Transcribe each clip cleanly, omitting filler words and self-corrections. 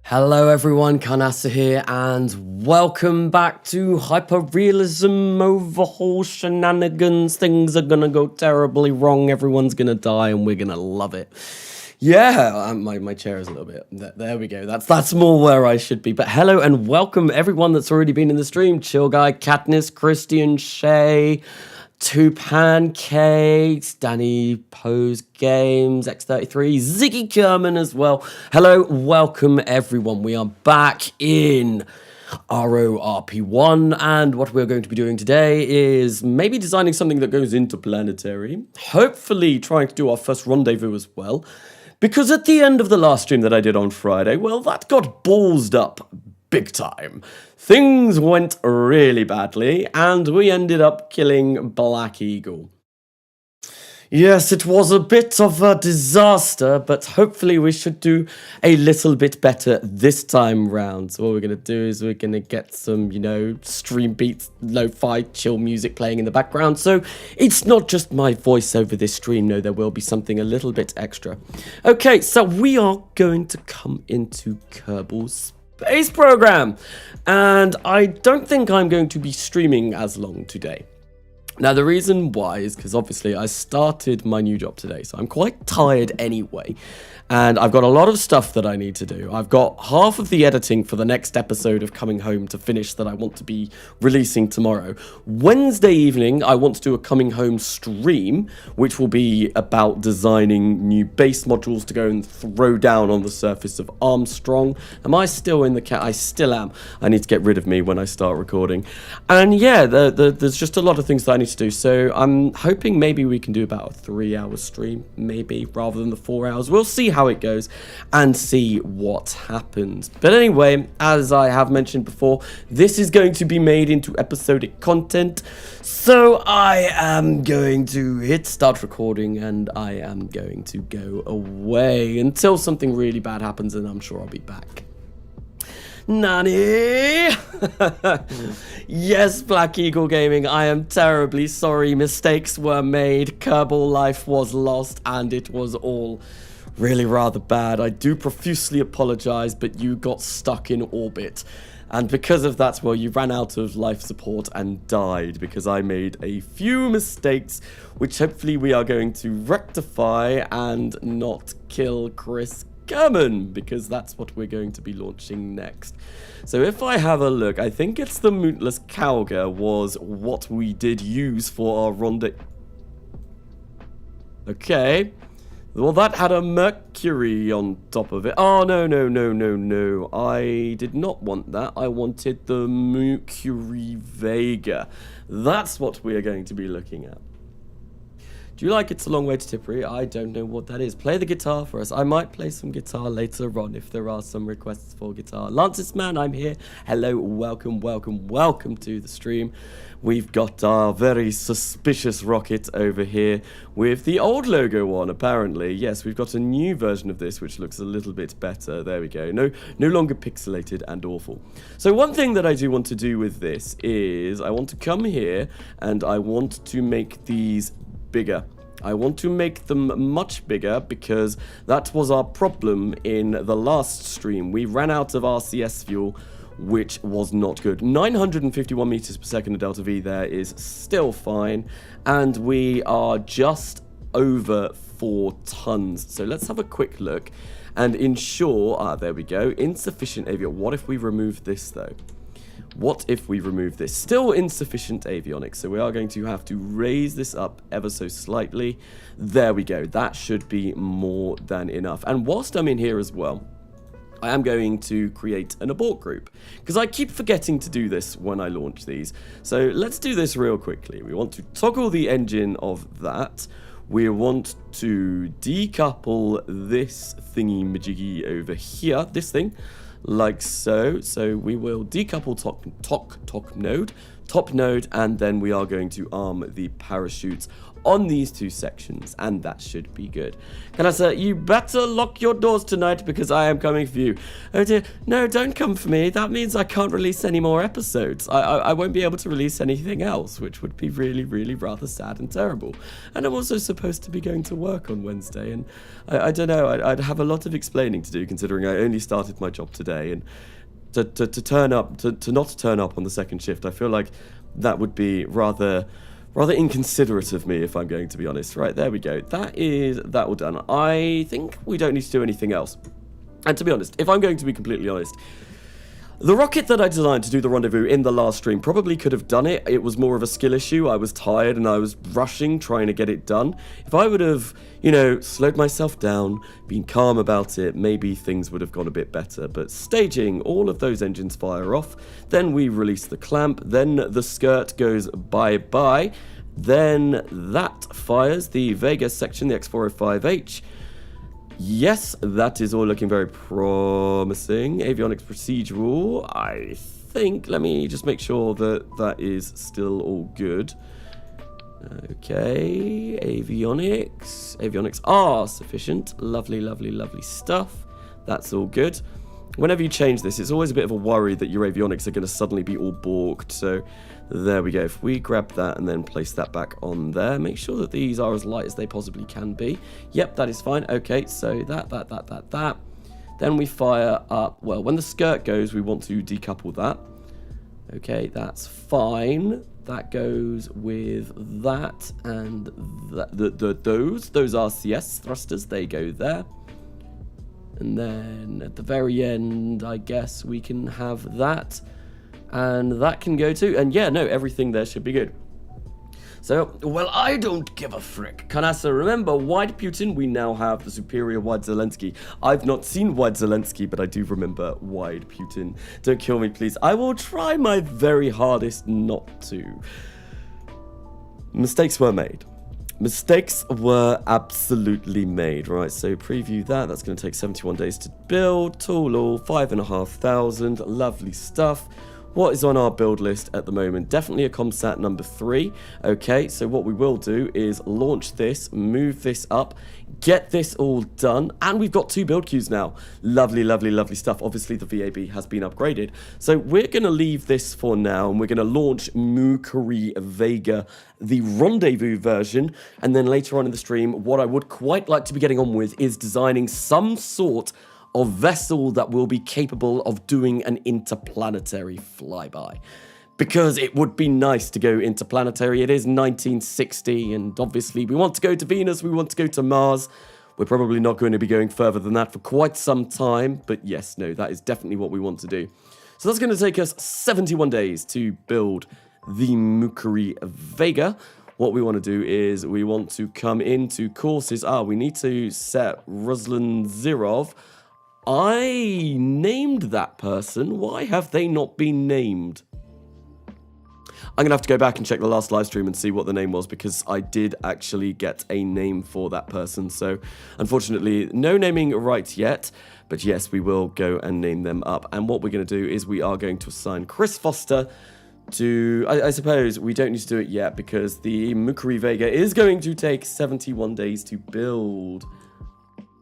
Hello everyone, Karnasa here, and welcome back to Realism Overhaul shenanigans. Things are gonna go terribly wrong, everyone's gonna die, and we're gonna love it. Yeah, my chair is a little bit, there we go, that's more where I should be. But hello and welcome everyone that's already been in the stream. Chill Guy, Katniss, Christian, Shay, Two Pancakes, Danny Pose Games, X33, Ziggy Kerman as well. Hello, welcome everyone. We are back in RP-1, and what we're going to be doing today is maybe designing something that goes interplanetary. Hopefully trying to do our first rendezvous as well. Because at the end of the last stream that I did on Friday, well, that got ballsed up big time. Things went really badly, and we ended up killing Black Eagle. Yes, it was a bit of a disaster, but hopefully we should do a little bit better this time round. So what we're going to do is we're going to get some, stream beats, lo-fi, chill music playing in the background. So it's not just my voice over this stream. No, there will be something a little bit extra. Okay, so we are going to come into Kerbal's Space Program, and I don't think I'm going to be streaming as long today. Now, the reason why is because obviously I started my new job today, so I'm quite tired anyway, and I've got a lot of stuff that I need to do. I've got half of the editing for the next episode of Coming Home to finish that I want to be releasing tomorrow. Wednesday evening, I want to do a Coming Home stream, which will be about designing new base modules to go and throw down on the surface of Armstrong. Am I still in the cat? I still am. I need to get rid of me when I start recording. And yeah, there's just a lot of things that I need to do. So I'm hoping maybe we can do about a 3-hour stream, maybe, rather than the 4 hours. We'll see how it goes and see what happens. But anyway, as I have mentioned before, this is going to be made into episodic content. So I am going to hit start recording, and I am going to go away until something really bad happens, and I'm sure I'll be back. Nani? Yes, Black Eagle Gaming, I am terribly sorry. Mistakes were made, Kerbal life was lost, and it was all really rather bad. I do profusely apologize, but you got stuck in orbit. And because of that, well, you ran out of life support and died because I made a few mistakes, which hopefully we are going to rectify and not kill Chris Kerman, because that's what we're going to be launching next. So if I have a look, I think it's the Mootless Cowger was what we did use for our rendezvous. Okay. Well, that had a Mercury on top of it. Oh, no. I did not want that. I wanted the Mercury Vega. That's what we are going to be looking at. Do you like It's a Long Way to Tipperary? I don't know what that is. Play the guitar for us. I might play some guitar later on if there are some requests for guitar. Lancis Man, I'm here. Hello, welcome to the stream. We've got our very suspicious rocket over here with the old logo on, apparently. Yes, we've got a new version of this, which looks a little bit better. There we go. No longer pixelated and awful. So one thing that I do want to do with this is I want to come here and I want to make these bigger. I want to make them much bigger because that was our problem in the last stream. We ran out of RCS fuel, which was not good. 951 meters per second of delta V there is still fine, and we are just over 4 tons. So let's have a quick look and ensure, there we go, insufficient avionics. What if we remove this though? What if we remove this? Still insufficient avionics, so we are going to have to raise this up ever so slightly. There we go. That should be more than enough. And whilst I'm in here as well, I am going to create an abort group, because I keep forgetting to do this when I launch these. So let's do this real quickly. We want to toggle the engine of that. We want to decouple this thingy-majiggy over here, this thing, like so. So we will decouple top node, and then we are going to arm the parachutes on these 2 sections, and that should be good. Kanasa, you better lock your doors tonight because I am coming for you. Oh dear, no, don't come for me. That means I can't release any more episodes. I won't be able to release anything else, which would be really, really rather sad and terrible. And I'm also supposed to be going to work on Wednesday, and I don't know, I'd have a lot of explaining to do considering I only started my job today, and to not turn up on the second shift, I feel like that would be rather inconsiderate of me, if I'm going to be honest. Right, there we go. That all done. I think we don't need to do anything else. And to be honest, if I'm going to be completely honest, the rocket that I designed to do the rendezvous in the last stream probably could have done it. It was more of a skill issue. I was tired and I was rushing, trying to get it done. If I would have, slowed myself down, been calm about it, maybe things would have gone a bit better. But staging, all of those engines fire off. Then we release the clamp. Then the skirt goes bye-bye. Then that fires the Vega section, the X405H. Yes, that is all looking very promising. Avionics procedural, I think. Let me just make sure that is still all good. Okay, avionics. Avionics are sufficient. Lovely, lovely, lovely stuff. That's all good. Whenever you change this, it's always a bit of a worry that your avionics are going to suddenly be all balked. So there we go. If we grab that and then place that back on there, make sure that these are as light as they possibly can be. Yep, that is fine. Okay, so that. Then we fire up. Well, when the skirt goes, we want to decouple that. Okay, that's fine. That goes with that and those RCS thrusters. They go there. And then at the very end, I guess we can have that. And that can go too. And yeah, no, everything there should be good. So, well, I don't give a frick. Kanasa, remember, Wide Putin, we now have the superior Wide Zelensky. I've not seen Wide Zelensky, but I do remember Wide Putin. Don't kill me, please. I will try my very hardest not to. Mistakes were made. Mistakes were absolutely made, right? So preview that. That's going to take 71 days to build. Tool all 5,500. Lovely stuff. What is on our build list at the moment? Definitely a ComSat number 3. Okay, so what we will do is launch this, move this up, get this all done, and we've got 2 build queues now. Lovely, lovely, lovely stuff. Obviously, the VAB has been upgraded. So we're going to leave this for now, and we're going to launch Mercury Vega, the rendezvous version, and then later on in the stream, what I would quite like to be getting on with is designing some sort of vessel that will be capable of doing an interplanetary flyby. Because it would be nice to go interplanetary. It is 1960, and obviously we want to go to Venus, we want to go to Mars. We're probably not going to be going further than that for quite some time, but yes, no, that is definitely what we want to do. So that's going to take us 71 days to build the Mercury Vega. What we want to do is we want to come into courses. We need to set Ruslan Zirov. I named that person. Why have they not been named? I'm going to have to go back and check the last live stream and see what the name was, because I did actually get a name for that person. So, unfortunately, no naming right yet. But yes, we will go and name them up. And what we're going to do is we are going to assign Chris Foster to... I suppose we don't need to do it yet because the Mercury Vega is going to take 71 days to build.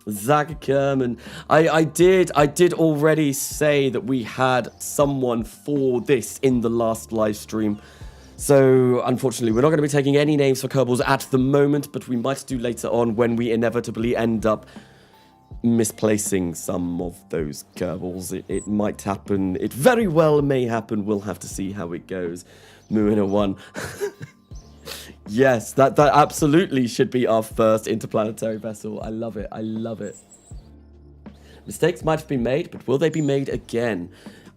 Zach Kerman. I did already say that we had someone for this in the last live stream. So, unfortunately, we're not going to be taking any names for Kerbals at the moment, but we might do later on when we inevitably end up misplacing some of those Kerbals. It might happen. It very well may happen. We'll have to see how it goes. Muina 1. Yes, that absolutely should be our first interplanetary vessel. I love it. I love it. Mistakes might have been made, but will they be made again?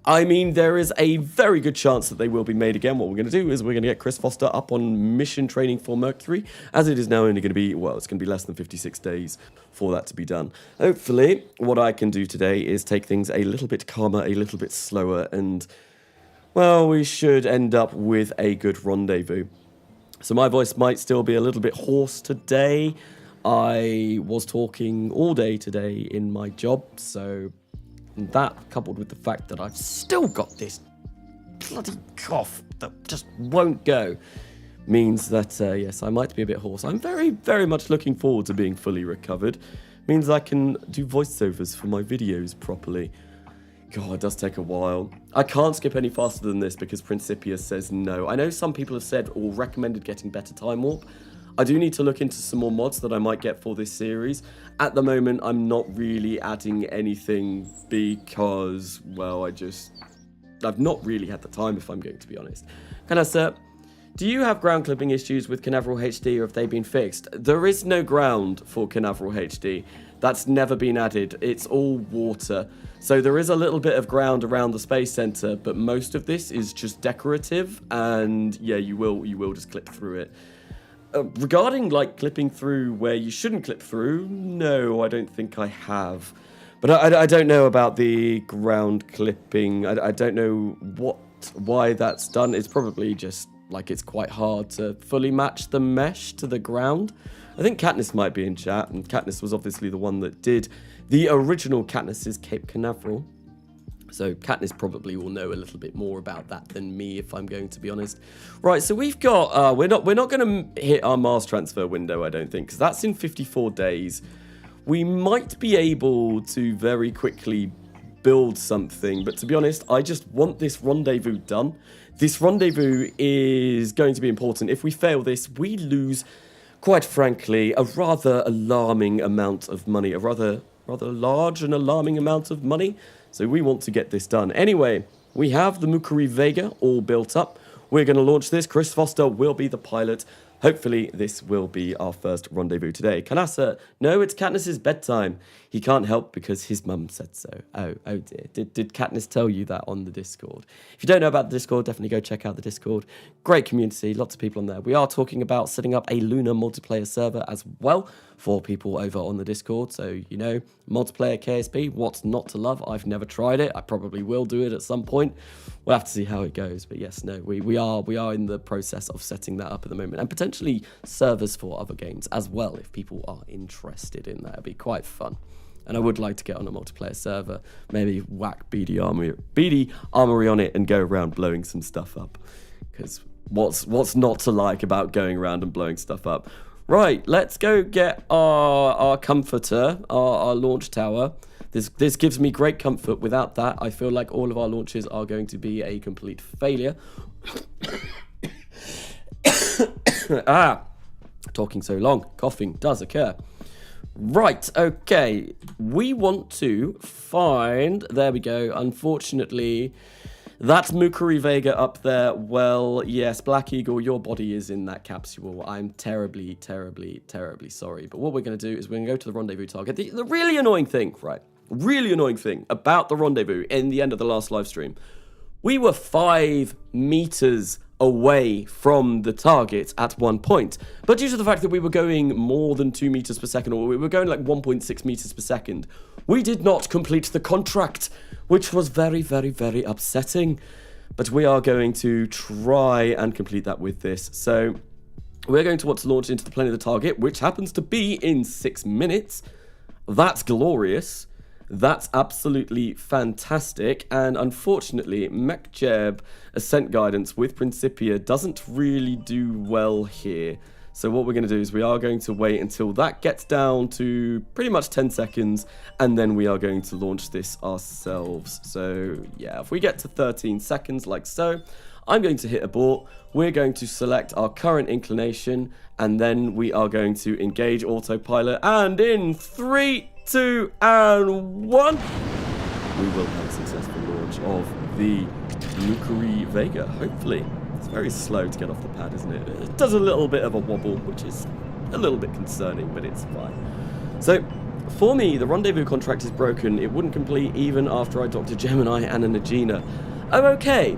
I mean, there is a very good chance that they will be made again. What we're going to do is we're going to get Chris Foster up on mission training for Mercury, as it is now only going to be, well, it's going to be less than 56 days for that to be done. Hopefully, what I can do today is take things a little bit calmer, a little bit slower, and, well, we should end up with a good rendezvous. So my voice might still be a little bit hoarse today. I was talking all day today in my job, so that coupled with the fact that I've still got this bloody cough that just won't go means that, yes, I might be a bit hoarse. I'm very, very much looking forward to being fully recovered. Means I can do voiceovers for my videos properly. God, it does take a while. I can't skip any faster than this because Principia says no. I know some people have said or recommended getting better time warp. I do need to look into some more mods that I might get for this series. At the moment, I'm not really adding anything because, well, I've not really had the time, if I'm going to be honest. Can I, sir? Do you have ground clipping issues with Canaveral HD, or have they been fixed? There is no ground for Canaveral HD. That's never been added. It's all water. So there is a little bit of ground around the Space Center, but most of this is just decorative, and yeah, you will just clip through it. Regarding like clipping through where you shouldn't clip through, no, I don't think I have. But I don't know about the ground clipping. I don't know why that's done. It's probably just like it's quite hard to fully match the mesh to the ground. I think Katniss might be in chat, and Katniss was obviously the one that did the original Katniss's Cape Canaveral. So Katniss probably will know a little bit more about that than me, if I'm going to be honest. Right, so we've got, we're not going to hit our Mars transfer window, I don't think, because that's in 54 days. We might be able to very quickly build something, but to be honest, I just want this rendezvous done. This rendezvous is going to be important. If we fail this, we lose, quite frankly, a rather alarming amount of money, a rather large and alarming amount of money. So we want to get this done. Anyway, we have the Mukuri Vega all built up. We're going to launch this. Chris Foster will be the pilot. Hopefully, this will be our first rendezvous today. Kanasa, no, it's Katniss's bedtime. He can't help because his mum said so. Oh dear. Did Katniss tell you that on the Discord? If you don't know about the Discord, definitely go check out the Discord. Great community, lots of people on there. We are talking about setting up a Lunar multiplayer server as well for people over on the Discord. So, you know, multiplayer KSP, what's not to love? I've never tried it. I probably will do it at some point. We'll have to see how it goes. But yes, no, we are in the process of setting that up at the moment. And potentially servers for other games as well, if people are interested in that. It'd be quite fun. And I would like to get on a multiplayer server, maybe whack BD Armory on it and go around blowing some stuff up. Because what's not to like about going around and blowing stuff up? Right, let's go get our comforter, our launch tower. This gives me great comfort. Without that, I feel like all of our launches are going to be a complete failure. Talking so long, coughing does occur. Right, okay, we want to find, there we go, unfortunately, that's Mukuri Vega up there. Well, yes, Black Eagle, your body is in that capsule. I'm terribly, terribly, terribly sorry. But what we're going to do is we're going to go to the rendezvous target. The really annoying thing, right, really annoying thing about the rendezvous in the end of the last live stream, we were 5 meters away from the target at one point. But due to the fact that we were going more than 2 meters per second, or we were going like 1.6 meters per second, we did not complete the contract, which was very, very, very upsetting. But we are going to try and complete that with this. So we're going to want to launch into the plane of the target, which happens to be in 6 minutes. That's glorious. That's absolutely fantastic, and unfortunately, MechJeb Ascent Guidance with Principia doesn't really do well here. So what we're going to do is we are going to wait until that gets down to pretty much 10 seconds, and then we are going to launch this ourselves. So yeah, if we get to 13 seconds like so, I'm going to hit abort. We're going to select our current inclination, and then we are going to engage autopilot, and in 3, 2, and 1, we will have a successful launch of the Mukuri Vega, hopefully. It's very slow to get off the pad, isn't it? It does a little bit of a wobble, which is a little bit concerning, but it's fine. So, for me, the rendezvous contract is broken. It wouldn't complete even after I docked a Gemini and a Nagina. Oh, okay.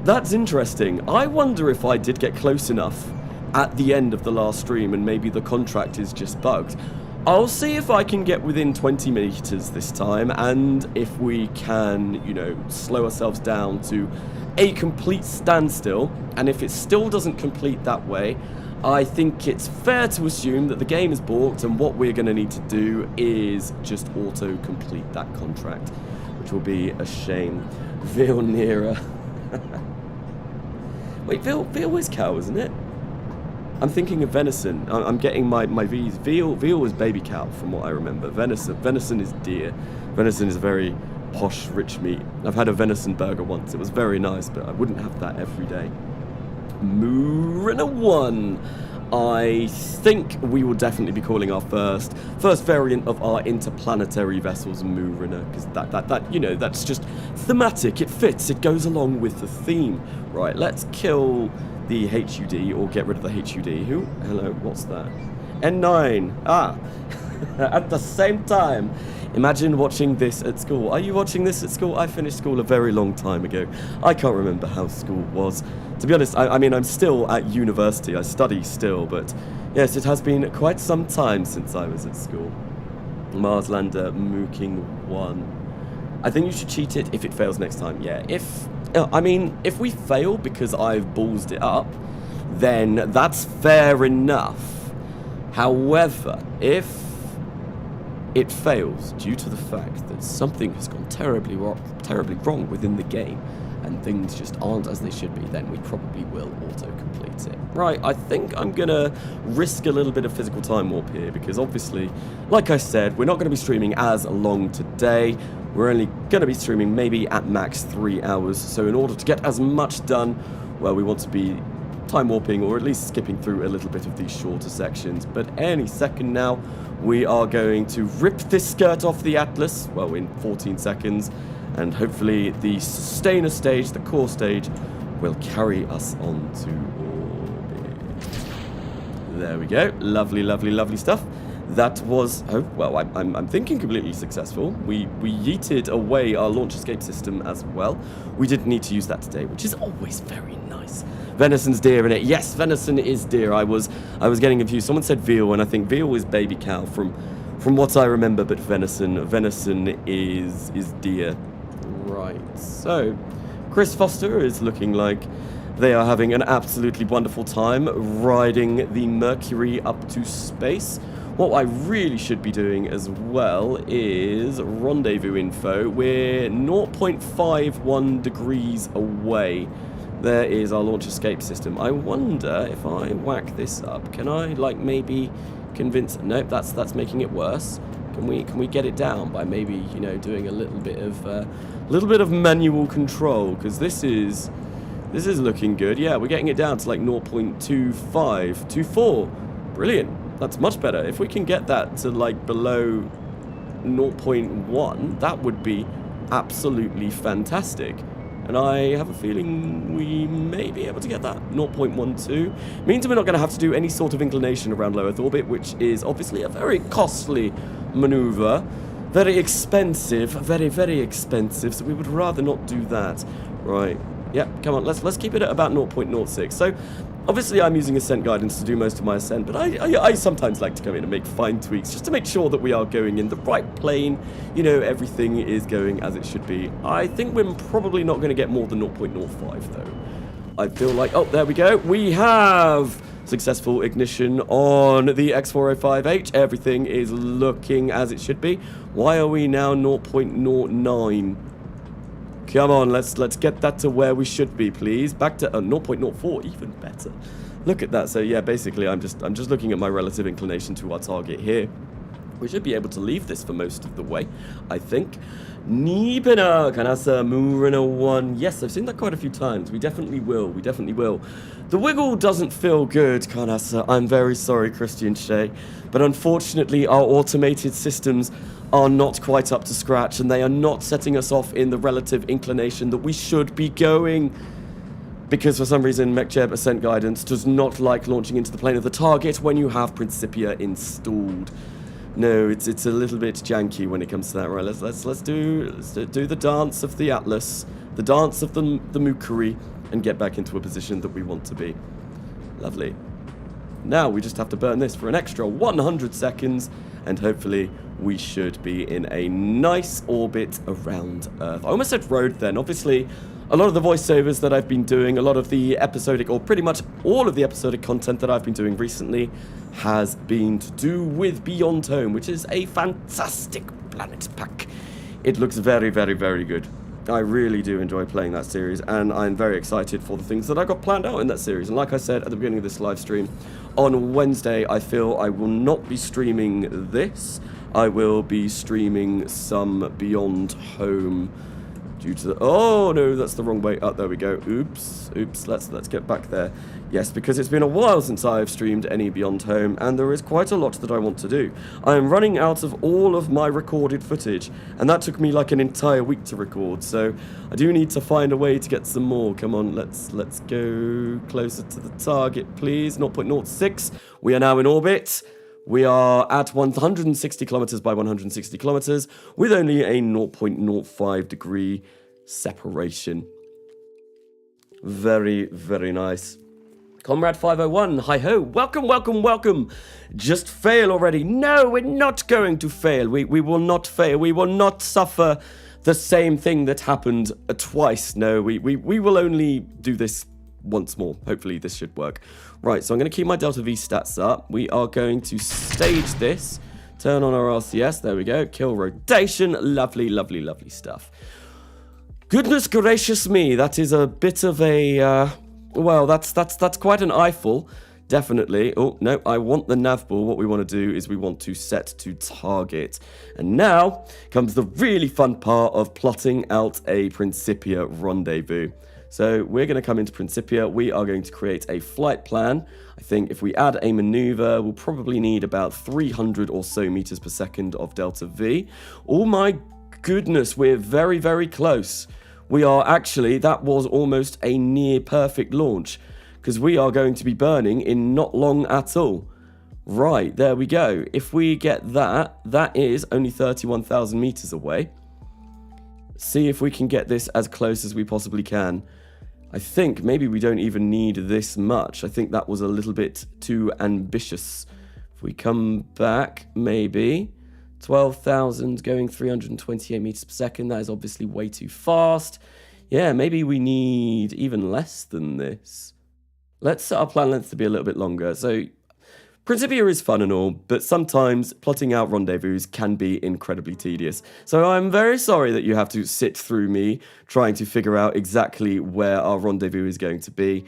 That's interesting. I wonder if I did get close enough at the end of the last stream and maybe the contract is just bugged. I'll see if I can get within 20 meters this time, and if we can, you know, slow ourselves down to a complete standstill, and if it still doesn't complete that way, I think it's fair to assume that the game is balked, and what we're going to need to do is just auto-complete that contract, which will be a shame. Vilnira. Wait, Vil is cow, isn't it? I'm thinking of venison. I'm getting my V's. Veal is baby cow, from what I remember. Venison is deer. Venison is very posh, rich meat. I've had a venison burger once. It was very nice, but I wouldn't have that every day. Mariner 1. I think we will definitely be calling our first variant of our interplanetary vessels Mariner, because that you know, that's just thematic. It fits. It goes along with the theme. Right, let's kill the HUD, or get rid of the HUD. Who? Hello, what's that? N9. Ah, at the same time. Imagine watching this at school. Are you watching this at school? I finished school a very long time ago. I can't remember how school was. To be honest, I mean, I'm still at university. I study still, but yes, it has been quite some time since I was at school. Marslander Mooking 1. I think you should cheat it if it fails next time. Yeah, if we fail because I've ballsed it up, then that's fair enough. However, if it fails due to the fact that something has gone terribly wrong within the game, and things just aren't as they should be, then we probably will auto-complete it. Right, I think I'm gonna risk a little bit of physical time warp here, because obviously, like I said, we're not going to be streaming as long today. We're only going to be streaming maybe at max 3 hours, so in order to get as much done, well, we want to be time warping, or at least skipping through a little bit of these shorter sections. But any second now, we are going to rip this skirt off the Atlas, well, in 14 seconds, and hopefully the sustainer stage, the core stage, will carry us on to orbit. There we go. Lovely, lovely, lovely stuff. That was, oh, well, I'm thinking completely successful. We yeeted away our launch escape system as well. We didn't need to use that today, which is always very nice. Venison's deer in it. Yes, venison is deer. I was getting confused. Someone said veal, and I think veal is baby cow from what I remember, but venison is deer. Right, so Chris Foster is looking like they are having an absolutely wonderful time riding the Mercury up to space. What I really should be doing as well is rendezvous info. We're 0.51 degrees away. There is our launch escape system. I wonder if I whack this up, can I like maybe convince? Nope, that's making it worse. Can we get it down by maybe, you know, doing a little bit of manual control, because this is looking good. Yeah, we're getting it down to like 0.2524. Brilliant. That's much better. If we can get that to like below 0.1, that would be absolutely fantastic. And I have a feeling we may be able to get that. 0.12 means we're not going to have to do any sort of inclination around low Earth orbit, which is obviously a very costly maneuver. Very expensive. Very, very expensive. So we would rather not do that. Right. Yep, come on. Let's keep it at about 0.06. So obviously I'm using ascent guidance to do most of my ascent, but I sometimes like to come in and make fine tweaks just to make sure that we are going in the right plane. You know, everything is going as it should be. I think we're probably not going to get more than 0.05 though. I feel like, oh, there we go. We have successful ignition on the X405H. Everything is looking as it should be. Why are we now 0.09? Come on, let's get that to where we should be, please. Back to 0.04, even better. Look at that. So yeah, basically I'm just looking at my relative inclination to our target here. We should be able to leave this for most of the way, I think. Nipena, Kanasa, Mariner 1. Yes, I've seen that quite a few times. We definitely will. We definitely will. The wiggle doesn't feel good, Kanasa. I'm very sorry, Christian Shea. But unfortunately, our automated systems are not quite up to scratch, and they are not setting us off in the relative inclination that we should be going. Because for some reason, MechJeb Ascent Guidance does not like launching into the plane of the target when you have Principia installed. No, it's a little bit janky when it comes to that. Right, let's do the dance of the Atlas, the dance of the Mercury, and get back into a position that we want to be. Lovely. Now we just have to burn this for an extra 100 seconds, and hopefully we should be in a nice orbit around Earth. I almost said road then. Obviously, a lot of the voiceovers that I've been doing, a lot of the episodic, or pretty much all of the episodic content that I've been doing recently has been to do with Beyond Home, which is a fantastic planet pack. It looks very, very, very good. I really do enjoy playing that series, and I'm very excited for the things that I got planned out in that series. And like I said at the beginning of this live stream, on Wednesday I feel I will not be streaming this. I will be streaming some Beyond Home due to the... Oh, no, that's the wrong way. Oh, there we go. Oops. Let's get back there. Yes, because it's been a while since I have streamed any Beyond Home, and there is quite a lot that I want to do. I am running out of all of my recorded footage, and that took me like an entire week to record, so I do need to find a way to get some more. Come on, let's go closer to the target, please. 0.06. We are now in orbit. We are at 160 kilometers by 160 kilometers with only a 0.05 degree separation. Very, very nice. Comrade 501, hi-ho, welcome. Just fail already. No, we're not going to fail. We will not fail. We will not suffer the same thing that happened twice. No, we will only do this once more. Hopefully this should work. Right, so I'm going to keep my Delta V stats up. We are going to stage this. Turn on our RCS. There we go. Kill rotation. Lovely stuff. Goodness gracious me. That is a bit of a... well, that's quite an eyeful, definitely. Oh, no, I want the nav ball. What we want to do is we want to set to target. And now comes the really fun part of plotting out a Principia rendezvous. So we're going to come into Principia. We are going to create a flight plan. I think if we add a maneuver, we'll probably need about 300 or so meters per second of Delta V. Oh my goodness, we're very, very close. We are actually, that was almost a near perfect launch, because we are going to be burning in not long at all. Right, there we go. If we get that, that is only 31,000 meters away. See if we can get this as close as we possibly can. I think maybe we don't even need this much. I think that was a little bit too ambitious. If we come back, maybe 12,000 going 328 meters per second. That is obviously way too fast. Yeah, maybe we need even less than this. Let's set our plan length to be a little bit longer. So Principia is fun and all, but sometimes plotting out rendezvous can be incredibly tedious. So I'm very sorry that you have to sit through me trying to figure out exactly where our rendezvous is going to be.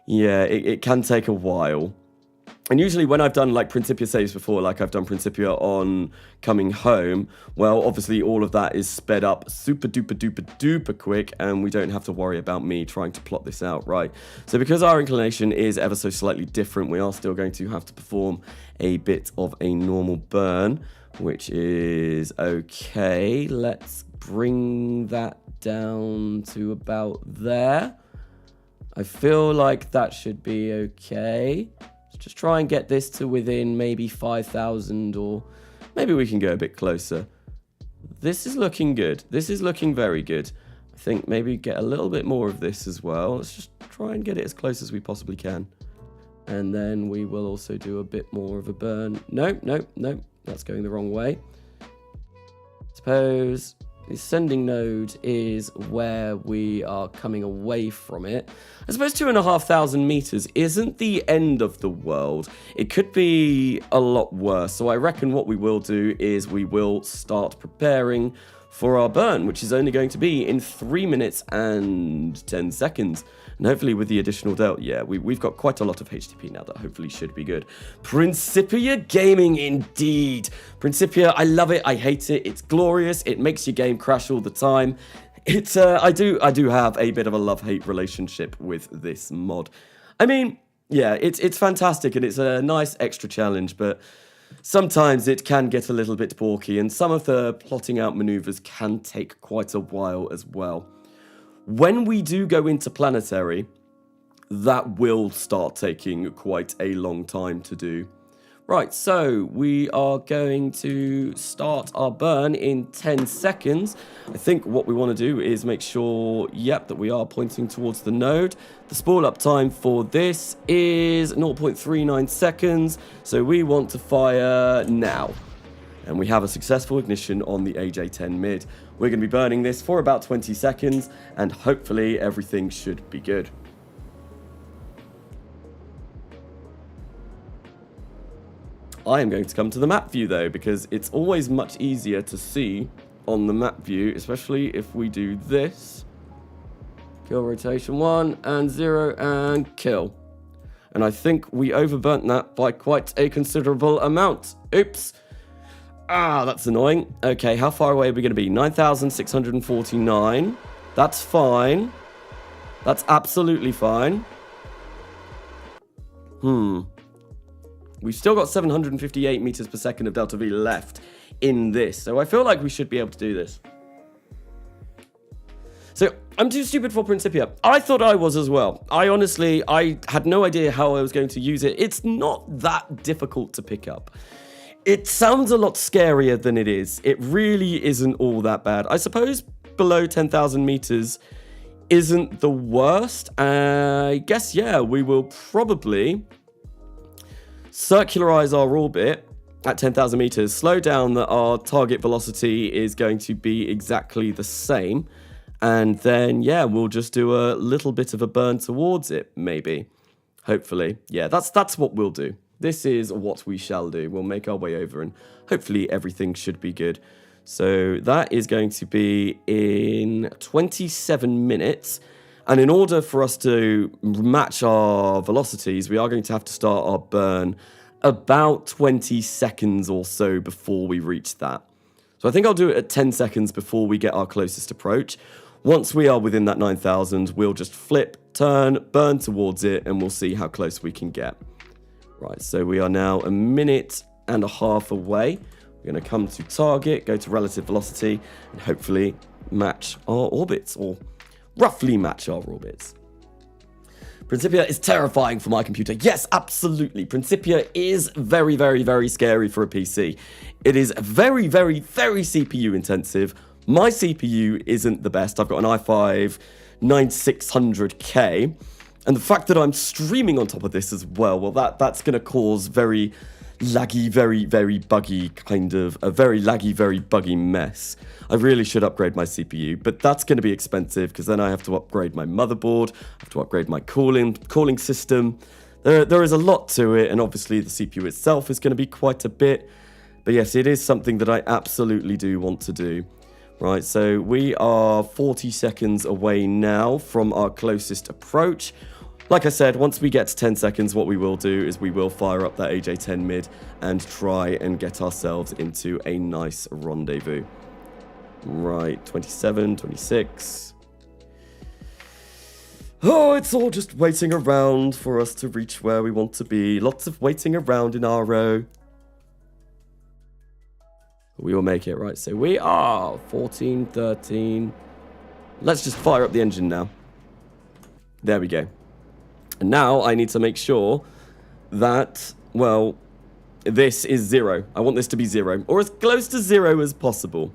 Yeah, it can take a while. And usually when I've done like Principia saves before, like I've done Principia on coming home, well, obviously all of that is sped up super duper quick, and we don't have to worry about me trying to plot this out, right? So because our inclination is ever so slightly different, we are still going to have to perform a bit of a normal burn, which is okay. Let's bring that down to about there. I feel like that should be okay. Just try and get this to within maybe 5,000, or maybe we can go a bit closer. This is looking good. This is looking very good. I think maybe get a little bit more of this as well. Let's just try and get it as close as we possibly can. And then we will also do a bit more of a burn. No. That's going the wrong way. Suppose the sending node is where we are coming away from it. I suppose 2,500 meters isn't the end of the world. It could be a lot worse. So I reckon what we will do is we will start preparing for our burn, which is only going to be in 3 minutes and 10 seconds. And hopefully with the additional delta, yeah, we've got quite a lot of HTP now that hopefully should be good. Principia gaming indeed. Principia, I love it, I hate it, it's glorious, it makes your game crash all the time. It's, I do have a bit of a love-hate relationship with this mod. I mean, yeah, it's fantastic and it's a nice extra challenge, but sometimes it can get a little bit porky, and some of the plotting out maneuvers can take quite a while as well. When we do go into planetary, that will start taking quite a long time to do. Right, so we are going to start our burn in 10 seconds. I think what we want to do is make sure, yep, that we are pointing towards the node. The spool up time for this is 0.39 seconds, so we want to fire now. And we have a successful ignition on the AJ-10 mid. We're going to be burning this for about 20 seconds, and hopefully everything should be good. I am going to come to the map view though, because it's always much easier to see on the map view, especially if we do this. Kill rotation 1 and 0 and kill. And I think we overburnt that by quite a considerable amount. Oops. Ah, that's annoying. Okay, how far away are we going to be? 9,649. That's fine. That's absolutely fine. We've still got 758 meters per second of delta V left in this. So I feel like we should be able to do this. So I'm too stupid for Principia. I thought I was as well. I had no idea how I was going to use it. It's not that difficult to pick up. It sounds a lot scarier than it is. It really isn't all that bad. I suppose below 10,000 meters isn't the worst. I guess, yeah, we will probably circularize our orbit at 10,000 meters, slow down that our target velocity is going to be exactly the same. And then, yeah, we'll just do a little bit of a burn towards it, maybe. Hopefully. Yeah, that's what we'll do. This is what we shall do. We'll make our way over and hopefully everything should be good. So that is going to be in 27 minutes. And in order for us to match our velocities, we are going to have to start our burn about 20 seconds or so before we reach that. So I think I'll do it at 10 seconds before we get our closest approach. Once we are within that 9,000, we'll just flip, turn, burn towards it, and we'll see how close we can get. Right, so we are now a minute and a half away. We're going to come to target, go to relative velocity, and hopefully match our orbits, or roughly match our orbits. Principia is terrifying for my computer. Yes, absolutely. Principia is very, very, very scary for a PC. It is very, very, very CPU intensive. My CPU isn't the best. I've got an i5 9600K. And the fact that I'm streaming on top of this as well, that's going to cause very laggy, very, very buggy a very laggy, very buggy mess. I really should upgrade my CPU, but that's going to be expensive because then I have to upgrade my motherboard, I have to upgrade my cooling system. There is a lot to it, and obviously the CPU itself is going to be quite a bit. But yes, it is something that I absolutely do want to do. Right, so we are 40 seconds away now from our closest approach. Like I said, once we get to 10 seconds, what we will do is we will fire up that AJ-10 mid and try and get ourselves into a nice rendezvous. Right, 27, 26. Oh, it's all just waiting around for us to reach where we want to be. Lots of waiting around in our row. We will make it, right? So we are 14, 13. Let's just fire up the engine now. There we go. And now I need to make sure that, well, this is 0. I want this to be 0, or as close to 0 as possible.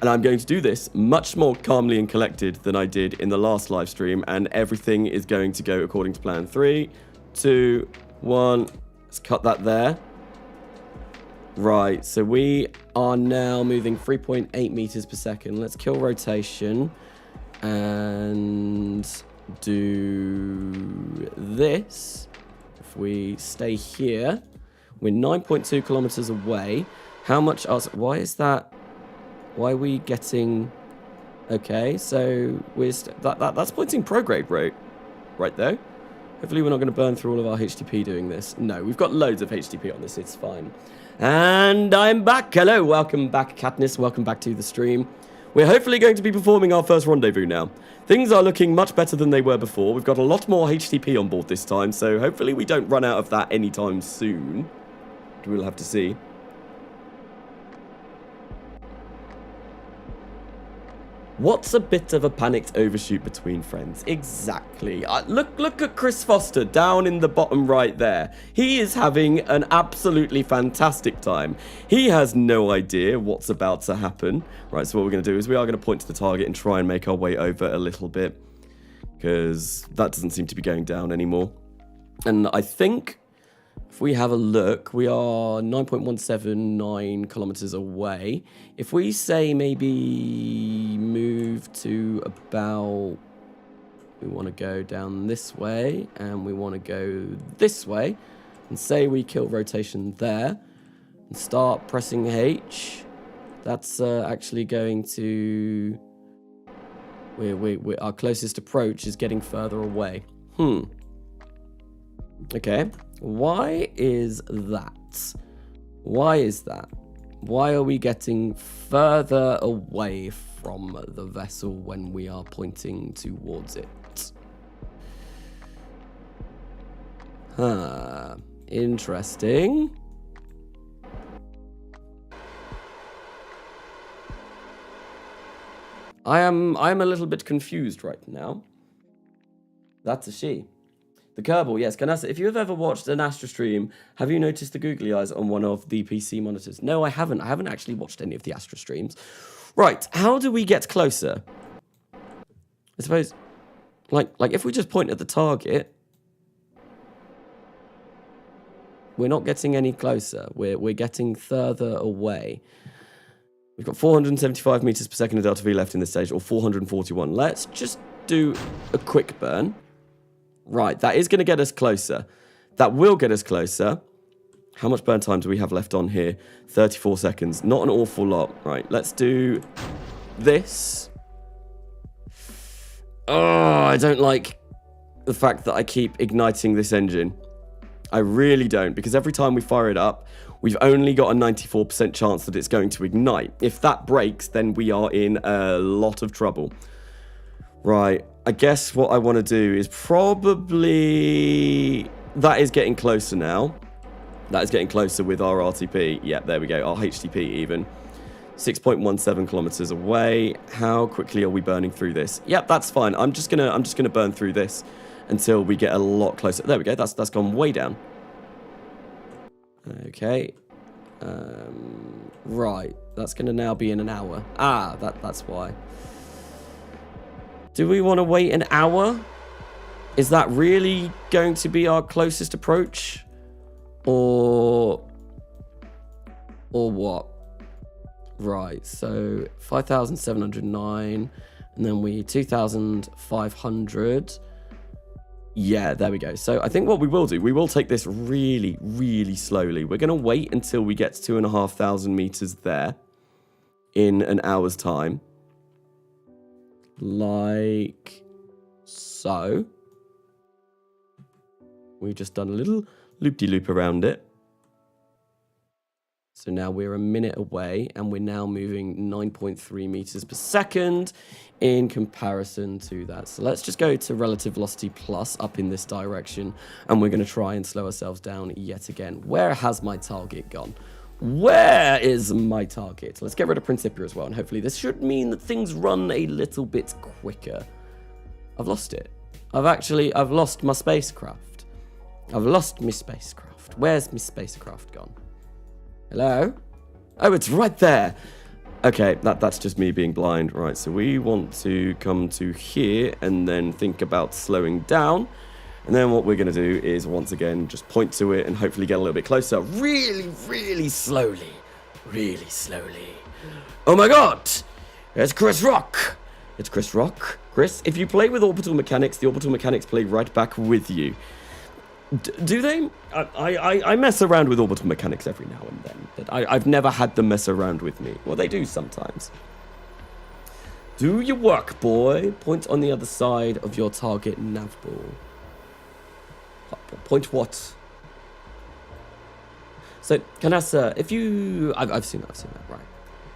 And I'm going to do this much more calmly and collected than I did in the last live stream, and everything is going to go according to plan. 3, 2, 1. Let's cut that there. Right, so we are now moving 3.8 meters per second. Let's kill rotation and do this. If we stay here, we're 9.2 kilometers away. How much else? Why is that? Why are we getting? Okay, so we're that's pointing prograde right there. Hopefully we're not going to burn through all of our HTP doing this. No, we've got loads of HTP on this. It's fine. And I'm back. Hello, welcome back, Katniss. Welcome back to the stream. We're hopefully going to be performing our first rendezvous now. Things are looking much better than they were before. We've got a lot more HTP on board this time, so hopefully we don't run out of that anytime soon. We'll have to see. What's a bit of a panicked overshoot between friends? Exactly. Look at Chris Foster down in the bottom right there. He is having an absolutely fantastic time. He has no idea what's about to happen. Right, so what we're going to do is we are going to point to the target and try and make our way over a little bit, because that doesn't seem to be going down anymore. And I think if we have a look, we are 9.179 kilometers away. If we say maybe move to about, we want to go down this way and we want to go this way, and say we kill rotation there, and start pressing H. That's actually going to... Our closest approach is getting further away. Okay. Why is that? Why is that? Why are we getting further away from the vessel when we are pointing towards it? Interesting. I'm a little bit confused right now. That's a she. The Kerbal, yes. Ganasa, if you have ever watched an Astra stream, have you noticed the googly eyes on one of the PC monitors? No, I haven't. I haven't actually watched any of the Astra streams. Right, how do we get closer? I suppose, like if we just point at the target, we're not getting any closer. We're getting further away. We've got 475 meters per second of delta V left in this stage, or 441. Let's just do a quick burn. Right, that is going to get us closer. That will get us closer. How much burn time do we have left on here? 34 seconds. Not an awful lot. Right, let's do this. Oh, I don't like the fact that I keep igniting this engine. I really don't, because every time we fire it up, we've only got a 94% chance that it's going to ignite. If that breaks, then we are in a lot of trouble. Right, I guess what I want to do is probably... That is getting closer now. That is getting closer with our RTP. Yep, there we go, our HTP even. 6.17 kilometers away. How quickly are we burning through this? Yep, that's fine. I'm just gonna burn through this until we get a lot closer. There we go, that's gone way down. Okay. Right, that's gonna now be in an hour. Ah, that's why. Do we want to wait an hour? Is that really going to be our closest approach? Or what? Right, so 5,709, and then we 2,500. Yeah, there we go. So I think what we will do, we will take this really, really slowly. We're going to wait until we get to 2,500 meters there in an hour's time. Like so. We've just done a little loop-de-loop around it. So now we're a minute away, and we're now moving 9.3 meters per second in comparison to that. So let's just go to relative velocity plus up in this direction, and we're going to try and slow ourselves down yet again. Where has my target gone? Where is my target? Let's get rid of Principia as well, and hopefully this should mean that things run a little bit quicker. I've lost it. I've lost my spacecraft. I've lost my spacecraft. Where's my spacecraft gone? Hello? Oh, it's right there. Okay, that's just me being blind. Right, so we want to come to here and then think about slowing down. And then what we're going to do is, once again, just point to it and hopefully get a little bit closer. Really, really slowly. Really slowly. Oh my god! It's Chris Rock! It's Chris Rock. Chris, if you play with orbital mechanics, the orbital mechanics play right back with you. Do they? I mess around with orbital mechanics every now and then, but I've never had them mess around with me. Well, they do sometimes. Do your work, boy. Point on the other side of your target nav ball. Point what? So, Kanasa, if you... I've seen that, right.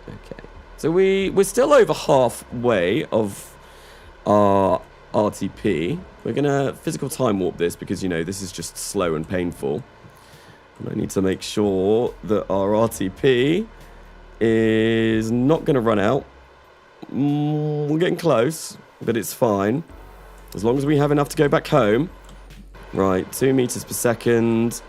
Okay. So we're still over halfway of our RTP. We're going to physical time warp this because, you know, this is just slow and painful. And I need to make sure that our RTP is not going to run out. We're getting close, but it's fine. As long as we have enough to go back home. Right, 2 meters per second.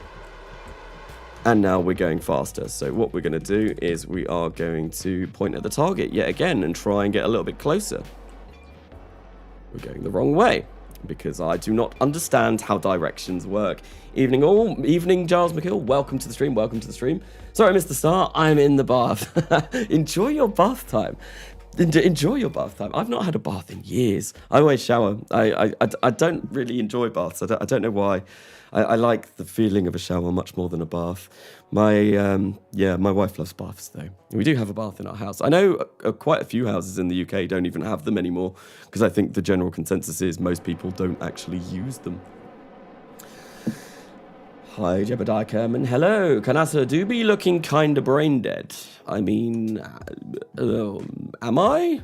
And now we're going faster. So what we're going to do is we are going to point at the target yet again and try and get a little bit closer. We're going the wrong way because I do not understand how directions work. Evening all, evening Giles McKill. Welcome to the stream, welcome to the stream. Sorry I missed the start, I'm in the bath. Enjoy your bath time. enjoy your bath time. I've not had a bath in years. I always shower. I don't really enjoy baths. I don't know why. I like the feeling of a shower much more than a bath. My wife loves baths though. We do have a bath in our house. I know quite a few houses in the UK don't even have them anymore because I think the general consensus is most people don't actually use them. Hi, Jebediah Kerman. Hello, Kanasa. Do be looking kinda brain dead. I mean, am I?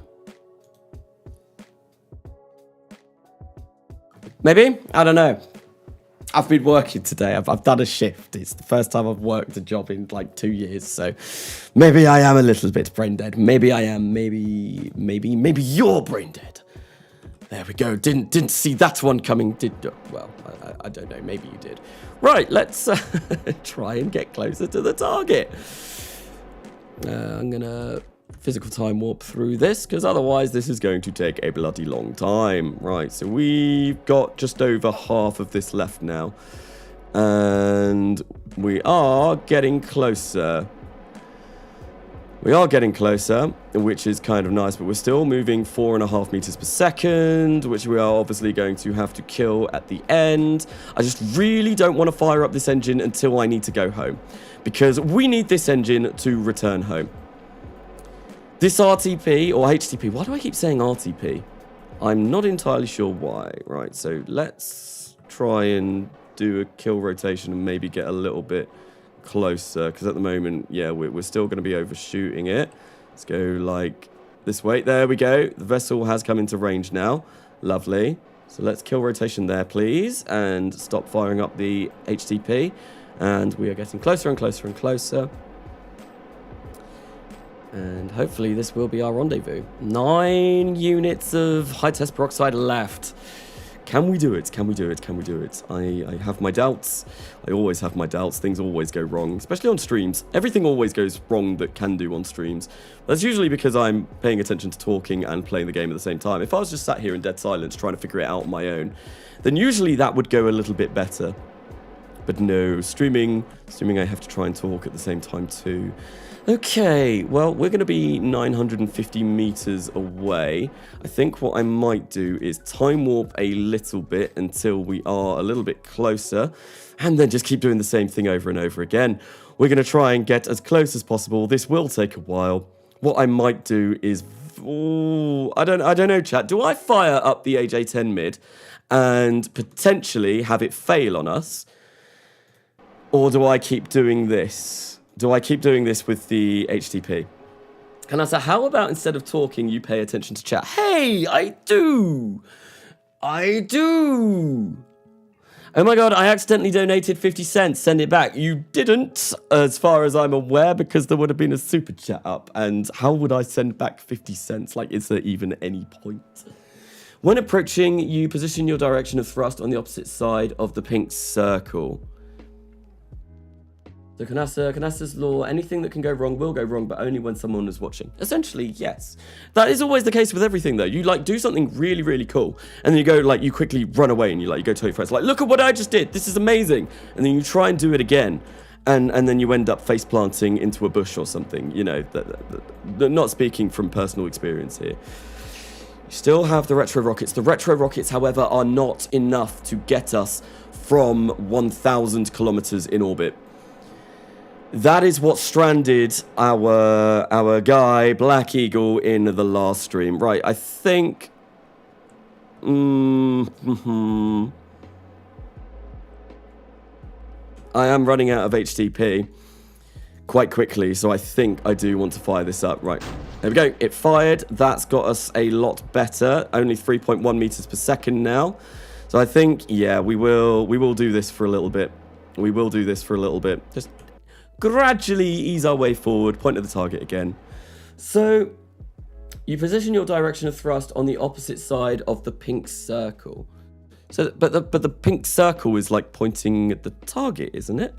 Maybe? I don't know. I've been working today. I've done a shift. It's the first time I've worked a job in like 2 years, so maybe I am a little bit brain dead. Maybe I am. Maybe you're brain dead. There we go. Didn't see that one coming. Well, I don't know. Maybe you did. Right, let's try and get closer to the target. I'm gonna physical time warp through this because otherwise this is going to take a bloody long time. Right, so we've got just over half of this left now, and we are getting closer. We are getting closer, which is kind of nice, but we're still moving 4.5 meters per second, which we are obviously going to have to kill at the end. I just really don't want to fire up this engine until I need to go home, because we need this engine to return home. This RTP, or HTP, why do I keep saying RTP? I'm not entirely sure why. Right, so let's try and do a kill rotation and maybe get a little bit closer, because at the moment, yeah, we're still going to be overshooting it. Let's go like this way. There we go. The vessel has come into range now. Lovely. So let's kill rotation there, please, and stop firing up the HTP. And we are getting closer and closer and closer. And hopefully this will be our rendezvous. 9 units of high-test peroxide left. Can we do it? Can we do it? Can we do it? I have my doubts. I always have my doubts. Things always go wrong, especially on streams. Everything always goes wrong that can do on streams. That's usually because I'm paying attention to talking and playing the game at the same time. If I was just sat here in dead silence trying to figure it out on my own, then usually that would go a little bit better. But no, streaming I have to try and talk at the same time too. Okay, well, we're going to be 950 meters away. I think what I might do is time warp a little bit until we are a little bit closer, and then just keep doing the same thing over and over again. We're going to try and get as close as possible. This will take a while. What I might do is, I don't know, chat. Do I fire up the AJ-10 mid and potentially have it fail on us? Or do I keep doing this? Do I keep doing this with the HTP? And I say, how about instead of talking, you pay attention to chat? Hey, I do. Oh my god, I accidentally donated 50 cents. Send it back. You didn't, as far as I'm aware, because there would have been a super chat up. And how would I send back 50 cents? Like, is there even any point? When approaching, you position your direction of thrust on the opposite side of the pink circle. So Kanasa's law, anything that can go wrong will go wrong, but only when someone is watching. Essentially, yes. That is always the case with everything, though. You, like, do something really, really cool, and then you go, like, you quickly run away, and you go tell your friends, like, look at what I just did. This is amazing. And then you try and do it again, and then you end up face planting into a bush or something. You know, not speaking from personal experience here. You still have the retro rockets. The retro rockets, however, are not enough to get us from 1,000 kilometers in orbit. That is what stranded our guy, Black Eagle, in the last stream. Right, I think... I am running out of HTP quite quickly, so I think I do want to fire this up. Right, there we go. It fired. That's got us a lot better. Only 3.1 meters per second now. So I think, yeah, we will do this for a little bit. We will do this for a little bit. Just gradually ease our way forward, point at the target again. So you position your direction of thrust on the opposite side of the pink circle. So, but the pink circle is like pointing at the target, isn't it?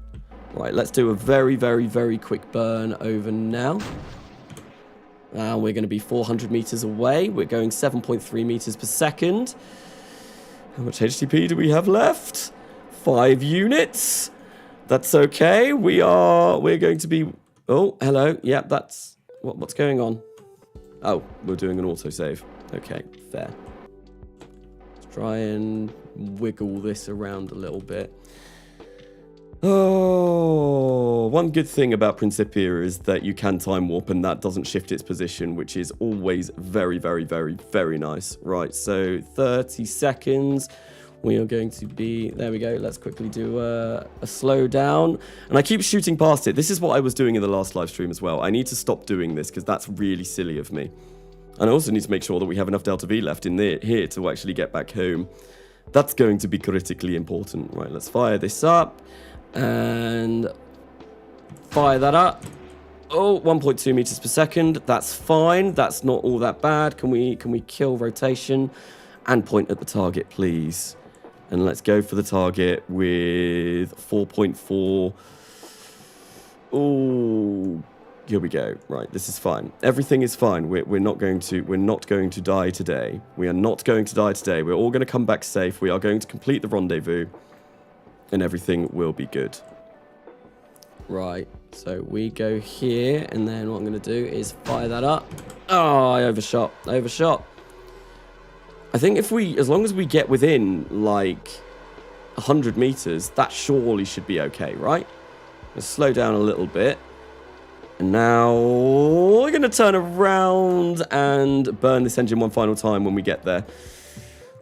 Right, let's do a very, very, very quick burn over now. And we're going to be 400 meters away. We're going 7.3 meters per second. How much HTP do we have left? 5 units. That's okay. We're going to be... Oh, hello. Yeah, that's... What's going on? Oh, we're doing an autosave. Okay, fair. Let's try and wiggle this around a little bit. Oh, one good thing about Principia is that you can time warp and that doesn't shift its position, which is always very, very, very, very nice. Right, so 30 seconds. We are going to be... There we go. Let's quickly do a slowdown. And I keep shooting past it. This is what I was doing in the last live stream as well. I need to stop doing this because that's really silly of me. And I also need to make sure that we have enough Delta V left in here to actually get back home. That's going to be critically important. Right, let's fire this up. And fire that up. Oh, 1.2 meters per second. That's fine. That's not all that bad. Can we kill rotation and point at the target, please? And let's go for the target with 4.4. Oh, here we go. Right, this is fine. Everything is fine. We're not going to die today. We are not going to die today. We're all going to come back safe. We are going to complete the rendezvous. And everything will be good. Right, so we go here, and then what I'm going to do is fire that up. Oh, I overshot. I think as long as we get within, like, 100 meters, that surely should be okay, right? Let's slow down a little bit. And now we're going to turn around and burn this engine one final time when we get there.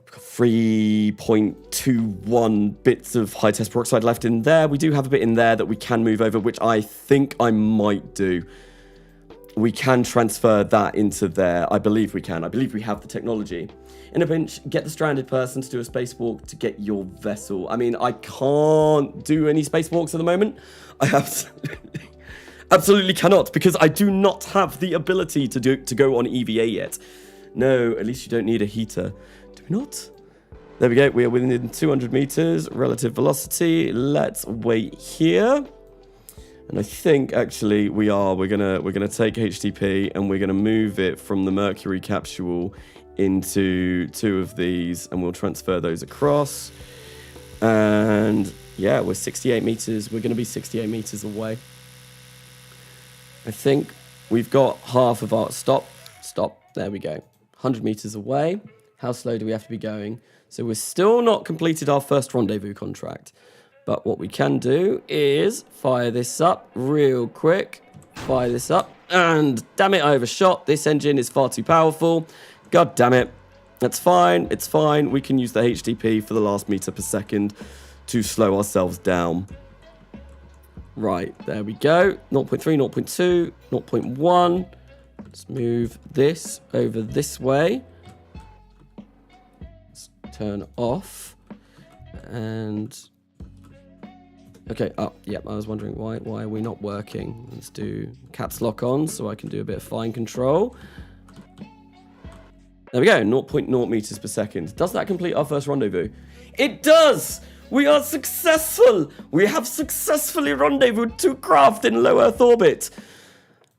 3.21 bits of high test peroxide left in there. We do have a bit in there that we can move over, which I think I might do. We can transfer that into there. I believe we can. I believe we have the technology. In a pinch, get the stranded person to do a spacewalk to get your vessel. I mean, I can't do any spacewalks at the moment. I absolutely cannot, because I do not have the ability to go on EVA yet. No, at least you don't need a heater. Do we not? There we go. We are within 200 meters. Relative velocity. Let's wait here. And I think actually we're gonna take HTP and we're gonna move it from the Mercury capsule into 2 of these, and we'll transfer those across. And yeah, we're 68 meters. We're gonna be 68 meters away. I think we've got half of our stop. There we go. 100 meters away. How slow do we have to be going? So we're still not completed our first rendezvous contract. But what we can do is fire this up real quick. Fire this up. And damn it, I overshot. This engine is far too powerful. God damn it. That's fine. It's fine. We can use the HTP for the last meter per second to slow ourselves down. Right, there we go. 0.3, 0.2, 0.1. Let's move this over this way. Turn off. And okay, yeah, I was wondering why are we not working? Let's do caps lock on so I can do a bit of fine control. There we go, 0.0 meters per second. Does that complete our first rendezvous? It does! We are successful! We have successfully rendezvoused 2 craft in low Earth orbit.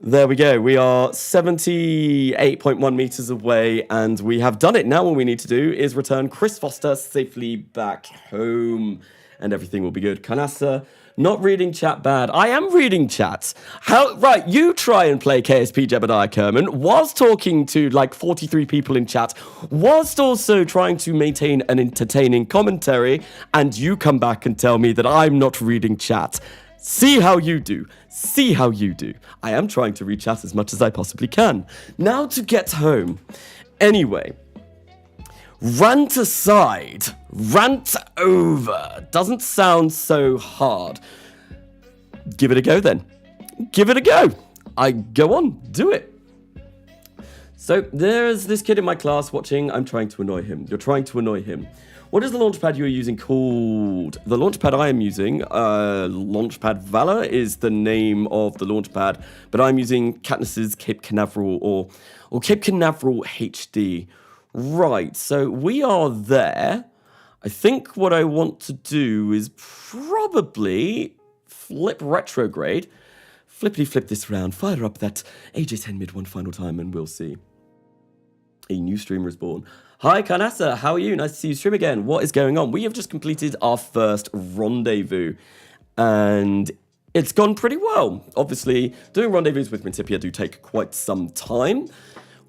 There we go. We are 78.1 meters away, and we have done it. Now all we need to do is return Chris Foster safely back home, and everything will be good. Kanasa, not reading chat bad. I am reading chat. How? Right, you try and play KSP Jebediah Kerman whilst talking to like 43 people in chat, whilst also trying to maintain an entertaining commentary, and you come back and tell me that I'm not reading chat. See how you do. See how you do. I am trying to read chat as much as I possibly can. Now to get home. Anyway. Rant aside. Rant over. Doesn't sound so hard. Give it a go then. Give it a go. Go on. Do it. So there's this kid in my class watching. I'm trying to annoy him. You're trying to annoy him. What is the launchpad you are using called? The launchpad I am using, Launchpad Valor is the name of the launchpad, but I'm using Katniss's Cape Canaveral or Cape Canaveral HD. Right, so we are there. I think what I want to do is probably flip retrograde. Flippity flip this round, fire up that AJ10 mid one final time, and we'll see. A new streamer is born. Hi, Kanasa, how are you? Nice to see you stream again. What is going on? We have just completed our first rendezvous, and it's gone pretty well. Obviously, doing rendezvous with Principia do take quite some time.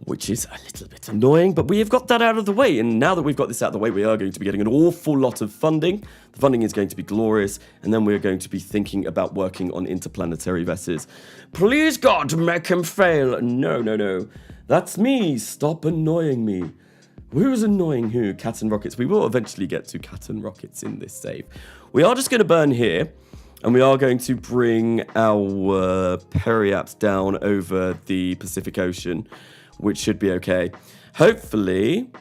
which is a little bit annoying, but we have got that out of the way. And now that we've got this out of the way, we are going to be getting an awful lot of funding. The funding is going to be glorious, and then we're going to be thinking about working on interplanetary vessels. Please, God, make him fail. No, no, no. That's me. Stop annoying me. Who's annoying who? Cat and rockets. We will eventually get to cat and rockets in this save. We are just going to burn here, and we are going to bring our periaps down over the Pacific Ocean, which should be okay. Hopefully,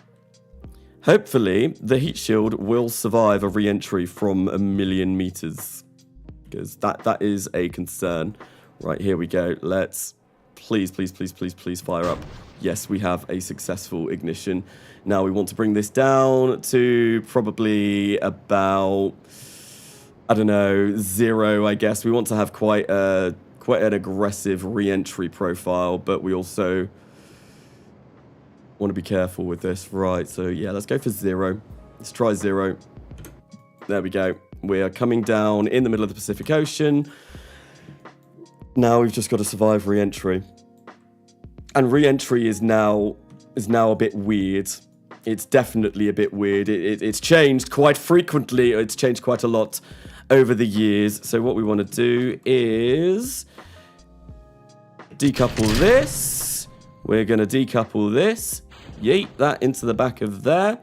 the heat shield will survive a re-entry from 1,000,000 meters, because that is a concern. Right, here we go. Let's please fire up. Yes, we have a successful ignition. Now we want to bring this down to probably about, I don't know, 0, I guess. We want to have quite an aggressive re-entry profile, but we also want to be careful with this. Right, so yeah, let's go for 0. Let's try 0. There we go. We are coming down in the middle of the Pacific Ocean. Now we've just got to survive re-entry. And re-entry is now a bit weird. It's definitely a bit weird. It's changed quite frequently. It's changed quite a lot over the years. So what we want to do is decouple this. We're going to decouple this. Yeet that into the back of there.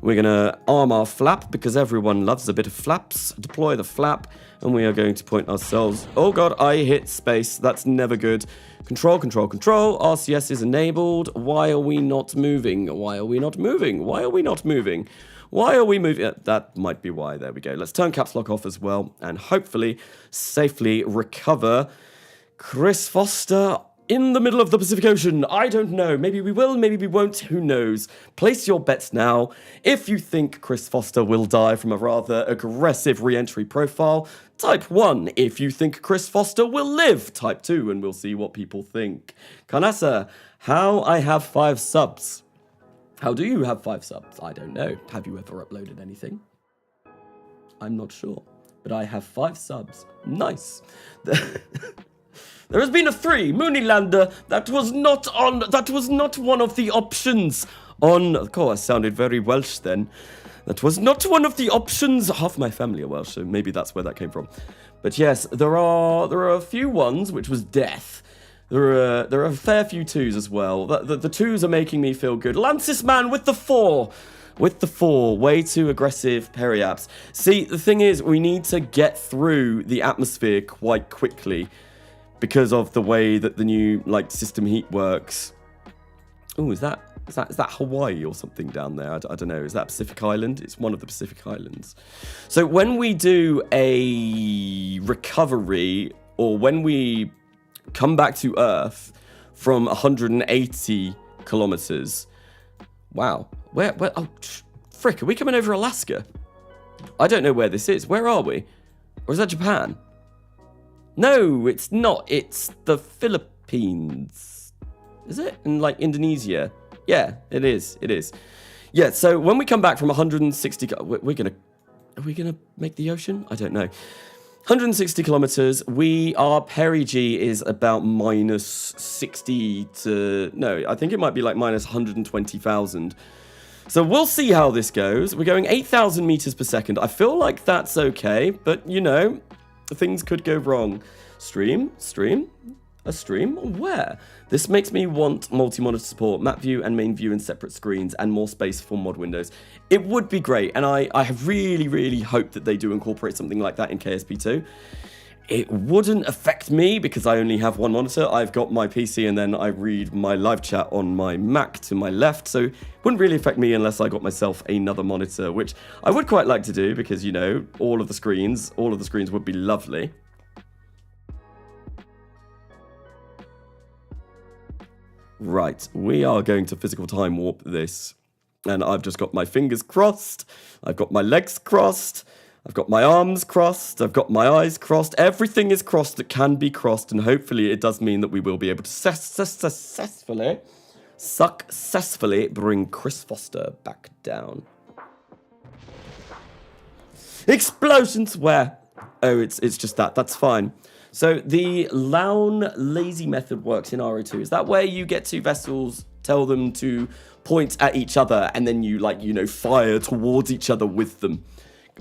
We're going to arm our flap because everyone loves a bit of flaps. Deploy the flap. And we are going to point ourselves. Oh God, I hit space. That's never good. Control. RCS is enabled. Why are we not moving? Why are we moving? That might be why. There we go. Let's turn caps lock off as well. And hopefully safely recover Chris Foster in the middle of the Pacific Ocean. I don't know. Maybe we will, maybe we won't. Who knows? Place your bets now. If you think Chris Foster will die from a rather aggressive re-entry profile, type 1. If you think Chris Foster will live, type 2, and we'll see what people think. Kanasa, how I have 5 subs. How do you have 5 subs? I don't know. Have you ever uploaded anything? I'm not sure. But I have 5 subs. Nice. There has been a 3, Moonilander. That was not one of the options on. Of course, sounded very Welsh then. That was not one of the options. Half my family are Welsh, so maybe that's where that came from. But yes, there are a few ones, which was death. There are a fair few 2s as well. The 2s are making me feel good. Lancis Man with the 4. With the 4, way too aggressive periaps. See, the thing is, we need to get through the atmosphere quite quickly, because of the way that the new system heat works. Oh, is that Hawaii or something down there? I don't know. Is that Pacific Island? It's one of the Pacific Islands. So when we do a recovery, or when we come back to Earth from 180 kilometers, wow. Where? Oh, frick! Are we coming over Alaska? I don't know where this is. Where are we? Or is that Japan? No, it's not. It's the Philippines. Is it? And Indonesia. Yeah, it is. It is. Yeah, so when we come back from 160... Are we going to make the ocean? I don't know. 160 kilometers. Our perigee is about minus 60 to... No, I think it might be minus 120,000. So we'll see how this goes. We're going 8,000 meters per second. I feel like that's okay, but, things could go wrong. Stream? A stream? Where? This makes me want multi-monitor support, map view and main view in separate screens, and more space for mod windows. It would be great, and I really, really hope that they do incorporate something like that in KSP 2. It wouldn't affect me because I only have one monitor. I've got my PC and then I read my live chat on my Mac to my left, so it wouldn't really affect me unless I got myself another monitor, which I would quite like to do because, all of the screens would be lovely. Right, we are going to physical time warp this, and I've just got my fingers crossed, I've got my legs crossed, I've got my arms crossed, I've got my eyes crossed, everything is crossed that can be crossed, and hopefully it does mean that we will be able to successfully bring Chris Foster back down. Explosions where? Oh, it's just that. That's fine. So the Loun lazy method works in RO2. Is that where you get two vessels, tell them to point at each other, and then you, like, you know, fire towards each other with them?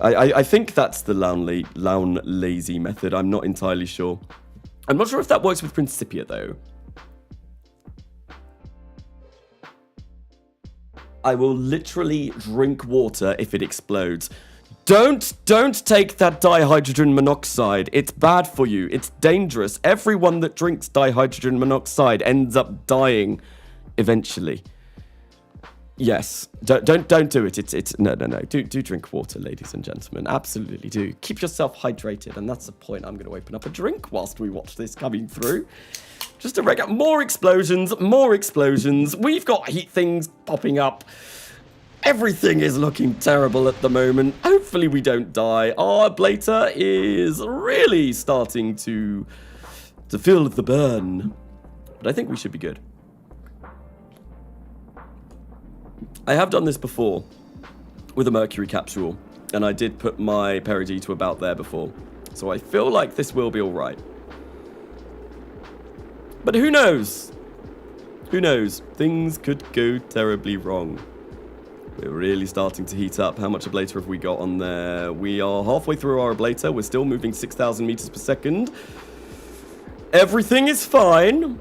I think that's the Loun lazy method. I'm not entirely sure. I'm not sure if that works with Principia, though. I will literally drink water if it explodes. Don't take that dihydrogen monoxide. It's bad for you. It's dangerous. Everyone that drinks dihydrogen monoxide ends up dying eventually. Yes. Don't do it. It's no. Do drink water, ladies and gentlemen. Absolutely do. Keep yourself hydrated, and that's the point. I'm going to open up a drink whilst we watch this coming through. Just to wreck up more explosions. We've got heat things popping up. Everything is looking terrible at the moment. Hopefully we don't die. Our ablator is really starting to feel the burn. But I think we should be good. I have done this before with a mercury capsule, and I did put my perigee to about there before. So I feel like this will be alright. But who knows? Who knows? Things could go terribly wrong. We're really starting to heat up. How much ablator have we got on there? We are halfway through our ablator. We're still moving 6,000 meters per second. Everything is fine.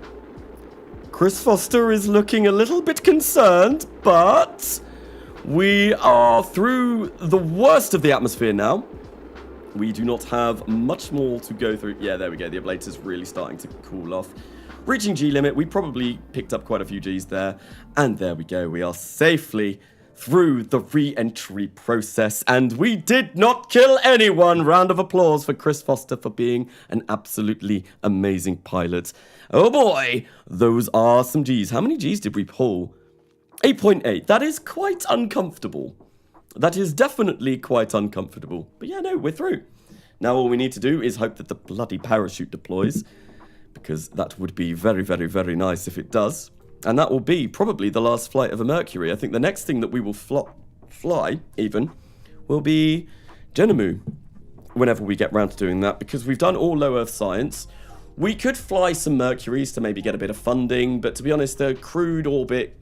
Chris Foster is looking a little bit concerned, but we are through the worst of the atmosphere now. We do not have much more to go through. Yeah, there we go. The ablator's really starting to cool off. Reaching G limit. We probably picked up quite a few Gs there. And there we go. We are safely through the re-entry process, and we did not kill anyone. Round of applause for Chris Foster for being an absolutely amazing pilot. Oh boy, those are some Gs. How many Gs did we pull? 8.8. That is quite uncomfortable. That is definitely quite uncomfortable. But yeah, no, we're through. Now all we need to do is hope that the bloody parachute deploys, because that would be very, very, very nice if it does. And that will be probably the last flight of a Mercury. I think the next thing that we will fly, even, will be Geonomu, whenever we get round to doing that, because we've done all low Earth science. We could fly some Mercuries to maybe get a bit of funding, but to be honest, the crewed orbit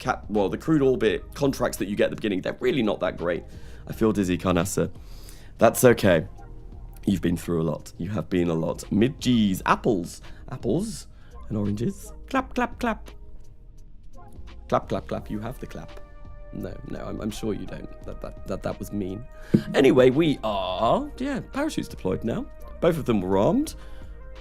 contracts that you get at the beginning, they're really not that great. I feel dizzy, Carnassa. That's okay. You've been through a lot. You have been a lot. Mid-Gs, apples and oranges. Clap, clap, clap. Clap, clap, clap. You have the clap. No, I'm sure you don't. That was mean. Anyway, we are... Yeah, parachutes deployed now. Both of them were armed.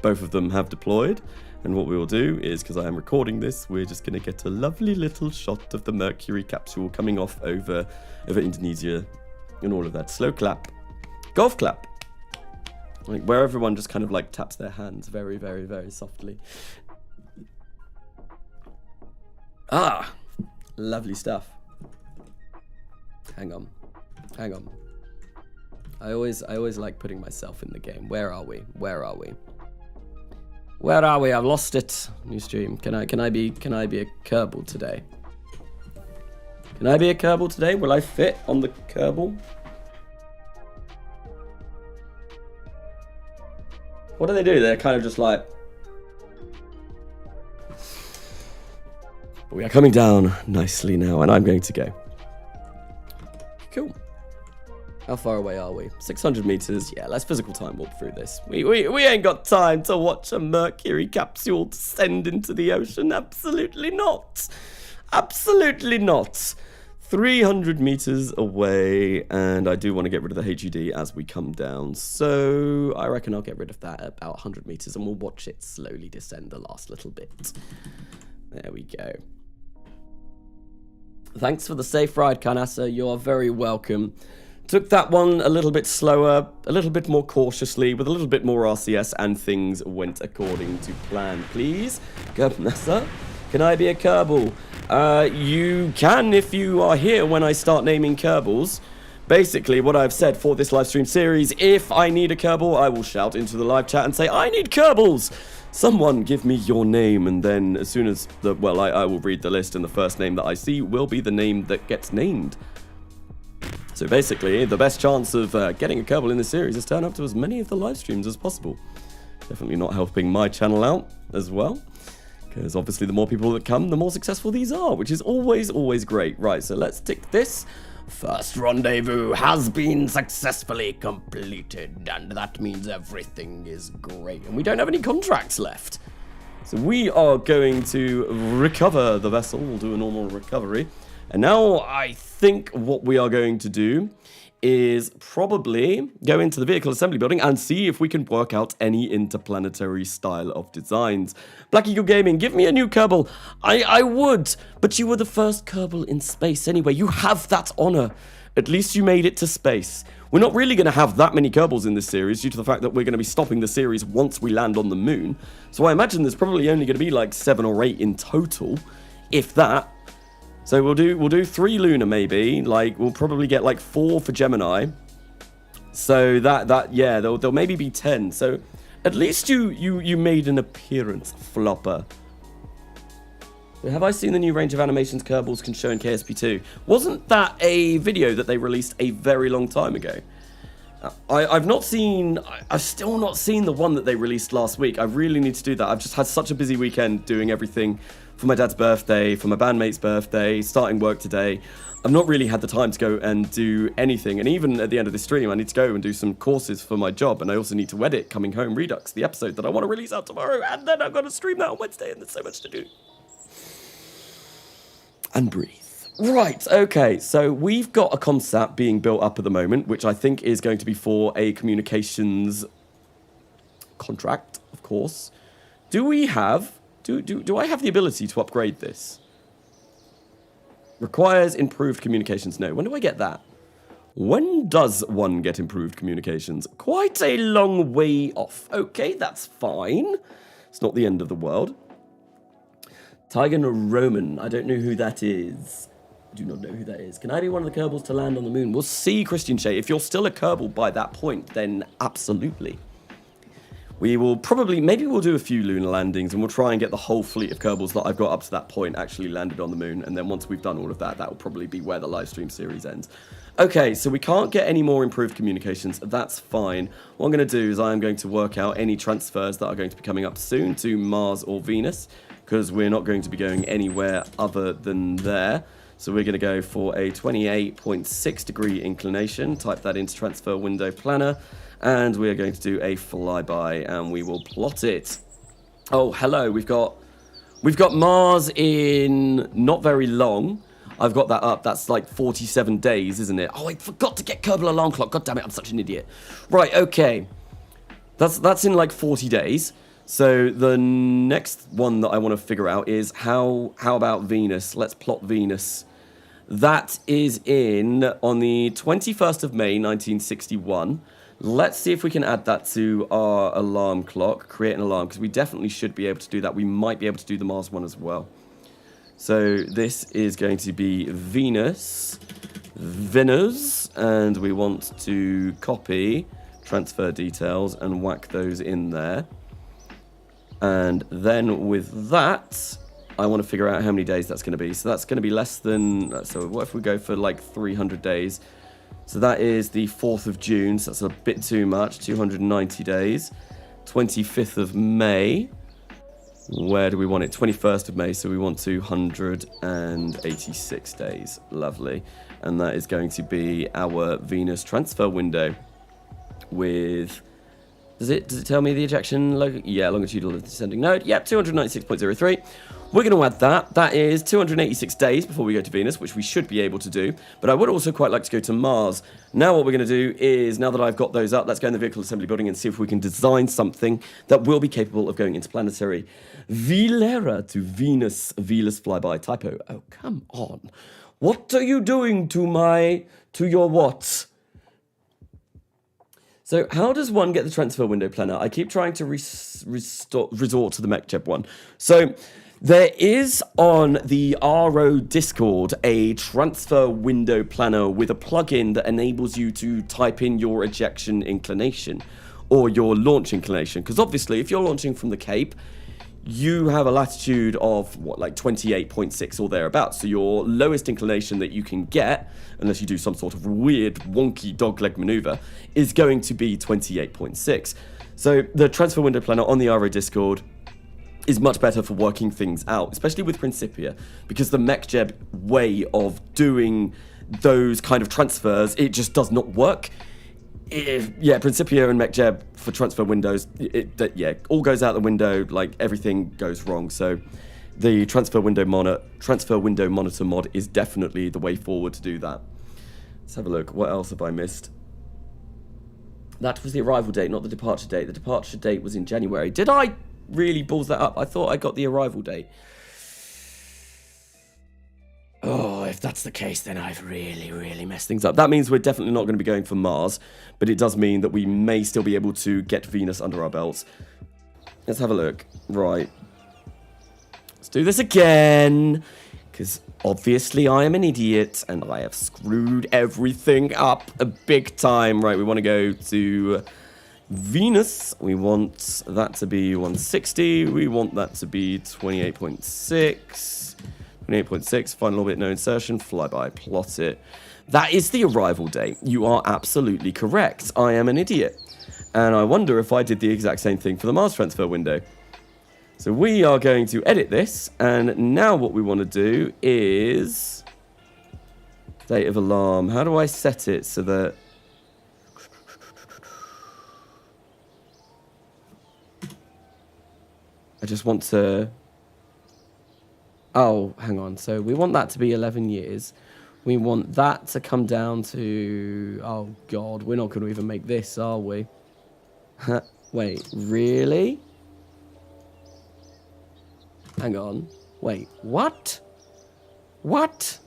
Both of them have deployed. And what we will do is, because I am recording this, we're just going to get a lovely little shot of the Mercury capsule coming off over Indonesia and all of that. Slow clap. Golf clap. Like where everyone just kind of like taps their hands very, very, very softly. Ah, lovely stuff. Hang on. I always like putting myself in the game. Where are we? I've lost it. New stream. Can I be a Kerbal today? Will I fit on the Kerbal? What do they do? They're kind of just like... We are coming down nicely now, and I'm going to go. Cool. How far away are we? 600 meters. Yeah, let's physical time warp through this. We ain't got time to watch a Mercury capsule descend into the ocean. Absolutely not. 300 meters away, and I do want to get rid of the HUD as we come down. So I reckon I'll get rid of that at about 100 meters, and we'll watch it slowly descend the last little bit. There we go. Thanks for the safe ride, Carnassa. You are very welcome. Took that one a little bit slower, a little bit more cautiously, with a little bit more RCS, and things went according to plan. Please, Carnassa, can I be a Kerbal? You can if you are here when I start naming Kerbals. Basically, what I've said for this live stream series, if I need a Kerbal, I will shout into the live chat and say, I need Kerbals! Someone give me your name, and then as soon as I will read the list, and the first name that I see will be the name that gets named. So basically, the best chance of getting a Kerbal in this series is turn up to as many of the live streams as possible. Definitely not helping my channel out as well. Because obviously the more people that come, the more successful these are, which is always, always great. Right, so let's tick this. First rendezvous has been successfully completed, and that means everything is great. And we don't have any contracts left. So we are going to recover the vessel. We'll do a normal recovery. And now I think what we are going to do is probably go into the vehicle assembly building and see if we can work out any interplanetary style of designs. Black Eagle Gaming, give me a new Kerbal. I would, but you were the first Kerbal in space anyway. You have that honor. At least you made it to space. We're not really going to have that many Kerbals in this series due to the fact that we're going to be stopping the series once we land on the moon. So I imagine there's probably only going to be like 7 or 8 in total, if that. So we'll do 3 Lunar maybe. Like we'll probably get like 4 for Gemini. So yeah, there'll maybe be 10. So at least you made an appearance, Flopper. Have I seen the new range of animations Kerbals can show in KSP 2? Wasn't that a video that they released a very long time ago? I've still not seen the one that they released last week. I really need to do that. I've just had such a busy weekend doing everything for my dad's birthday, for my bandmate's birthday, starting work today. I've not really had the time to go and do anything. And even at the end of this stream, I need to go and do some courses for my job. And I also need to edit Coming Home Redux, the episode that I want to release out tomorrow. And then I've got to stream that on Wednesday, and there's so much to do. And breathe. Right, okay, so we've got a concept being built up at the moment, which I think is going to be for a communications contract, of course. Do I have the ability to upgrade this? Requires improved communications. No, when do I get that? When does one get improved communications? Quite a long way off. Okay, that's fine. It's not the end of the world. Tiger Roman, I don't know who that is. I do not know who that is. Can I be one of the Kerbals to land on the moon? We'll see, Christian Shea. If you're still a Kerbal by that point, then absolutely. We will probably, maybe we'll do a few lunar landings and we'll try and get the whole fleet of Kerbals that I've got up to that point actually landed on the moon. And then once we've done all of that, that will probably be where the live stream series ends. Okay, so we can't get any more improved communications. That's fine. What I'm going to do is I am going to work out any transfers that are going to be coming up soon to Mars or Venus, because we're not going to be going anywhere other than there. So we're going to go for a 28.6 degree inclination, type that into transfer window planner, and we're going to do a flyby, and we will plot it. Oh, hello, we've got Mars in not very long. I've got that up, that's like 47 days, isn't it? Oh, I forgot to get Kerbal alarm clock, god damn it, I'm such an idiot. Right, okay, that's in like 40 days. So the next one that I want to figure out is how about Venus? Let's plot Venus. That is in on the 21st of May, 1961. Let's see if we can add that to our alarm clock, create an alarm, because we definitely should be able to do that. We might be able to do the Mars one as well. So this is going to be Venus, and we want to copy transfer details and whack those in there. And then with that, I want to figure out how many days that's going to be. So that's going to be less than, so what if we go for like 300 days? So that is the 4th of June, so that's a bit too much, 290 days. 25th of May, where do we want it? 21st of May, so we want 286 days. Lovely. And that is going to be our Venus transfer window with... Does it tell me the ejection? Yeah, longitudinal descending node. Yep, 296.03. We're going to add that. That is 286 days before we go to Venus, which we should be able to do. But I would also quite like to go to Mars. Now what we're going to do is, now that I've got those up, let's go in the vehicle assembly building and see if we can design something that will be capable of going interplanetary. Velera to Venus. Velas flyby. Typo. Oh, come on. What are you doing to your what? So how does one get the transfer window planner? I keep trying to resort to the MechJeb one. So there is on the RO Discord a transfer window planner with a plugin that enables you to type in your ejection inclination or your launch inclination. Because obviously if you're launching from the Cape, you have a latitude of, what, like 28.6 or thereabouts. So your lowest inclination that you can get, unless you do some sort of weird, wonky dogleg maneuver, is going to be 28.6. So the transfer window planner on the RO Discord is much better for working things out, especially with Principia, because the MechJeb way of doing those kind of transfers, it just does not work. Principia and MechJeb for transfer windows, all goes out the window, like everything goes wrong. So the transfer window monitor mod is definitely the way forward to do that. Let's have a look. What else have I missed? That was the arrival date, not the departure date. The departure date was in January. Did I really balls that up? I thought I got the arrival date. Oh, if that's the case, then I've really messed things up. That means we're definitely not going to be going for Mars, but it does mean that we may still be able to get Venus under our belts. Let's have a look. Right. Let's do this again, because obviously I am an idiot, and I have screwed everything up a big time. Right, we want to go to Venus. We want that to be 160. We want that to be 28.6. 28.6, final orbit, no insertion, flyby, plot it. That is the arrival date. You are absolutely correct. I am an idiot. And I wonder if I did the exact same thing for the Mars transfer window. So we are going to edit this, and now what we want to do is date of alarm. How do I set it so that... I just want to... Oh, hang on. So we want that to be 11 years. We want that to come down to... Oh, God. We're not going to even make this, are we? Wait, really? Hang on. Wait, what? What?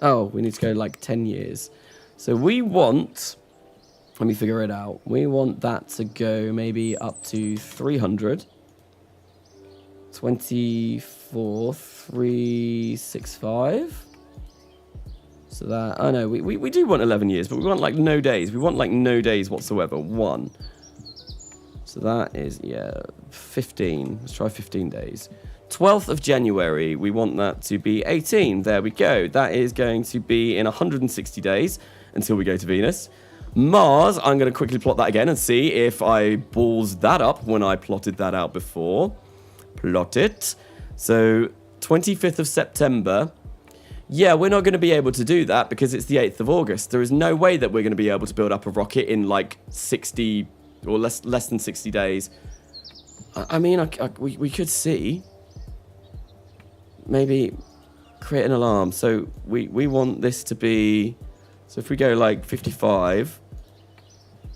Oh, we need to go like 10 years. So we want... Let me figure it out. We want that to go maybe up to 300. 24,365. So that, oh no, we do want 11 years, but we want like no days. We want like no days whatsoever. 1. So that is, 15. Let's try 15 days. 12th of January, we want that to be 18. There we go. That is going to be in 160 days until we go to Venus. Mars, I'm going to quickly plot that again and see if I balls that up when I plotted that out before. Plot it. So 25th of September. Yeah, we're not going to be able to do that because it's the 8th of August. There is no way that we're going to be able to build up a rocket in like 60 or less than 60 days. I mean, we could see. Maybe create an alarm. So we want this to be... So if we go like 55,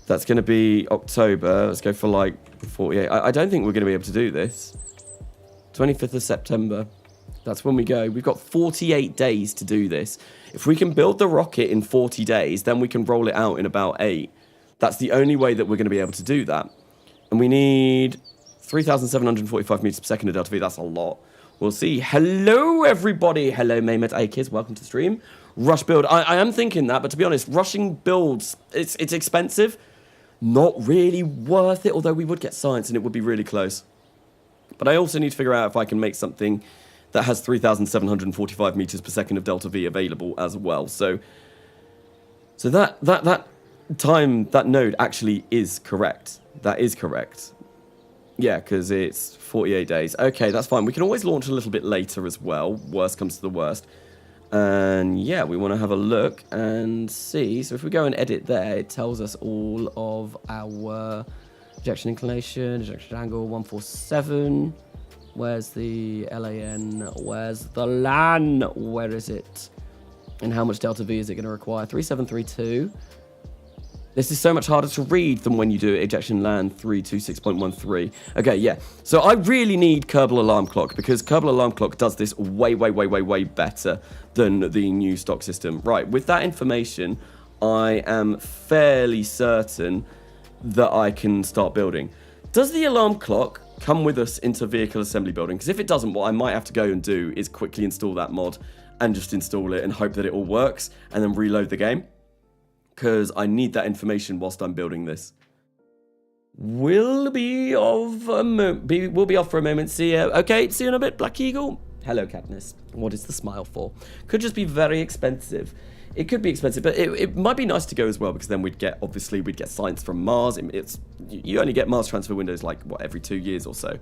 that's going to be October. Let's go for like 48. I don't think we're going to be able to do this. 25th of September. That's when we go. We've got 48 days to do this. If we can build the rocket in 40 days, then we can roll it out in about 8. That's the only way that we're going to be able to do that. And we need 3,745 meters per second of Delta V. That's a lot. We'll see. Hello, everybody. Hello, Mehmet Akiz. Welcome to the stream. Rush build. I am thinking that, but to be honest, rushing builds, it's expensive. Not really worth it, although we would get science and it would be really close. But I also need to figure out if I can make something that has 3,745 meters per second of Delta V available as well. So that node actually is correct. That is correct. Yeah, because it's 48 days. Okay, that's fine. We can always launch a little bit later as well. Worst comes to the worst. And yeah, we want to have a look and see. So if we go and edit there, it tells us all of our ejection inclination, ejection angle, 147. Where's the LAN? Where's the LAN? Where is it? And how much Delta V is it going to require? 3732. This is so much harder to read than when you do ejection LAN 326.13. Okay, yeah. So I really need Kerbal Alarm Clock because Kerbal Alarm Clock does this way better than the new stock system. Right, with that information, I am fairly certain that I can start building. Does the alarm clock come with us into vehicle assembly building? Because if it doesn't, what I might have to go and do is quickly install that mod and just install it and hope that it all works and then reload the game. Because I need that information whilst I'm building this. We'll be off for a moment. See you. Okay, see you in a bit, Black Eagle. Hello, Katniss. What is the smile for? Could just be very expensive. It could be expensive, but it might be nice to go as well, because then we'd get science from Mars. You only get Mars transfer windows like, what, every 2 years or so.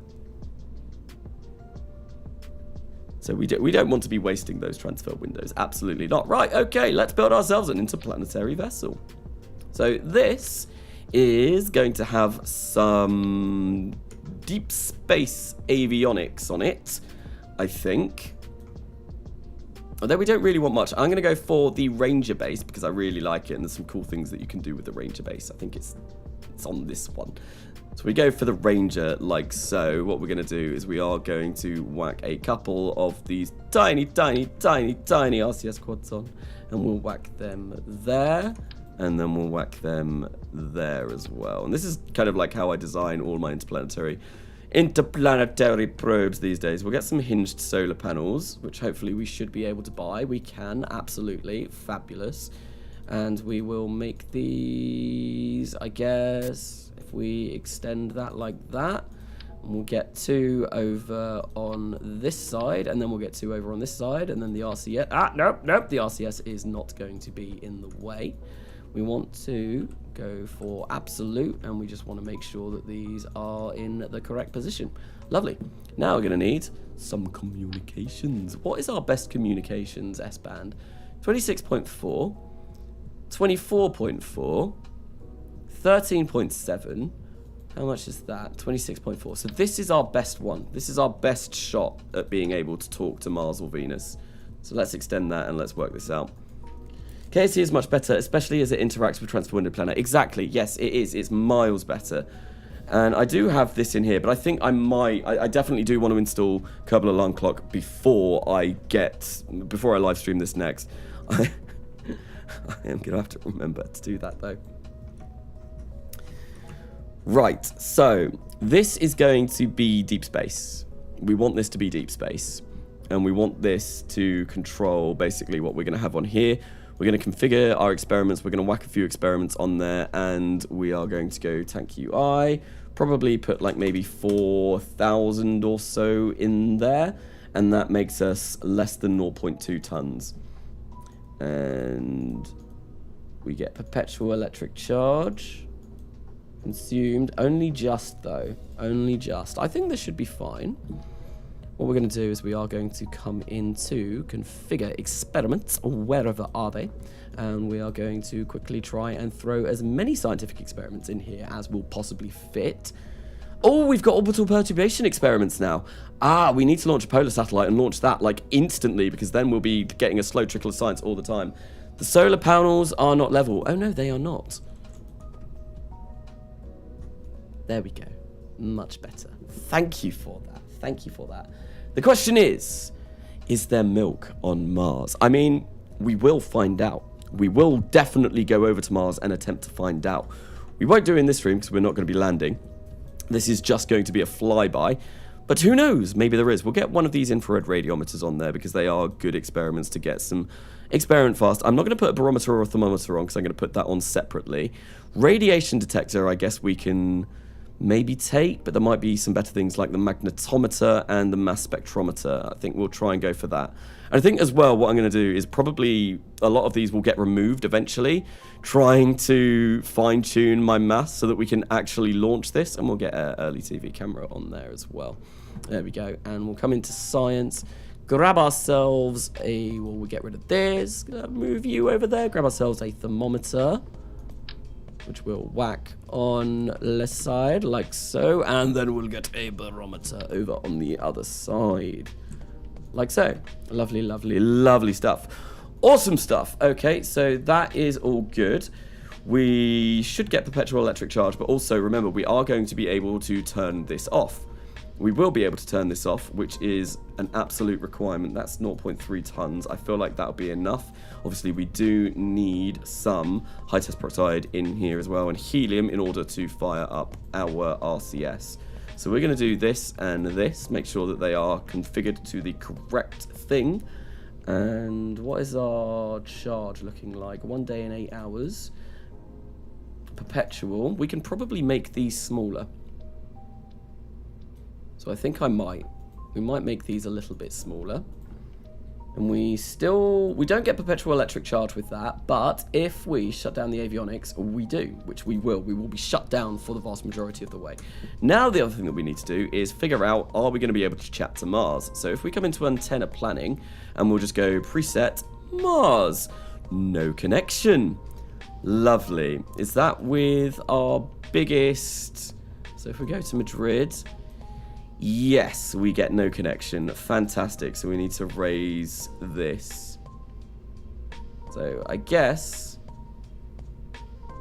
So we don't want to be wasting those transfer windows. Absolutely not. Right, okay, let's build ourselves an interplanetary vessel. So this is going to have some deep space avionics on it, I think. Although we don't really want much. I'm going to go for the Ranger base because I really like it, and there's some cool things that you can do with the Ranger base. I think it's on this one. So we go for the Ranger like so. What we're going to do is we are going to whack a couple of these tiny RCS quads on, and we'll whack them there, and then we'll whack them there as well. And this is kind of like how I design all my interplanetary probes these days. We'll get some hinged solar panels, which hopefully we should be able to buy. We can, absolutely. Fabulous. And we will make these, I guess, if we extend that like that. And we'll get 2 over on this side, and then we'll get 2 over on this side, and then the RCS... nope, the RCS is not going to be in the way. We want to go for absolute, and we just want to make sure that these are in the correct position. Lovely. Now we're going to need some communications. What is our best communications S-band? 26.4, 24.4, 13.7. How much is that? 26.4. So this is our best one. This is our best shot at being able to talk to Mars or Venus. So let's extend that and let's work this out. KSP is much better, especially as it interacts with Transfer Window Planner. Exactly, yes, it is. It's miles better. And I do have this in here, but I think I definitely do want to install Kerbal Alarm Clock before I live stream this next. I am going to have to remember to do that, though. Right, so this is going to be deep space. We want this to be deep space. And we want this to control basically what we're going to have on here. We're going to configure our experiments. We're going to whack a few experiments on there, and we are going to go tank UI. Probably put like maybe 4,000 or so in there, and that makes us less than 0.2 tons. And we get perpetual electric charge. Consumed. Only just, though. Only just. I think this should be fine. What we're going to do is we are going to come into configure experiments, wherever are they, and we are going to quickly try and throw as many scientific experiments in here as will possibly fit. Oh, we've got orbital perturbation experiments now. Ah, we need to launch a polar satellite and launch that like instantly, because then we'll be getting a slow trickle of science all the time. The solar panels are not level. Oh no, they are not. There we go. Much better. Thank you for that. Thank you for that. The question is there milk on Mars? I mean, we will find out. We will definitely go over to Mars and attempt to find out. We won't do it in this room because we're not going to be landing. This is just going to be a flyby. But who knows? Maybe there is. We'll get one of these infrared radiometers on there because they are good experiments to get some experiment fast. I'm not going to put a barometer or a thermometer on because I'm going to put that on separately. Radiation detector, I guess we can maybe take, but there might be some better things like the magnetometer and the mass spectrometer. I think we'll try and go for that. And I think as well, what I'm going to do is probably a lot of these will get removed eventually, trying to fine-tune my mass so that we can actually launch this, and we'll get an early TV camera on there as well. There we go, and we'll come into science, grab ourselves we'll get rid of this, move you over there, grab ourselves a thermometer, which we'll whack on left side like so, and then we'll get a barometer over on the other side like so. Lovely, lovely, lovely stuff. Awesome stuff. Okay, so that is all good. We should get perpetual electric charge, but also remember, we are going to be able to turn this off. We will be able to turn this off, which is an absolute requirement. That's 0.3 tons. I feel like that'll be enough. Obviously, we do need some high test peroxide in here as well, and helium in order to fire up our RCS. So we're going to do this and this, make sure that they are configured to the correct thing. And what is our charge looking like? 1 day and 8 hours. Perpetual. We can probably make these smaller. So I think we might make these a little bit smaller. And we don't get perpetual electric charge with that, but if we shut down the avionics, we do, which we will. We will be shut down for the vast majority of the way. Now the other thing that we need to do is figure out, are we going to be able to chat to Mars? So if we come into antenna planning, and we'll just go preset Mars, no connection. Lovely. Is that with our biggest... So if we go to Madrid... Yes, we get no connection. Fantastic. So we need to raise this. So I guess...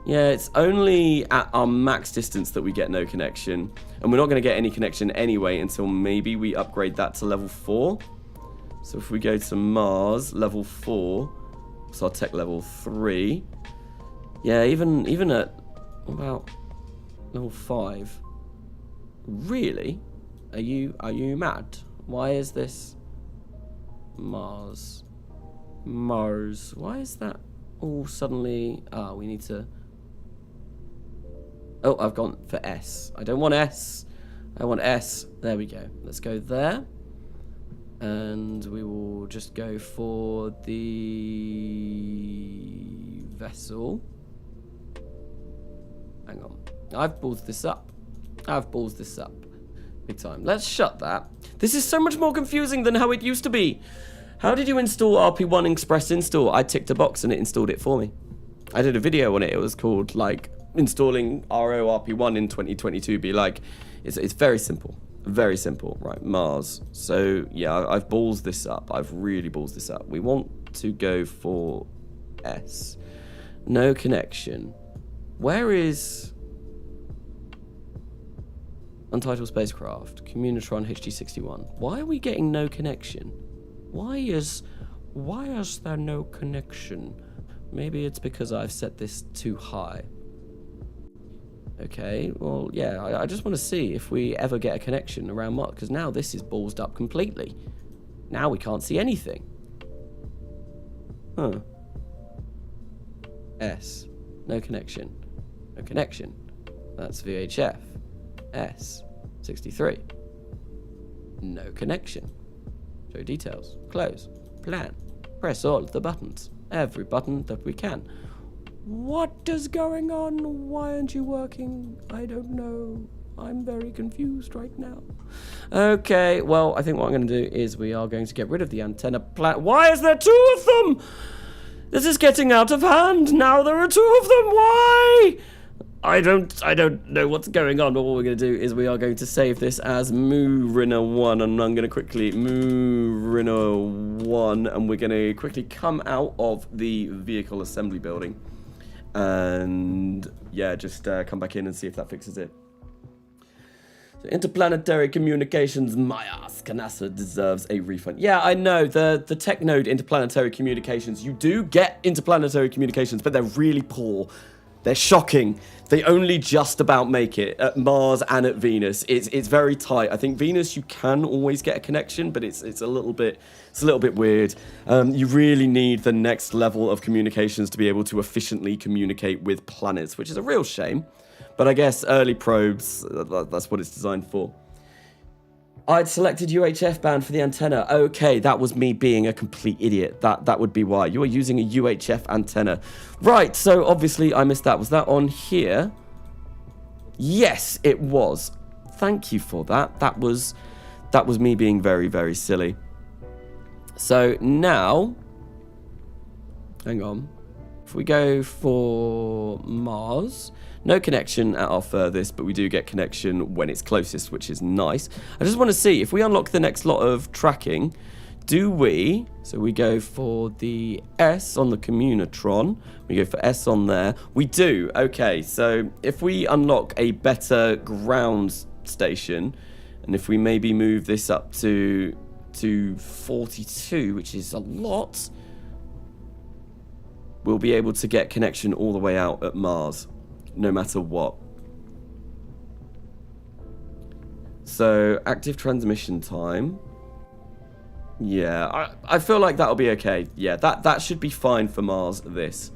Yeah, it's only at our max distance that we get no connection. And we're not going to get any connection anyway until maybe we upgrade that to level 4. So if we go to Mars, level 4, so our tech level 3. Yeah, even at about level 5. Really? Are you mad? Why is this Mars? Why is that all suddenly... Ah, we need to... Oh, I've gone for S. I don't want S. I want S. There we go. Let's go there. And we will just go for the vessel. Hang on. I've ballsed this up. Big time. Let's shut that. This is so much more confusing than how it used to be. How did you install RP-1 Express Install? I ticked a box and it installed it for me. I did a video on it. It was called, like, installing RP-1 in 2022. Be like, it's very simple. Very simple. Right, Mars. So, yeah, I've ballsed this up. I've really ballsed this up. We want to go for S. No connection. Where is... Untitled Spacecraft, Communitron HG61. Why are we getting no connection? Why is there no connection? Maybe it's because I've set this too high. Okay, well, yeah, I just want to see if we ever get a connection around Mars, because now this is ballsed up completely. Now we can't see anything. Huh. S. No connection. No connection. That's VHF. S. 63. No connection. Show details. Close. Plan. Press all the buttons. Every button that we can. What is going on? Why aren't you working? I don't know. I'm very confused right now. Okay, well, I think what I'm going to do is we are going to get rid of the antenna plan. Why is there 2 of them? This is getting out of hand. Now there are 2 of them. Why? I don't know what's going on, but what we're going to do is we are going to save this as Moorina1, and I'm going to quickly Moorina1, and we're going to quickly come out of the vehicle assembly building, and yeah, just come back in and see if that fixes it. So interplanetary communications, my ass, NASA deserves a refund. Yeah, I know, the tech node interplanetary communications, you do get interplanetary communications, but they're really poor. They're shocking. They only just about make it at Mars and at Venus. It's very tight. I think Venus you can always get a connection, but it's a little bit weird. You really need the next level of communications to be able to efficiently communicate with planets, which is a real shame. But I guess early probes, that's what it's designed for. I'd selected UHF band for the antenna. Okay, that was me being a complete idiot. That would be why. You are using a UHF antenna. Right, so obviously I missed that. Was that on here? Yes, it was. Thank you for that. That was me being very, very silly. So now, hang on. If we go for Mars, no connection at our furthest, but we do get connection when it's closest, which is nice. I just want to see, if we unlock the next lot of tracking, do we... So we go for the S on the Communitron. We go for S on there. We do. Okay, so if we unlock a better ground station, and if we maybe move this up to 42, which is a lot, we'll be able to get connection all the way out at Mars, no matter what. So, active transmission time. Yeah, I feel like that'll be okay. Yeah, that should be fine for Mars, this.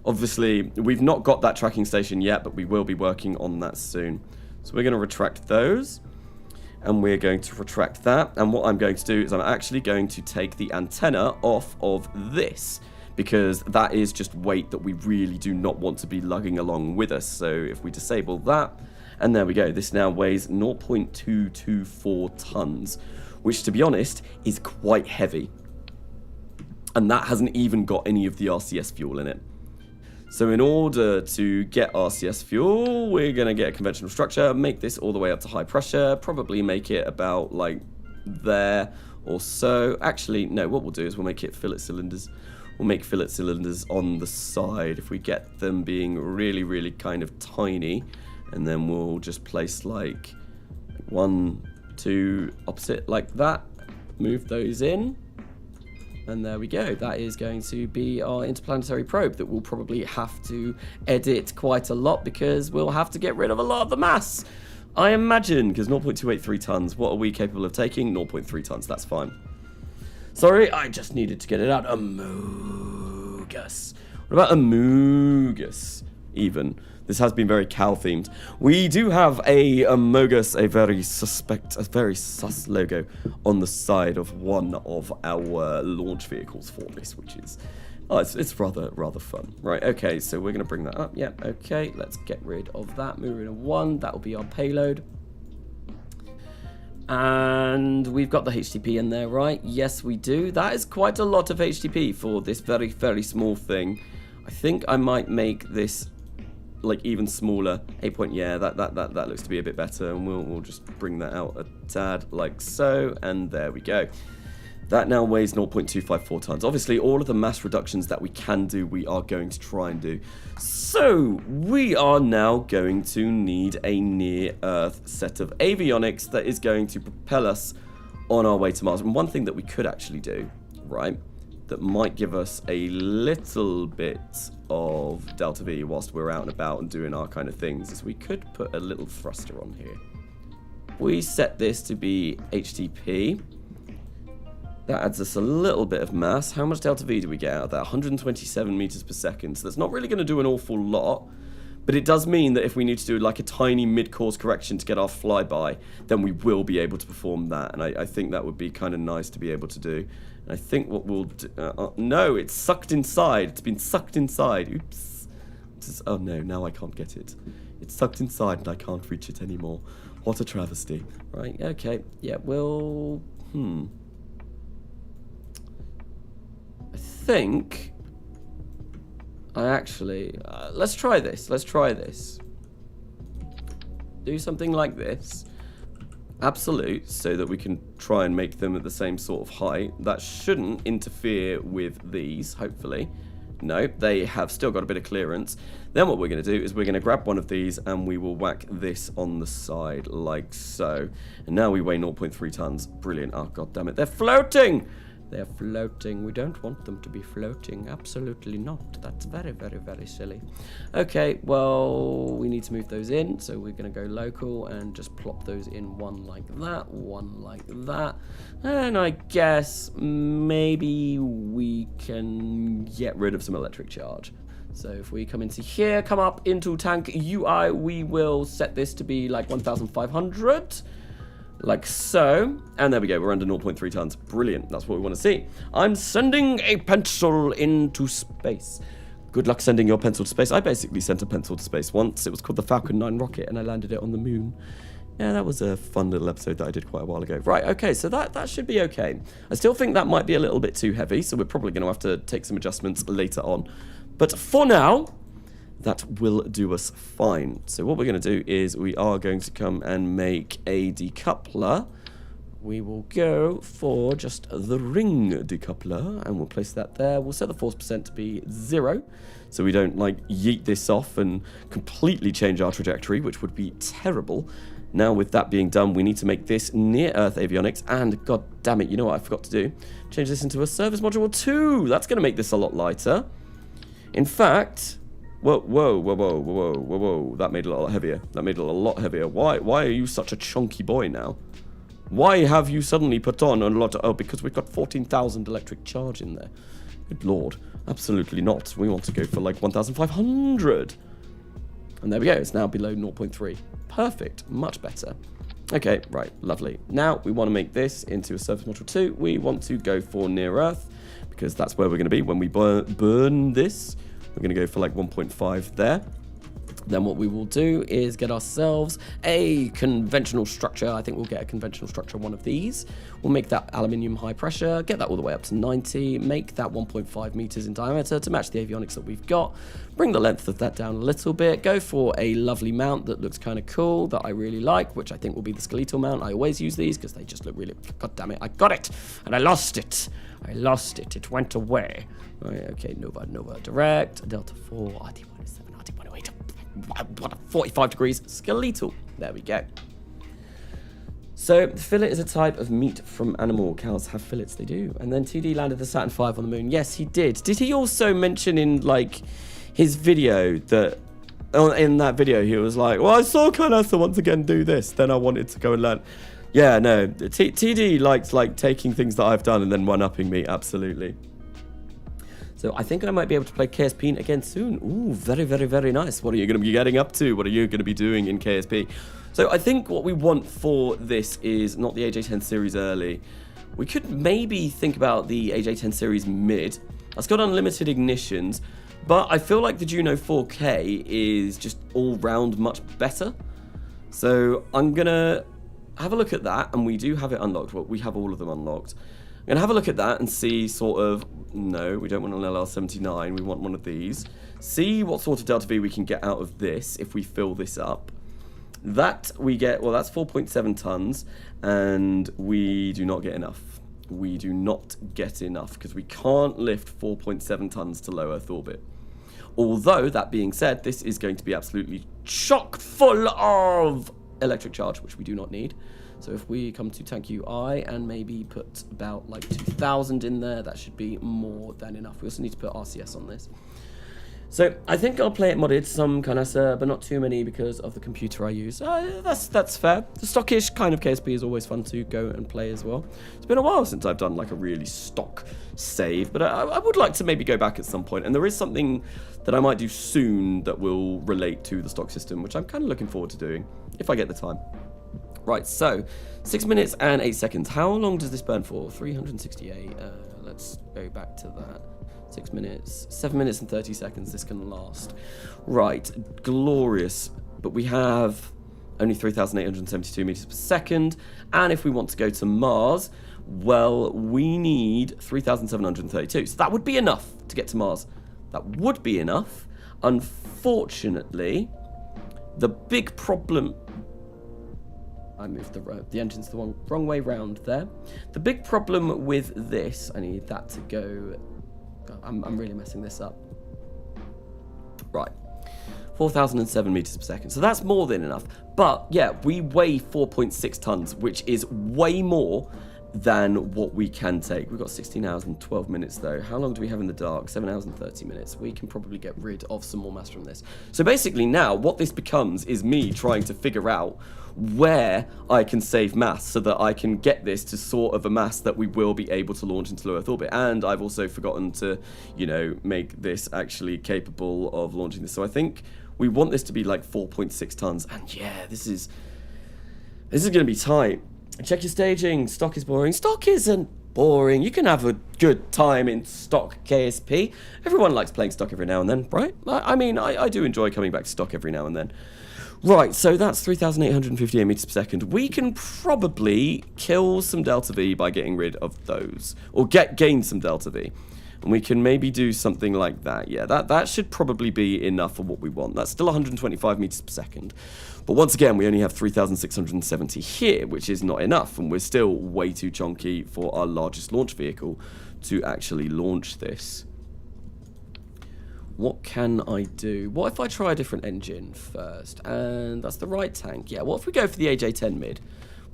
Obviously, we've not got that tracking station yet, but we will be working on that soon. So we're going to retract those. and we're going to retract that. And what I'm going to do is I'm actually going to take the antenna off of this, because that is just weight that we really do not want to be lugging along with us. So if we disable that, and there we go, this now weighs 0.224 tons, which, to be honest, is quite heavy. And that hasn't even got any of the RCS fuel in it. So in order to get RCS fuel, we're going to get a conventional structure, make this all the way up to high pressure, probably make it about like there or so. Actually, no, what we'll do is we'll make it fillet cylinders. We'll make fillet cylinders on the side if we get them being really, really kind of tiny. And then we'll just place like 1, 2 opposite like that. Move those in. And there we go. That is going to be our interplanetary probe that we'll probably have to edit quite a lot, because we'll have to get rid of a lot of the mass, I imagine, because 0.283 tons. What are we capable of taking? 0.3 tons. That's fine. Sorry, I just needed to get it out. Amogus. What about Amogus? Even. This has been very cow-themed. We do have a Amogus, a very sus logo on the side of one of our launch vehicles for this, which is, it's rather fun. Right, okay, so we're going to bring that up. Yep, okay, let's get rid of that. Marina 1, that will be our payload. And we've got the HTTP in there, right? Yes, we do. That is quite a lot of HTTP for this very, very small thing. I think I might make this like even smaller. 8 point, yeah, that looks to be a bit better, and we'll just bring that out a tad like so, and there we go. That now weighs 0.254 tons. Obviously, all of the mass reductions that we can do, we are going to try and do. So, we are now going to need a near-Earth set of avionics that is going to propel us on our way to Mars. And one thing that we could actually do, right, that might give us a little bit of delta V whilst we're out and about and doing our kind of things, is we could put a little thruster on here. We set this to be HTP. That adds us a little bit of mass. How much delta V do we get out of that? 127 meters per second. So that's not really going to do an awful lot, but it does mean that if we need to do like a tiny mid-course correction to get our flyby, then we will be able to perform that. And I think that would be kind of nice to be able to do. And I think what we'll do... no, it's sucked inside. It's been sucked inside. Oops. Oh no, now I can't get it. It's sucked inside and I can't reach it anymore. What a travesty. Right, okay. Yeah, we'll... I think I actually let's try this. Do something like this, absolute, so that we can try and make them at the same sort of height. That shouldn't interfere with these, hopefully. No, they have still got a bit of clearance. Then what we're going to do is we're going to grab one of these and we will whack this on the side like so. And now we weigh 0.3 tons. Brilliant. Oh god damn it, they're floating. They're floating. We don't want them to be floating. Absolutely not. That's very, very, very silly. Okay, well, we need to move those in. So we're going to go local and just plop those in, one like that, one like that. And I guess maybe we can get rid of some electric charge. So if we come into here, come up into tank UI, we will set this to be like 1,500. Like so, and there we go, we're under 0.3 tons. Brilliant, that's what we want to see. I'm sending a pencil into space. Good luck sending your pencil to space. I basically sent a pencil to space once. It was called the Falcon 9 rocket, and I landed it on the moon. Yeah, that was a fun little episode that I did quite a while ago. Right, okay, so that should be okay. I still think that might be a little bit too heavy, so we're probably going to have to take some adjustments later on. But for now, that will do us fine. So what we're going to do is we are going to come and make a decoupler. We will go for just the ring decoupler, and we'll place that there. We'll set the force percent to be 0, so we don't like yeet this off and completely change our trajectory, which would be terrible. Now with that being done, we need to make this near Earth avionics, and god damn it, you know what I forgot to do? Change this into a service module 2. That's going to make this a lot lighter. In fact... Whoa. That made it a lot heavier. Why are you such a chunky boy now? Why have you suddenly put on a lot of... Oh, because we've got 14,000 electric charge in there. Good lord. Absolutely not. We want to go for like 1,500. And there we go. It's now below 0.3. Perfect. Much better. Okay, right, lovely. Now we want to make this into a surface module 2. We want to go for near Earth because that's where we're going to be when we burn this. We're going to go for like 1.5 there. Then what we will do is get ourselves a conventional structure. I think we'll get a conventional structure, one of these. We'll make that aluminium high pressure, get that all the way up to 90, make that 1.5 meters in diameter to match the avionics that we've got. Bring the length of that down a little bit. Go for a lovely mount that looks kind of cool, that I really like, which I think will be the skeletal mount. I always use these because they just look really... God damn it, I got it! And I lost it! I lost it. It went away. Right, okay, Nova, direct, Delta 4, RT-107, RT-108. What, 45 degrees, skeletal. There we go. So, fillet is a type of meat from animal. Cows have fillets, they do. And then TD landed the Saturn V on the moon. Yes, he did. Did he also mention in, like, his video that... in that video, he was like, well, I saw Carnassa once again do this. Then I wanted to go and learn. Yeah, no. TD likes, like, taking things that I've done and then one-upping me. Absolutely. So I think I might be able to play KSP again soon. Ooh, very, very, very nice. What are you going to be getting up to? What are you going to be doing in KSP? So I think what we want for this is not the AJ10 series early. We could maybe think about the AJ10 series mid. That's got unlimited ignitions, but I feel like the Juno 4K is just all round much better. So I'm going to have a look at that, and we do have it unlocked. Well, we have all of them unlocked. I'm going to have a look at that and see sort of, no, we don't want an LL79, we want one of these. See what sort of Delta V we can get out of this if we fill this up. That we get, well, that's 4.7 tons, and we do not get enough. We do not get enough because we can't lift 4.7 tons to low Earth orbit. Although, that being said, this is going to be absolutely chock full of electric charge, which we do not need. So if we come to tank UI and maybe put about like 2,000 in there, that should be more than enough. We also need to put RCS on this. So I think I'll play it modded, some Carnassa, but not too many because of the computer I use. That's fair. The stockish kind of KSP is always fun to go and play as well. It's been a while since I've done like a really stock save, but I would like to maybe go back at some point. And there is something that I might do soon that will relate to the stock system, which I'm kind of looking forward to doing, if I get the time. Right, so 6 minutes and 8 seconds. How long does this burn for? 368. Let's go back to that. 6 minutes, 7 minutes and 30 seconds this can last. Right, glorious. But we have only 3,872 meters per second. And if we want to go to Mars, well, we need 3,732. So that would be enough to get to Mars. That would be enough. Unfortunately, the big problem... I moved the engines the wrong way round there. The big problem with this, I need that to go... I'm really messing this up. Right. 4,007 meters per second. So that's more than enough. But, yeah, we weigh 4.6 tons, which is way more than what we can take. We've got 16 hours and 12 minutes, though. How long do we have in the dark? 7 hours and 30 minutes. We can probably get rid of some more mass from this. So basically now, what this becomes is me trying to figure out where I can save mass so that I can get this to sort of a mass that we will be able to launch into low Earth orbit. And I've also forgotten to, you know, make this actually capable of launching this. So I think we want this to be like 4.6 tons. And yeah, this is going to be tight. Check your staging. Stock is boring. Stock isn't boring. You can have a good time in stock KSP. Everyone likes playing stock every now and then, right? I mean, I do enjoy coming back to stock every now and then. Right, so that's 3,858 meters per second. We can probably kill some Delta V by getting rid of those. Or gain some Delta V. And we can maybe do something like that. Yeah, that should probably be enough for what we want. That's still 125 meters per second. But once again, we only have 3,670 here, which is not enough. And we're still way too chunky for our largest launch vehicle to actually launch this. What can I do? What if I try a different engine first? And that's the right tank. Yeah, what if we go for the AJ10 mid?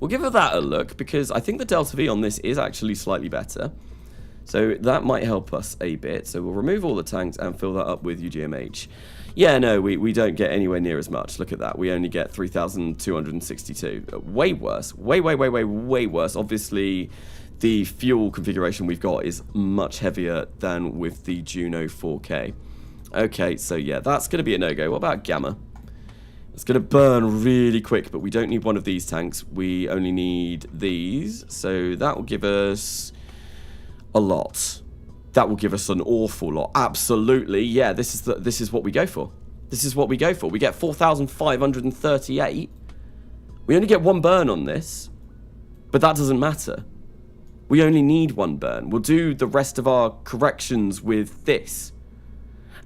We'll give that a look, because I think the Delta V on this is actually slightly better. So that might help us a bit. So we'll remove all the tanks and fill that up with UGMH. Yeah, no, we don't get anywhere near as much. Look at that. We only get 3,262. Way worse. Way worse. Obviously, the fuel configuration we've got is much heavier than with the Juno 4K. Okay, so yeah, that's going to be a no-go. What about Gamma? It's going to burn really quick, but we don't need one of these tanks. We only need these. So that will give us a lot. That will give us an awful lot. Absolutely. Yeah, this is what we go for. This is what we go for. We get 4,538. We only get one burn on this, but that doesn't matter. We only need one burn. We'll do the rest of our corrections with this.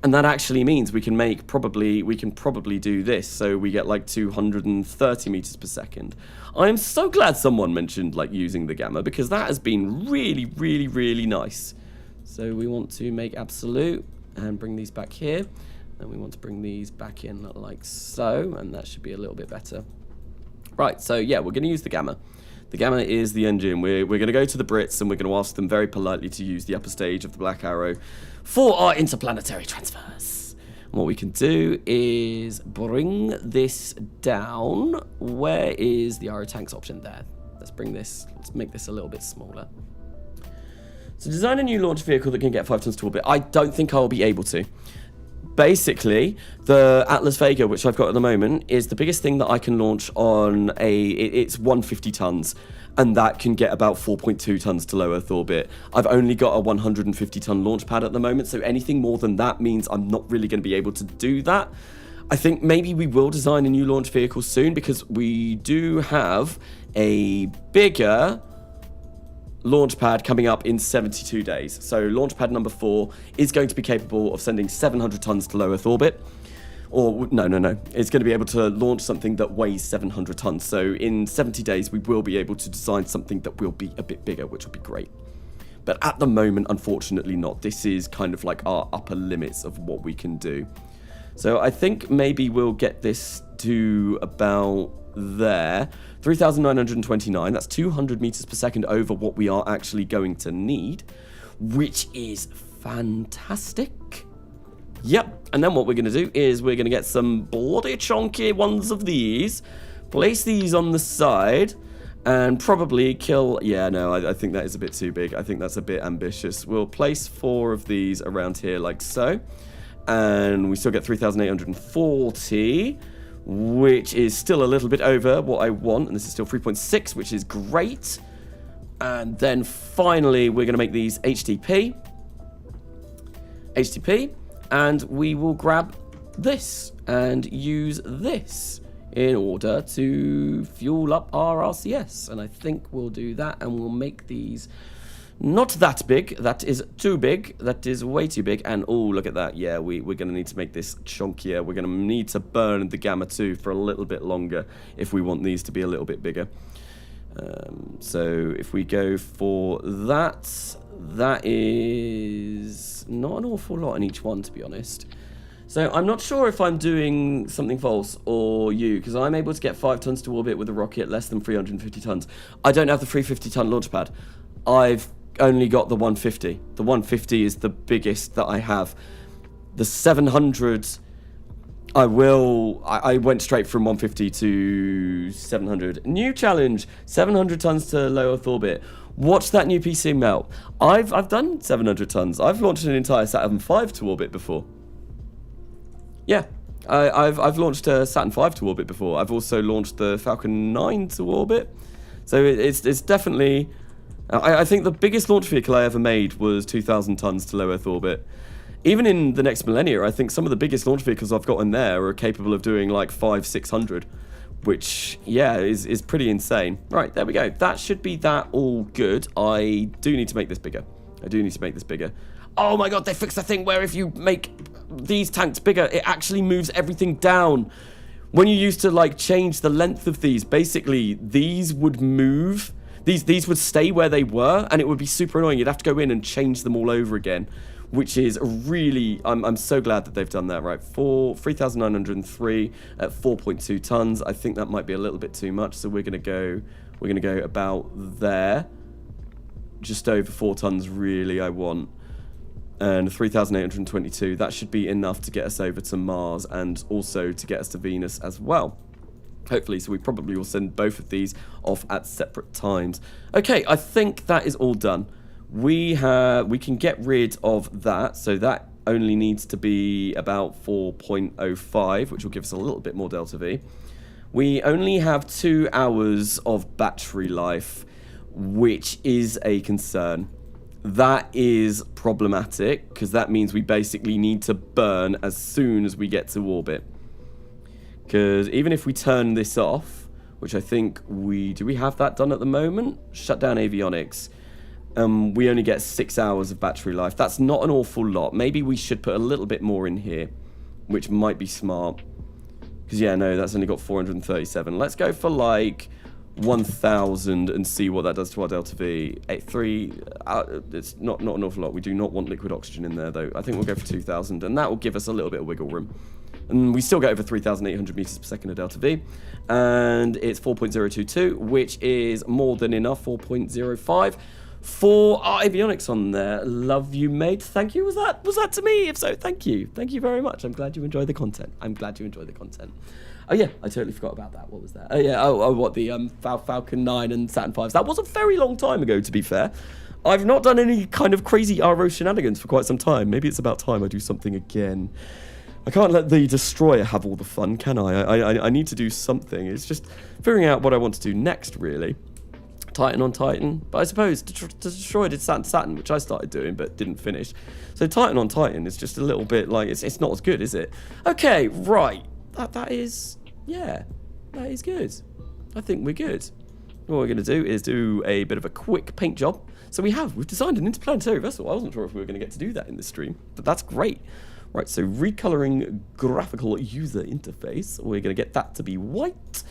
And that actually means we can probably do this, so we get like 230 meters per second. I am so glad someone mentioned like using the gamma, because that has been really, really, really nice. So we want to make absolute and bring these back here. And we want to bring these back in like so, and that should be a little bit better. Right, so yeah, we're going to use the gamma. The gamma is the engine. We're going to go to the Brits and we're going to ask them very politely to use the upper stage of the Black Arrow for our interplanetary transfers. And what we can do is bring this down. Where is the Aero Tanks option? There. Let's make this a little bit smaller. So design a new launch vehicle that can get 5 tons to orbit. I don't think I'll be able to. Basically, the Atlas Vega, which I've got at the moment, is the biggest thing that I can launch on it's 150 tons, and that can get about 4.2 tons to low Earth orbit. I've only got a 150 ton launch pad at the moment, so anything more than that means I'm not really going to be able to do that. I think maybe we will design a new launch vehicle soon, because we do have a bigger launch pad coming up in 72 days. So launch pad number 4 is going to be capable of sending 700 tons to low Earth orbit. Or, no. It's going to be able to launch something that weighs 700 tons. So in 70 days, we will be able to design something that will be a bit bigger, which will be great. But at the moment, unfortunately not. This is kind of like our upper limits of what we can do. So I think maybe we'll get this to about there. 3,929, that's 200 meters per second over what we are actually going to need, which is fantastic. Yep, and then what we're going to do is we're going to get some bloody chunky ones of these, place these on the side, and probably kill... Yeah, no, I think that is a bit too big. I think that's a bit ambitious. We'll place 4 of these around here like so, and we still get 3,840, which is still a little bit over what I want, and this is still 3.6, which is great. And then finally, we're going to make these HTP, and we will grab this and use this in order to fuel up our RCS. And I think we'll do that, and we'll make these not that big. That is too big. That is way too big. And oh, look at that. Yeah, we're going to need to make this chunkier. We're going to need to burn the gamma 2 for a little bit longer if we want these to be a little bit bigger. So if we go for that, that is not an awful lot in each one, to be honest. So I'm not sure if I'm doing something false or you, because I'm able to get 5 tons to orbit with a rocket less than 350 tons. I don't have the 350 ton launch pad. I've only got the 150. The 150 is the biggest that I have. The 700, I went straight from 150 to 700. New challenge, 700 tons to low Earth orbit. Watch that new PC melt. I've done 700 tons. I've launched an entire Saturn V to orbit before. Yeah, I've launched a Saturn V to orbit before. I've also launched the Falcon 9 to orbit. So it's definitely... I think the biggest launch vehicle I ever made was 2,000 tons to low Earth orbit. Even in the next millennia, I think some of the biggest launch vehicles I've got in there are capable of doing like 500-600, which, yeah, is pretty insane. Right, there we go. That should be that all good. I do need to make this bigger. Oh my god, they fixed the thing where if you make these tanks bigger, it actually moves everything down. When you used to like change the length of these, basically these would move... These would stay where they were, and it would be super annoying. You'd have to go in and change them all over again, which is really... I'm so glad that they've done that, right? 3,903 at 4.2 tons. I think that might be a little bit too much, so we're gonna go about there. Just over 4 tons, really, I want. And 3,822. That should be enough to get us over to Mars, and also to get us to Venus as well. Hopefully, so we probably will send both of these off at separate times. Okay, I think that is all done. We can get rid of that, so that only needs to be about 4.05, which will give us a little bit more delta V. We only have 2 hours of battery life, which is a concern. That is problematic, because that means we basically need to burn as soon as we get to orbit. Because even if we turn this off, which I think do we have that done at the moment? Shut down avionics. We only get 6 hours of battery life. That's not an awful lot. Maybe we should put a little bit more in here, which might be smart. Because, yeah, no, that's only got 437. Let's go for, like, 1,000 and see what that does to our delta V. 3, it's not an awful lot. We do not want liquid oxygen in there, though. I think we'll go for 2,000, and that will give us a little bit of wiggle room. And we still get over 3,800 meters per second of delta V. And it's 4.022, which is more than enough, 4.05. For our avionics on there. Love you, mate. Thank you. Was that to me? If so, thank you. Thank you very much. I'm glad you enjoy the content. Oh yeah, I totally forgot about that. What was that? Oh yeah, what the Falcon 9 and Saturn 5s. That was a very long time ago, to be fair. I've not done any kind of crazy RO shenanigans for quite some time. Maybe it's about time I do something again. I can't let the Destroyer have all the fun, can I? I need to do something. It's just figuring out what I want to do next, really. Titan on Titan, but I suppose Destroyer did Saturn, which I started doing but didn't finish. So Titan on Titan is just a little bit like, it's not as good, is it? Okay, right. That is, yeah, that is good. I think we're good. What we're going to do is do a bit of a quick paint job. So we've designed an interplanetary vessel. I wasn't sure if we were going to get to do that in this stream, but that's great. Right, so recoloring graphical user interface. We're going to get that to be white.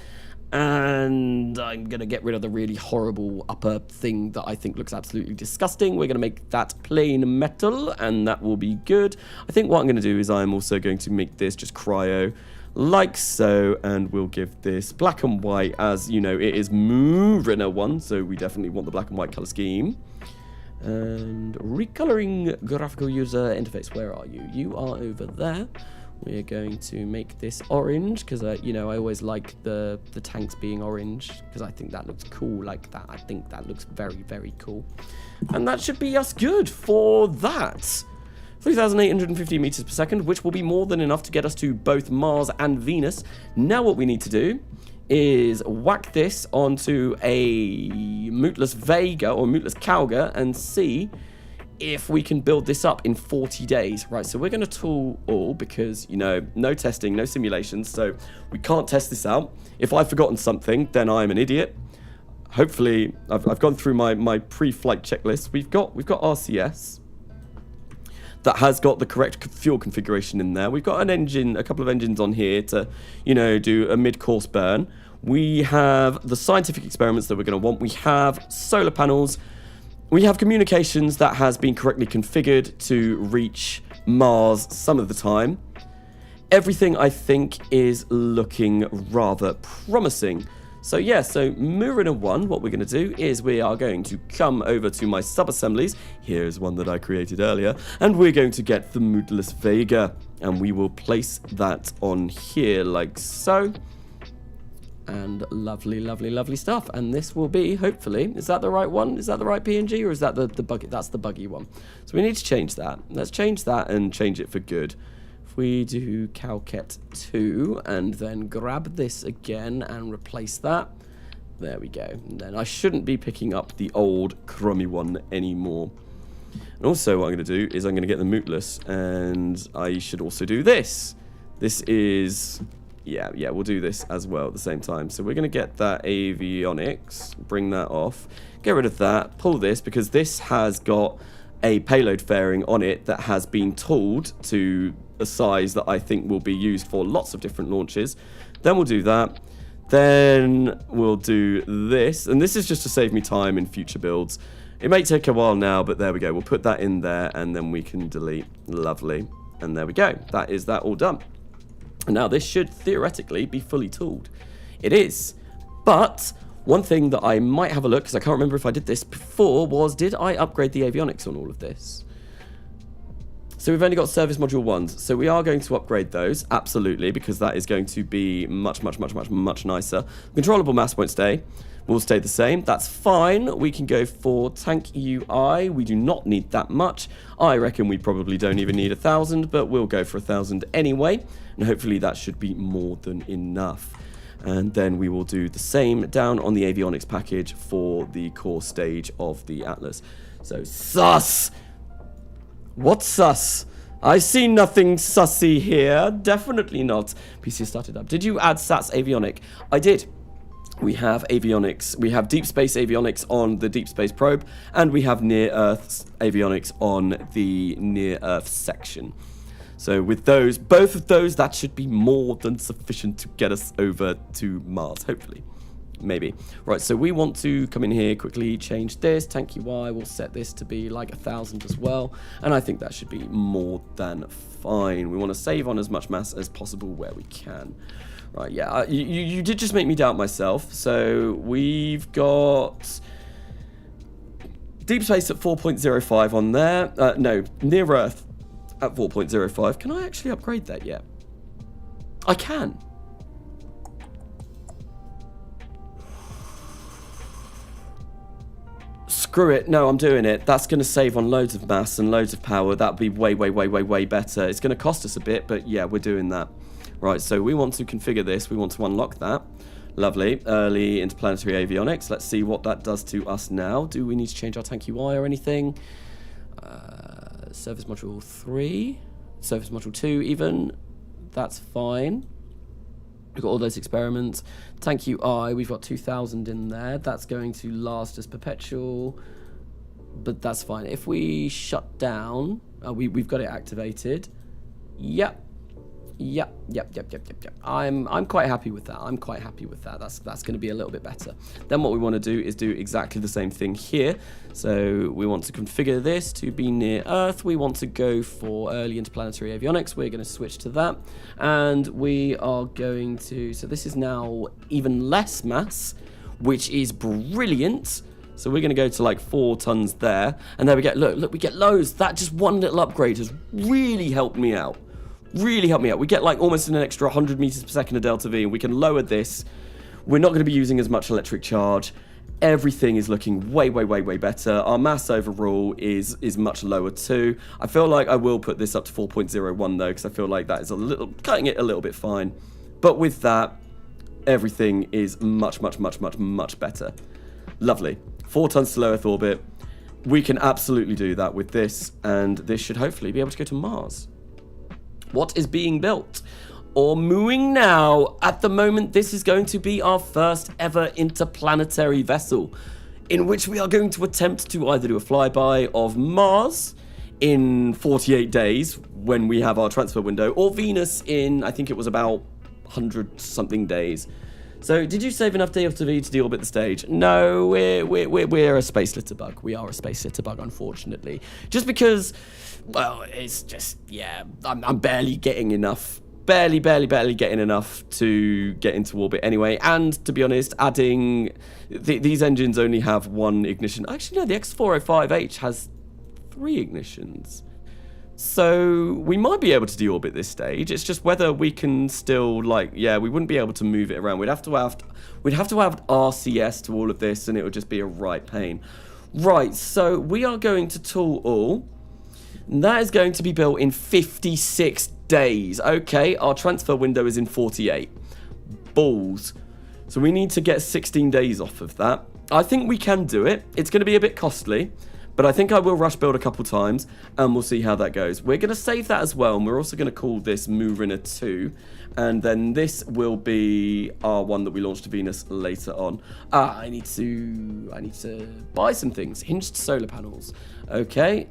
And I'm going to get rid of the really horrible upper thing that I think looks absolutely disgusting. We're going to make that plain metal, and that will be good. I think what I'm going to do is I'm also going to make this just cryo, like so, and we'll give this black and white, as, you know, it is Mariner 1, so we definitely want the black and white color scheme. And recoloring graphical user interface, where are you? You are over there. We're going to make this orange because, you know, I always like the tanks being orange because I think that looks cool like that. I think that looks very, very cool. And that should be us good for that. 3,850 meters per second, which will be more than enough to get us to both Mars and Venus. Now what we need to do is whack this onto a Modlist Vega or Modlist Kauga and see if we can build this up in 40 days. Right, so we're going to tool all because, you know, no testing, no simulations, so we can't test this out. If I've forgotten something, then I'm an idiot. Hopefully, I've gone through my pre-flight checklist. We've got RCS that has got the correct fuel configuration in there. We've got an engine, a couple of engines on here to, you know, do a mid-course burn. We have the scientific experiments that we're going to want. We have solar panels. We have communications that has been correctly configured to reach Mars some of the time. Everything, I think, is looking rather promising. So yeah, so Mariner 1, what we're going to do is we are going to come over to my sub-assemblies. Here's one that I created earlier. And we're going to get the Modlist Vega. And we will place that on here like so. And lovely, lovely, lovely stuff. And this will be, hopefully, is that the right one? Is that the right PNG, or is that the buggy? That's the buggy one. So we need to change that. Let's change that and change it for good. If we do Calcat 2 and then grab this again and replace that. There we go. And then I shouldn't be picking up the old crummy one anymore. And also what I'm going to do is I'm going to get the Modlist, and I should also do this. This is... Yeah, we'll do this as well at the same time. So we're going to get that avionics, bring that off, get rid of that, pull this, because this has got a payload fairing on it that has been tooled to a size that I think will be used for lots of different launches. Then we'll do that. Then we'll do this, and this is just to save me time in future builds. It may take a while now, but there we go. We'll put that in there, and then we can delete. Lovely. And there we go. That is that all done. Now, this should theoretically be fully tooled. It is. But one thing that I might have a look, because I can't remember if I did this before, was did I upgrade the avionics on all of this? So we've only got service module 1s. So we are going to upgrade those, absolutely, because that is going to be much, much, much, much, much nicer. Controllable mass won't stay. will stay the same. That's fine. We can go for tank UI. We do not need that much. I reckon we probably don't even need 1,000, but we'll go for 1,000 anyway. And hopefully that should be more than enough. And then we will do the same down on the avionics package for the core stage of the Atlas. So sus! What's sus? I see nothing sussy here. Definitely not. PC started up. Did you add SATS avionic? I did. We have avionics. We have deep space avionics on the deep space probe, and we have near Earth avionics on the near Earth section. So with those, both of those, that should be more than sufficient to get us over to Mars, hopefully. Maybe. Right, so we want to come in here, quickly change this. Tank UI, we'll set this to be like 1,000 as well. And I think that should be more than fine. We want to save on as much mass as possible where we can. Right, yeah, you did just make me doubt myself. So we've got deep space at 4.05 on there. No, near Earth at 4.05. Can I actually upgrade that yet? I can. Screw it. No, I'm doing it. That's going to save on loads of mass and loads of power. That'd be way, way, way, way, way better. It's going to cost us a bit, but yeah, we're doing that. Right, so we want to configure this. We want to unlock that. Lovely. Early interplanetary avionics. Let's see what that does to us now. Do we need to change our tank UI or anything? Service module 3. Service module 2 even. That's fine. We've got all those experiments. Tank UI, we've got 2,000 in there. That's going to last as perpetual. But that's fine. If we shut down... we've got it activated. Yep. Yep. I'm quite happy with that. I'm quite happy with that. That's going to be a little bit better. Then what we want to do is do exactly the same thing here. So we want to configure this to be near Earth. We want to go for early interplanetary avionics. We're going to switch to that. And we are going to... So this is now even less mass, which is brilliant. So we're going to go to like 4 tons there. And there we get... Look, we get loads. That just one little upgrade has really helped me out. Really helped me out. We get like almost an extra 100 meters per second of delta V, and we can lower this. We're not going to be using as much electric charge. Everything is looking way, way, way, way better. Our mass overall is much lower too. I feel like I will put this up to 4.01 though, because I feel like that is cutting it a little bit fine. But with that, everything is much, much, much, much, much better. Lovely. 4 tons to low Earth orbit. We can absolutely do that with this, and this should hopefully be able to go to Mars. What is being built or mooing now? At the moment, this is going to be our first ever interplanetary vessel, in which we are going to attempt to either do a flyby of Mars in 48 days when we have our transfer window, or Venus in, I think it was about 100 something days. So did you save enough delta V to deorbit the stage? No, we're a space litterbug. We are a space litterbug, unfortunately. Just because, well, it's just, yeah, I'm barely getting enough. Barely getting enough to get into orbit anyway. And to be honest, adding... these engines only have 1 ignition. Actually, no, the X405H has 3 ignitions. So we might be able to deorbit this stage. It's just whether we can still, like, yeah, we wouldn't be able to move it around. We'd have to add RCS to all of this, and it would just be a right pain. Right, so we are going to tool all. And that is going to be built in 56 days. Okay, our transfer window is in 48. Balls. So we need to get 16 days off of that. I think we can do it. It's going to be a bit costly. But I think I will rush build a couple times, and we'll see how that goes. We're going to save that as well, and we're also going to call this Moorina 2. And then this will be our one that we launch to Venus later on. I need to buy some things. Hinged solar panels. Okay.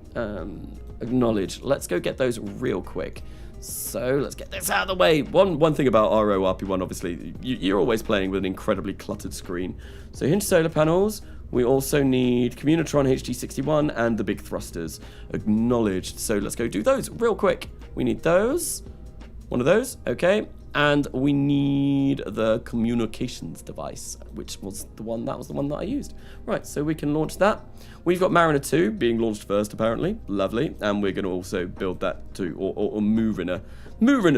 Acknowledge. Let's go get those real quick. So let's get this out of the way. One thing about RP-1, obviously, you're always playing with an incredibly cluttered screen. So hinged solar panels. We also need Communitron HD61 and the big thrusters. Acknowledged. So let's go do those real quick. We need those. One of those. Okay. And we need the communications device, which was the one that I used. Right, so we can launch that. We've got Mariner 2 being launched first, apparently. Lovely. And we're going to also build that too, or Moorina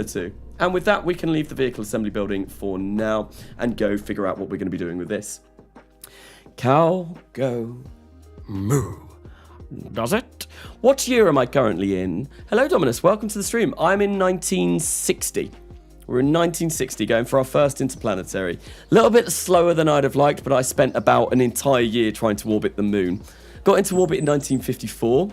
2. And with that, we can leave the vehicle assembly building for now and go figure out what we're going to be doing with this. Cow, go, moo. Does it? What year am I currently in? Hello, Dominus. Welcome to the stream. I'm in 1960. We're in 1960 going for our first interplanetary. A little bit slower than I'd have liked, but I spent about an entire year trying to orbit the moon. Got into orbit in 1954,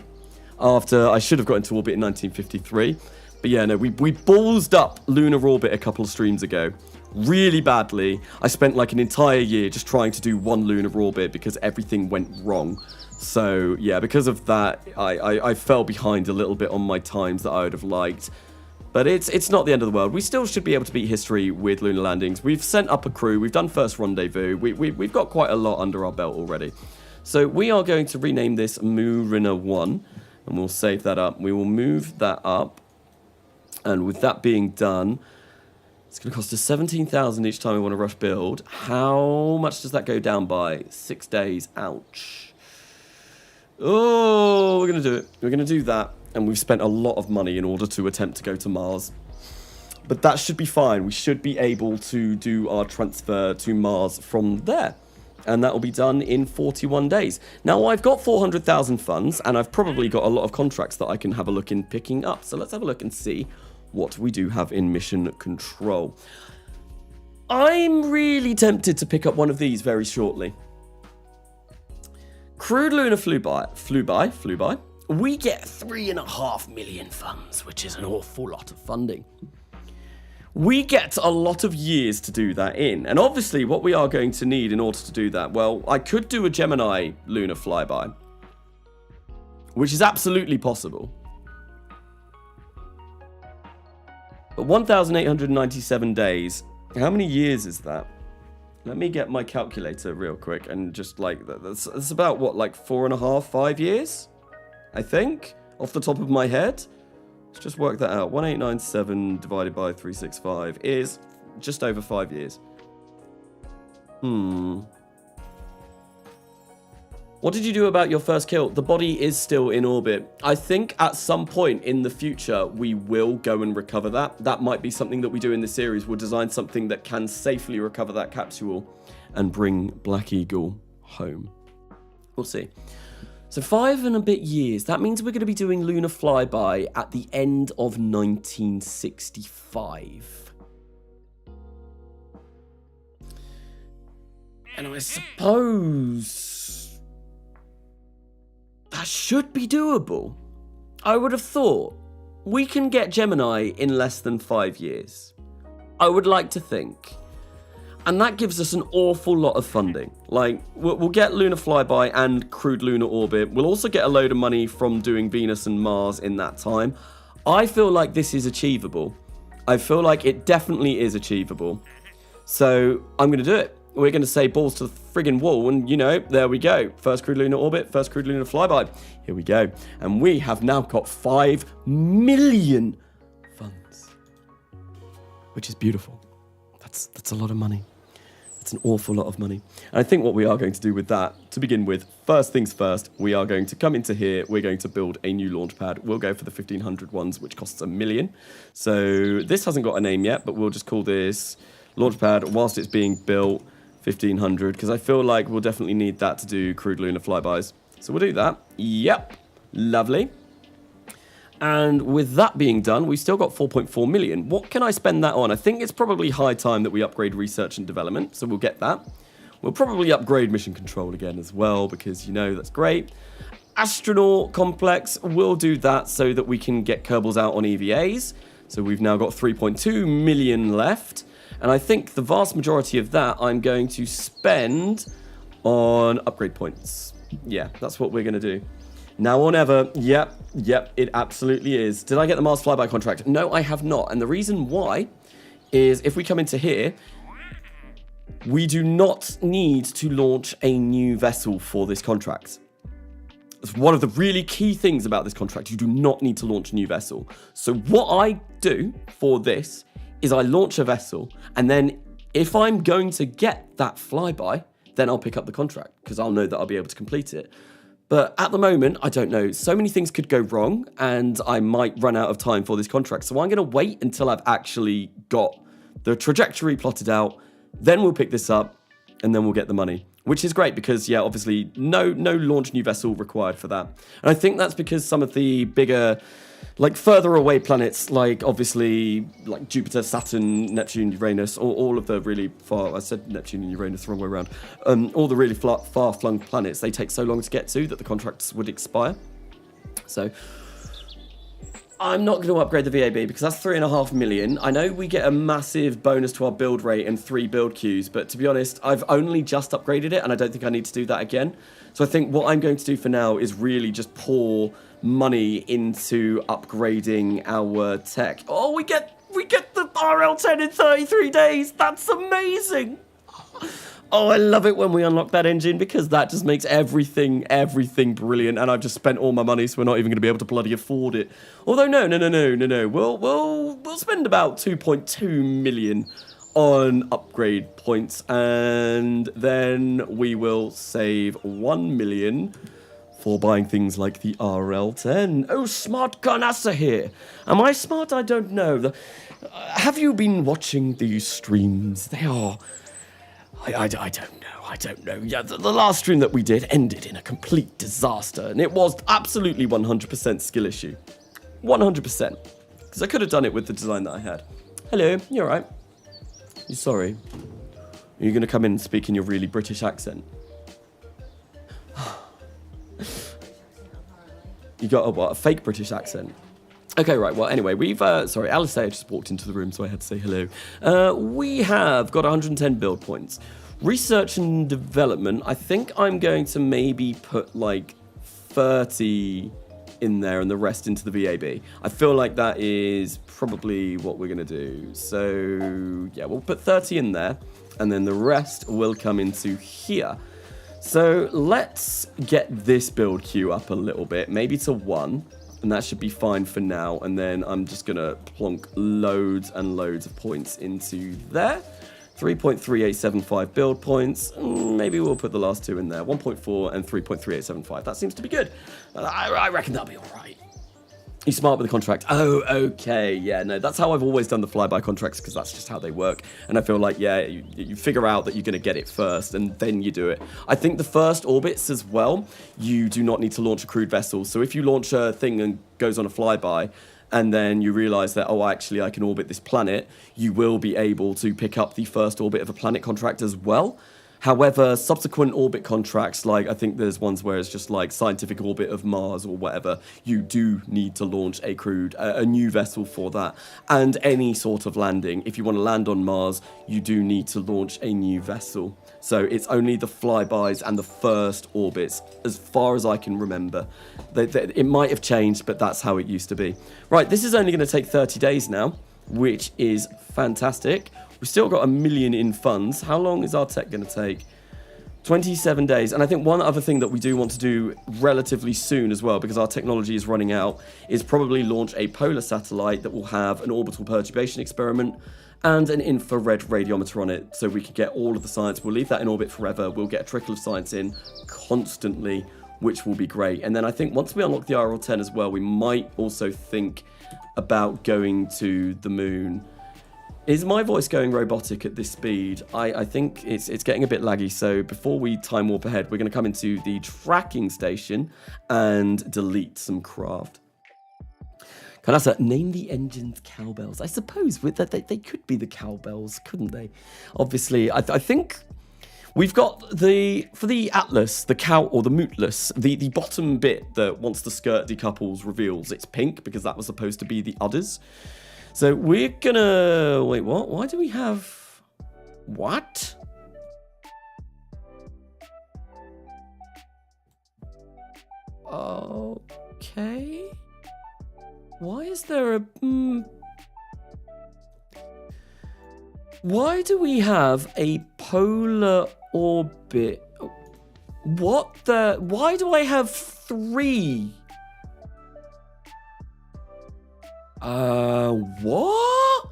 after I should have got into orbit in 1953. But yeah, no, we ballsed up lunar orbit a couple of streams ago. Really badly. I spent like an entire year just trying to do one lunar orbit because everything went wrong. So yeah, because of that, I fell behind a little bit on my times that I would have liked. But it's not the end of the world. We still should be able to beat history with lunar landings. We've sent up a crew. We've done first rendezvous. We've got quite a lot under our belt already. So we are going to rename this Moorina 1. And we'll save that up. We will move that up. And with that being done, it's going to cost us 17,000 each time we want to rush build. How much does that go down by? 6 days. Ouch. Oh, we're going to do it. We're going to do that. And we've spent a lot of money in order to attempt to go to Mars. But that should be fine. We should be able to do our transfer to Mars from there. And that will be done in 41 days. Now, I've got 400,000 funds, and I've probably got a lot of contracts that I can have a look in picking up. So let's have a look and see what we do have in mission control. I'm really tempted to pick up one of these very shortly. Crude lunar flyby. We get 3.5 million funds, which is an awful lot of funding. We get a lot of years to do that in. And obviously what we are going to need in order to do that, well, I could do a Gemini lunar flyby, which is absolutely possible. But 1,897 days, how many years is that? Let me get my calculator real quick and just like, that's about what, like 4.5, 5 years? I think, off the top of my head. Let's just work that out. 1897 divided by 365 is just over 5 years. What did you do about your first kill? The body is still in orbit. I think at some point in the future, we will go and recover that. That might be something that we do in this series. We'll design something that can safely recover that capsule and bring Black Eagle home. We'll see. So 5 and a bit years. That means we're going to be doing lunar flyby at the end of 1965. And I suppose that should be doable. I would have thought we can get Gemini in less than 5 years. I would like to think. And that gives us an awful lot of funding. Like, we'll get lunar flyby and crude lunar orbit. We'll also get a load of money from doing Venus and Mars in that time. I feel like this is achievable. I feel like it definitely is achievable. So I'm going to do it. We're going to say balls to the friggin' wall. And, you know, there we go. First crude lunar orbit, first crude lunar flyby. Here we go. And we have now got 5 million funds. Which is beautiful. That's a lot of money. It's an awful lot of money. And I think what we are going to do with that, to begin with, first things first, we are going to come into here. We're going to build a new launch pad. We'll go for the 1,500 ones, which costs $1 million. So this hasn't got a name yet, but we'll just call this launch pad whilst it's being built 1,500, because I feel like we'll definitely need that to do crude lunar flybys. So we'll do that. Yep. Lovely. And with that being done, we've still got 4.4 million. What can I spend that on? I think it's probably high time that we upgrade research and development, so we'll get that. We'll probably upgrade mission control again as well, because, you know, that's great. Astronaut complex, we'll do that so that we can get Kerbals out on EVAs. So we've now got 3.2 million left. And I think the vast majority of that I'm going to spend on upgrade points. Yeah, that's what we're going to do. Now or never. Yep, it absolutely is. Did I get the Mars flyby contract? No, I have not. And the reason why is if we come into here, we do not need to launch a new vessel for this contract. It's one of the really key things about this contract. You do not need to launch a new vessel. So what I do for this is I launch a vessel, and then if I'm going to get that flyby, then I'll pick up the contract because I'll know that I'll be able to complete it. But at the moment, I don't know. So many things could go wrong, and I might run out of time for this contract. So I'm going to wait until I've actually got the trajectory plotted out. Then we'll pick this up, and then we'll get the money. which is great because, yeah, obviously no launch new vessel required for that. And I think that's because some of the bigger, like further away planets, like obviously like Jupiter, Saturn, Neptune, Uranus, all of the really far, I said Neptune and Uranus the wrong way around, all the really far-flung planets, they take so long to get to that the contracts would expire. So I'm not going to upgrade the VAB because that's 3.5 million. I know we get a massive bonus to our build rate and 3 build queues, but to be honest, I've only just upgraded it and I don't think I need to do that again. So I think what I'm going to do for now is really just pour money into upgrading our tech. Oh, we get the RL10 in 33 days. That's amazing. Oh, I love it when we unlock that engine because that just makes everything brilliant. And I've just spent all my money, so we're not even going to be able to bloody afford it. Although, no. We'll spend about 2.2 million on upgrade points, and then we will save 1 million for buying things like the RL10. Oh, smart Carnassa here. Am I smart? I don't know. Have you been watching these streams? They are... I don't know. Yeah, the last stream that we did ended in a complete disaster, and it was absolutely 100% skill issue. 100%. Because I could have done it with the design that I had. Hello, you alright? You sorry? Are you going to come in and speak in your really British accent? You got a fake British accent? Okay, right, well, anyway, we've, sorry, Alistair just walked into the room, so I had to say hello. We have got 110 build points. Research and development, I think I'm going to maybe put, like, 30 in there and the rest into the VAB. I feel like that is probably what we're going to do. So, yeah, we'll put 30 in there, and then the rest will come into here. So, let's get this build queue up a little bit, maybe to 1. And that should be fine for now. And then I'm just going to plonk loads and loads of points into there. 3.3875 build points. Maybe we'll put the last 2 in there. 1.4 and 3.3875. That seems to be good. I reckon that'll be all right. You're smart with the contract. Oh, okay. Yeah, no, that's how I've always done the flyby contracts because that's just how they work. And I feel like, yeah, you figure out that you're going to get it first and then you do it. I think the first orbits as well, you do not need to launch a crewed vessel. So if you launch a thing and goes on a flyby and then you realize that, oh, actually, I can orbit this planet, you will be able to pick up the first orbit of a planet contract as well. However, subsequent orbit contracts, like I think there's ones where it's just like scientific orbit of Mars or whatever, you do need to launch a new vessel for that. And any sort of landing, if you want to land on Mars, you do need to launch a new vessel. So it's only the flybys and the first orbits, as far as I can remember. It might have changed, but that's how it used to be. Right, this is only going to take 30 days now, which is fantastic. We've still got 1 million in funds. How long is our tech going to take? 27 days. And I think one other thing that we do want to do relatively soon as well, because our technology is running out, is probably launch a polar satellite that will have an orbital perturbation experiment and an infrared radiometer on it, so we can get all of the science. We'll leave that in orbit forever. We'll get a trickle of science in constantly, which will be great. And then I think once we unlock the RL10 as well, we might also think about going to the moon. Is my voice going robotic at this speed? I think it's getting a bit laggy, so before we time warp ahead, we're going to come into the tracking station and delete some craft. Kanasa, name the engines cowbells. I suppose with that they could be the cowbells, couldn't they? Obviously, I think we've got for the Atlas, the cow or the Mootless, the bottom bit that once the skirt decouples reveals it's pink because that was supposed to be the udders. So we're gonna... Wait, what? Why do we have... What? Okay. Why is there a... Why do we have a polar orbit? What the... Why do I have 3? What?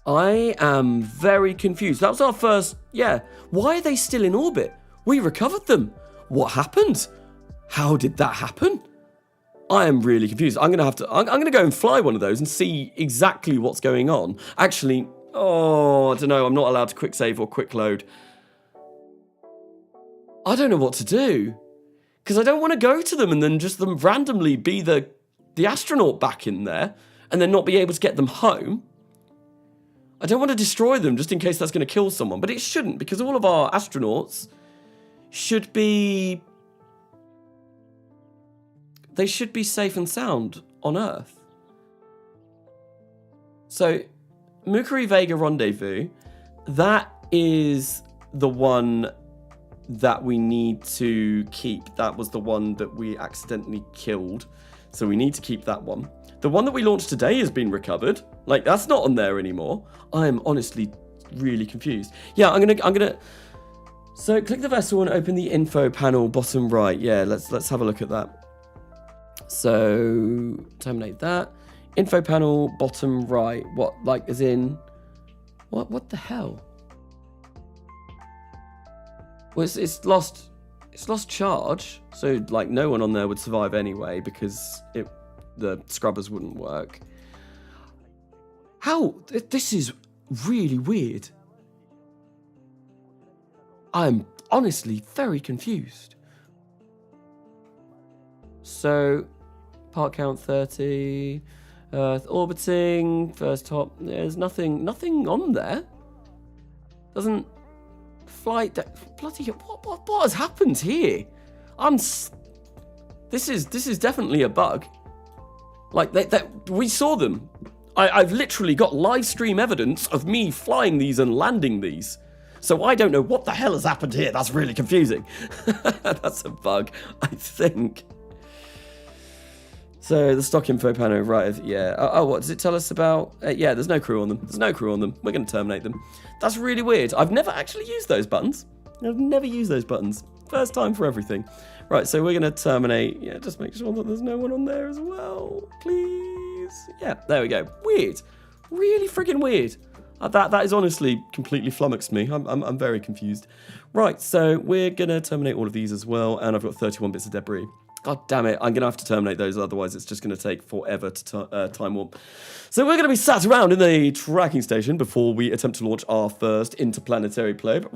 I am very confused. That was our first, yeah. Why are they still in orbit? We recovered them. What happened? How did that happen? I am really confused. I'm gonna go and fly one of those and see exactly what's going on. Actually, Oh, I don't know. I'm not allowed to quick save or quick load. I don't know what to do. Because I don't want to go to them and then just them randomly be the astronaut back in there and then not be able to get them home. I don't want to destroy them just in case that's going to kill someone. But it shouldn't, because all of our astronauts should be... They should be safe and sound on Earth. So, Mercury Vega Rendezvous, that is the one that we need to keep. That was the one that we accidentally killed. So we need to keep that one. The one that we launched today has been recovered. Like, that's not on there anymore. I'm honestly really confused. Yeah, I'm gonna... So click the vessel and open the info panel bottom right. Yeah, let's have a look at that. So terminate that. Info panel bottom right. What, like, as in... What the hell? Well, it's lost charge, so like no one on there would survive anyway because the scrubbers wouldn't work. How? This is really weird. I'm honestly very confused. So, part count 30, Earth orbiting, first top. There's nothing on there. Doesn't. Flight bloody what has happened here? This is definitely a bug. Like we saw them. I've literally got live stream evidence of me flying these and landing these. So I don't know what the hell has happened here. That's really confusing. That's a bug, I think. So the stock info panel, right? Yeah. Oh, what does it tell us about? Yeah, there's no crew on them. There's no crew on them. We're going to terminate them. That's really weird. I've never actually used those buttons. I've never used those buttons. First time for everything. Right, so we're going to terminate. Yeah, just make sure that there's no one on there as well, please. Yeah, there we go. Weird. Really friggin' weird. That is honestly completely flummoxed me. I'm very confused. Right, so we're going to terminate all of these as well, and I've got 31 bits of debris. God damn it, I'm going to have to terminate those, otherwise it's just going to take forever to time warp. So we're going to be sat around in the tracking station before we attempt to launch our first interplanetary probe,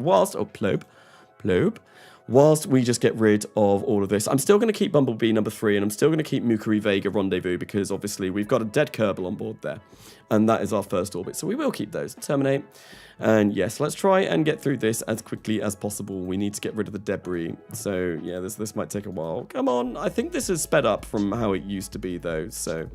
whilst we just get rid of all of this. I'm still going to keep Bumblebee number 3, and I'm still going to keep Mercury Vega Rendezvous, because obviously we've got a dead Kerbal on board there, and that is our first orbit, so we will keep those. Terminate. And yes, let's try and get through this as quickly as possible. We need to get rid of the debris. So yeah, this might take a while. Come on. I think this is sped up from how it used to be though. So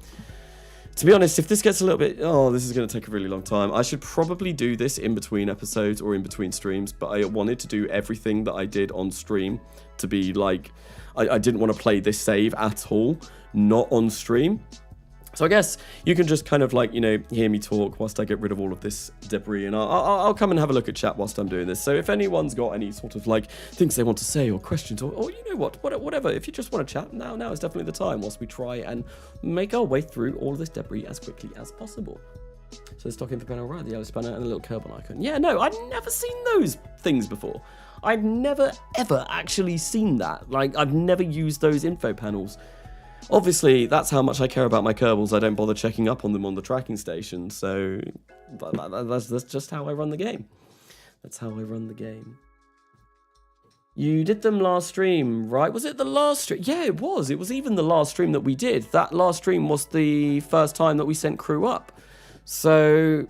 to be honest, if this gets a little bit... Oh, this is going to take a really long time. I should probably do this in between episodes or in between streams. But I wanted to do everything that I did on stream to be like... I didn't want to play this save at all. Not on stream. So I guess you can just kind of like, you know, hear me talk whilst I get rid of all of this debris, and I'll come and have a look at chat whilst I'm doing this. So if anyone's got any sort of like things they want to say or questions or you know whatever, if you just want to chat, now is definitely the time whilst we try and make our way through all of this debris as quickly as possible. So the stock info panel, right, the yellow spanner and the little Kerbal icon. Yeah, no, I've never seen those things before. I've never ever actually seen that. Like, I've never used those info panels. Obviously, that's how much I care about my Kerbals. I don't bother checking up on them on the tracking station, so that's just how I run the game. That's how I run the game. You did them last stream, right? Was it the last stream? Yeah, it was. It was even the last stream that we did. That last stream was the first time that we sent crew up. So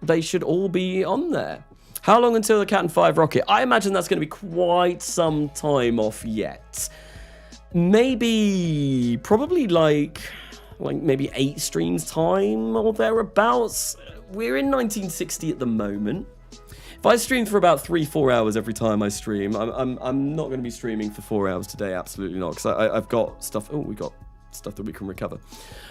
they should all be on there. How long until the Cat 5 rocket? I imagine that's going to be quite some time off yet. Maybe, probably like maybe 8 streams time or thereabouts. We're in 1960 at the moment. If I stream for about 3-4 hours every time I stream, I'm not going to be streaming for 4 hours today. Absolutely not, because I've got stuff. Oh, we got stuff that we can recover.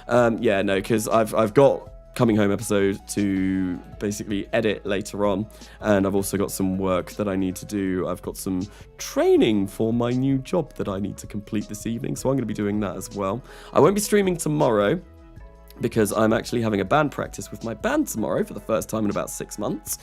Yeah, no, because I've got coming home episode to basically edit later on, and I've also got some work that I need to do. I've got some training for my new job that I need to complete this evening, so I'm going to be doing that as well. I won't be streaming tomorrow because I'm actually having a band practice with my band tomorrow for the first time in about 6 months,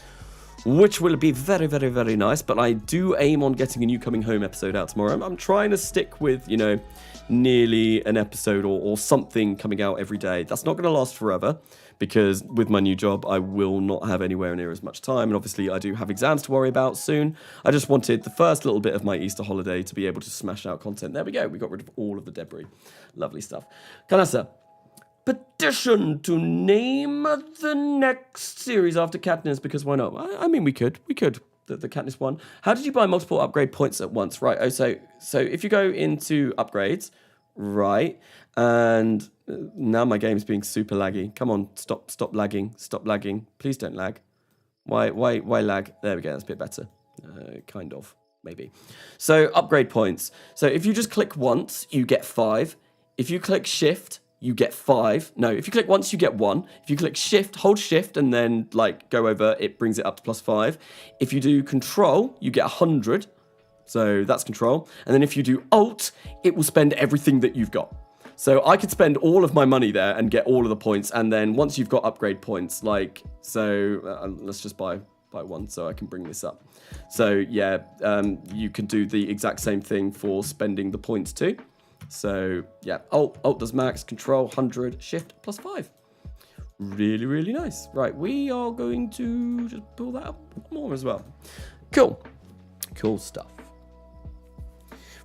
which will be very, very, very nice. But I do aim on getting a new coming home episode out tomorrow. I'm trying to stick with, you know, nearly an episode or something coming out every day. That's not going to last forever, because with my new job, I will not have anywhere near as much time. And obviously, I do have exams to worry about soon. I just wanted the first little bit of my Easter holiday to be able to smash out content. There we go. We got rid of all of the debris. Lovely stuff. Kanasa. Petition to name the next series after Katniss, because why not? I mean, we could. The Katniss one. How did you buy multiple upgrade points at once? Right. Oh, so if you go into upgrades, right, and now my game's being super laggy. Come on, stop lagging. Stop lagging. Please don't lag. Why lag? There we go. That's a bit better. Kind of, maybe. So upgrade points. So if you just click once, you get 5. If you click shift, you get 5. No, if you click once, you get 1. If you click shift, hold shift, and then like go over, it brings it up to +5. If you do control, you get 100. So that's control. And then if you do alt, it will spend everything that you've got. So I could spend all of my money there and get all of the points. And then once you've got upgrade points, like, so let's just buy one so I can bring this up. So yeah, you can do the exact same thing for spending the points too. So yeah, alt does max, control 100, shift +5. Really, really nice. Right, we are going to just pull that up more as well. Cool stuff.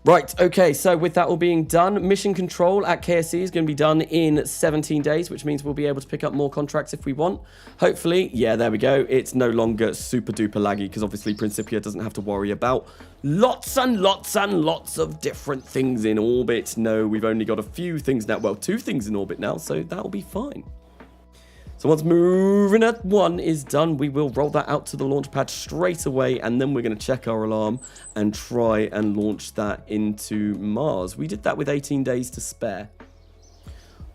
Right, okay, so with that all being done, mission control at KSC is going to be done in 17 days, which means we'll be able to pick up more contracts if we want. Hopefully, yeah, there we go. It's no longer super duper laggy, because obviously Principia doesn't have to worry about lots and lots and lots of different things in orbit. No, we've only got a few things now. Well, 2 things in orbit now, so that'll be fine. So once Moving 1 is done, we will roll that out to the launch pad straight away, and then we're going to check our alarm and try and launch that into Mars. We did that with 18 days to spare.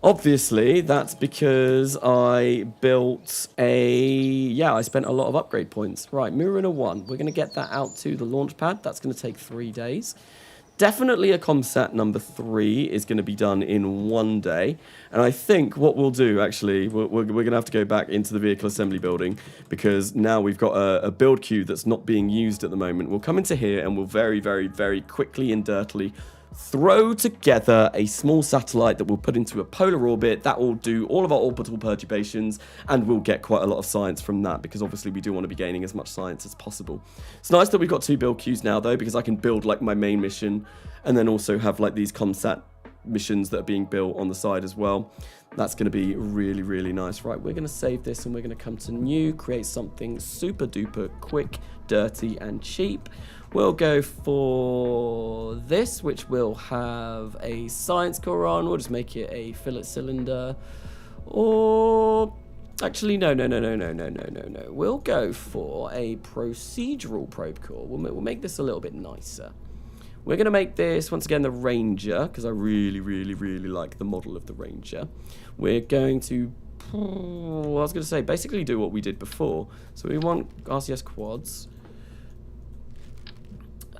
Obviously, that's because I built I spent a lot of upgrade points. Right, Moving 1, we're going to get that out to the launch pad. That's going to take 3 days. Definitely a ComSat number 3 is going to be done in 1 day. And I think what we'll do, actually, we're going to have to go back into the vehicle assembly building, because now we've got a build queue that's not being used at the moment. We'll come into here and we'll very, very, very quickly and dirtily throw together a small satellite that we'll put into a polar orbit. That will do all of our orbital perturbations, and we'll get quite a lot of science from that, because obviously we do want to be gaining as much science as possible. It's nice that we've got 2 build queues now, though, because I can build like my main mission and then also have like these ComSat missions that are being built on the side as well. That's going to be really, really nice. Right, we're going to save this and we're going to come to new, create something super duper quick, dirty and cheap. We'll go for this, which will have a science core on. We'll just make it a fillet cylinder. Or actually, no. We'll go for a procedural probe core. We'll make this a little bit nicer. We're going to make this, once again, the Ranger, because I really, really, really like the model of the Ranger. We're going to, well, I was going to say, basically do what we did before. So we want RCS quads.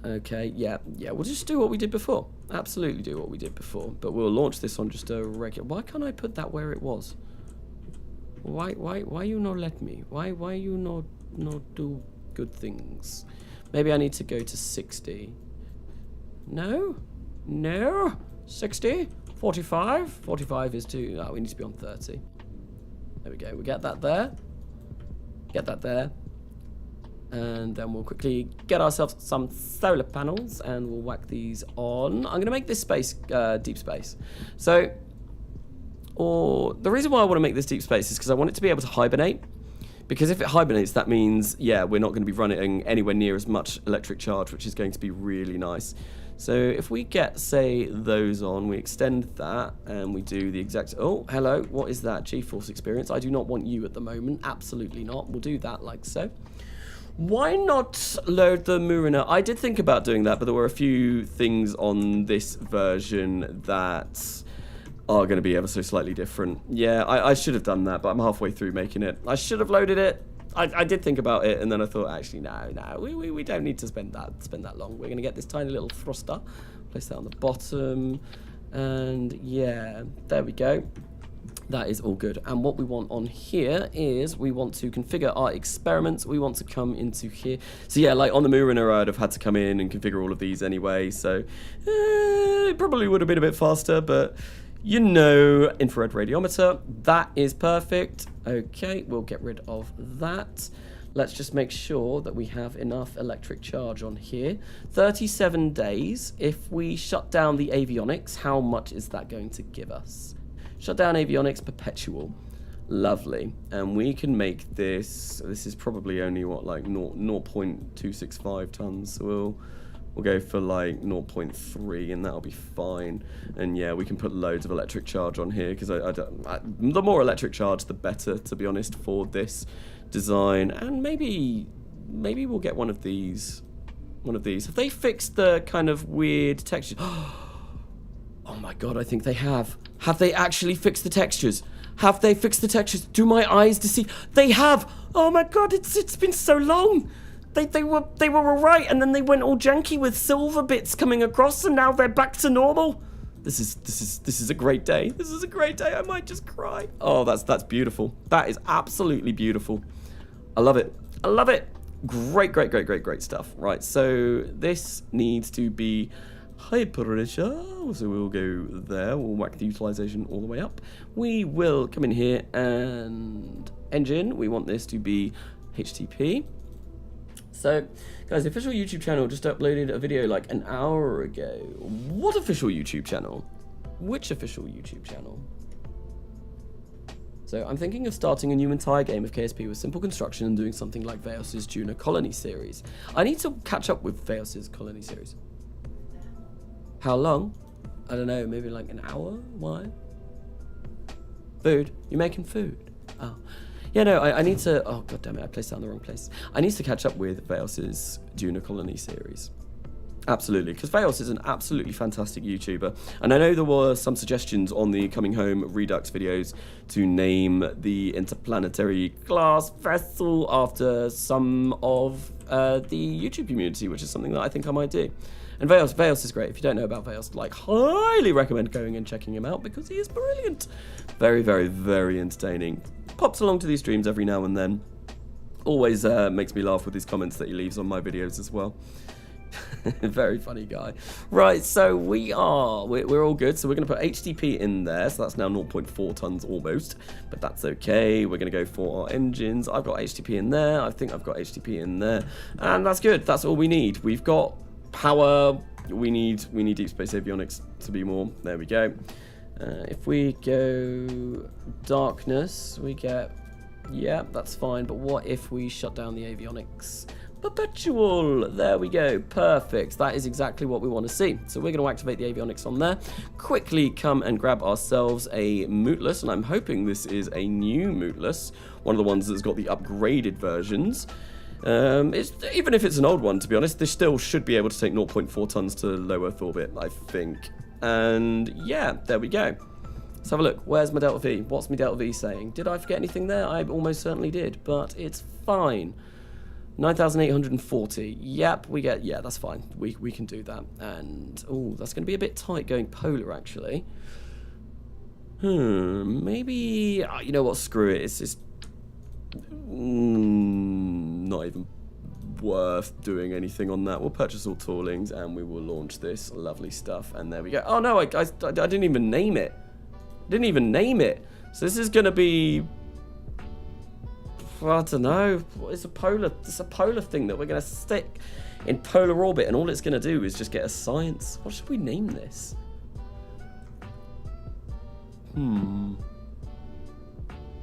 Okay, yeah, we'll just do what we did before. Absolutely do what we did before. But we'll launch this on just a regular... Why can't I put that where it was? Why you not let me? Why you not do good things? Maybe I need to go to 60. No? 60? 45? 45 is too... Oh, we need to be on 30. There we go. We get that there. Get that there. And then we'll quickly get ourselves some solar panels and we'll whack these on. I'm going to make this space deep space. So, the reason why I want to make this deep space is because I want it to be able to hibernate. Because if it hibernates, that means, yeah, we're not going to be running anywhere near as much electric charge, which is going to be really nice. So if we get, say, those on, we extend that, and we do the exact... Oh, hello, what is that? GeForce experience. I do not want you at the moment. Absolutely not. We'll do that like so. Why not load the Mariner? I did think about doing that, but there were a few things on this version that are going to be ever so slightly different. Yeah, I should have done that, but I'm halfway through making it. I should have loaded it. I did think about it, and then I thought, actually, no, we don't need to spend that long. We're going to get this tiny little thruster, place that on the bottom, and yeah, there we go. That is all good. And what we want on here is we want to configure our experiments. We want to come into here. So yeah, like on the Mariner, I'd have had to come in and configure all of these anyway. So it probably would have been a bit faster, but you know, infrared radiometer. That is perfect. Okay, we'll get rid of that. Let's just make sure that we have enough electric charge on here. 37 days. If we shut down the avionics, how much is that going to give us? Shut down avionics, perpetual. Lovely. And we can make this is probably only what, like 0.265 tons. So we'll go for like 0.3 and that'll be fine. And yeah, we can put loads of electric charge on here because the more electric charge, the better, to be honest, for this design. And maybe we'll get one of these. Have they fixed the kind of weird textures? Oh my god, I think they have. Have they actually fixed the textures? Have they fixed the textures? Do my eyes deceive? They have! Oh my god, it's been so long! They were alright, and then they went all janky with silver bits coming across, and now they're back to normal. This is a great day. This is a great day. I might just cry. Oh, that's beautiful. That is absolutely beautiful. I love it. I love it. Great stuff. Right, so this needs to be high pressure. So we'll go there. We'll whack the utilization all the way up. We will come in here and engine. We want this to be HTTP. So, guys, the official YouTube channel just uploaded a video like an hour ago. What official YouTube channel? Which official YouTube channel? So, I'm thinking of starting a new entire game of KSP with simple construction and doing something like Veos's Junior Colony series. I need to catch up with Veos's Colony series. How long? I don't know, maybe like an hour? Why? Food? You're making food? Oh. Yeah, no, I need to... Oh, god damn it, I placed that in the wrong place. I need to catch up with Veos's Junior Colony series. Absolutely, because Veos is an absolutely fantastic YouTuber. And I know there were some suggestions on the Coming Home Redux videos to name the interplanetary class vessel after some of the YouTube community, which is something that I think I might do. And Veos is great. If you don't know about Veos, like, highly recommend going and checking him out because he is brilliant. Very entertaining. Pops along to these streams every now and then. Always makes me laugh with his comments that he leaves on my videos as well. Very funny guy. Right, so we're all good. So we're going to put HTTP in there. So that's now 0.4 tons almost. But that's okay. We're going to go for our engines. I've got HTTP in there. I think I've got HTTP in there. And that's good. That's all we need. We've got power. We need deep space avionics to be more. There we go. If we go darkness, we get, yeah, that's fine. But what if we shut down the avionics? Perpetual. There we go. Perfect. That is exactly what we want to see. So we're going to activate the avionics on there. Quickly come and grab ourselves a Modlist, and I'm hoping this is a new Modlist, one of the ones that's got the upgraded versions. Even if it's an old one, to be honest, this still should be able to take 0.4 tons to low Earth orbit, I think. And yeah, there we go. Let's have a look. Where's my Delta V? What's my Delta V saying? Did I forget anything there? I almost certainly did, but it's fine. 9,840. Yep, we get, yeah, that's fine. We can do that. And, oh, that's going to be a bit tight going polar, actually. Maybe, you know what, screw it. It's just not even worth doing anything on that. We'll purchase all toolings and we will launch this lovely stuff. And there we go. Oh, no, I didn't even name it. Didn't even name it. So this is going to be... I don't know. It's a polar thing that we're going to stick in polar orbit, and all it's going to do is just get us science. What should we name this?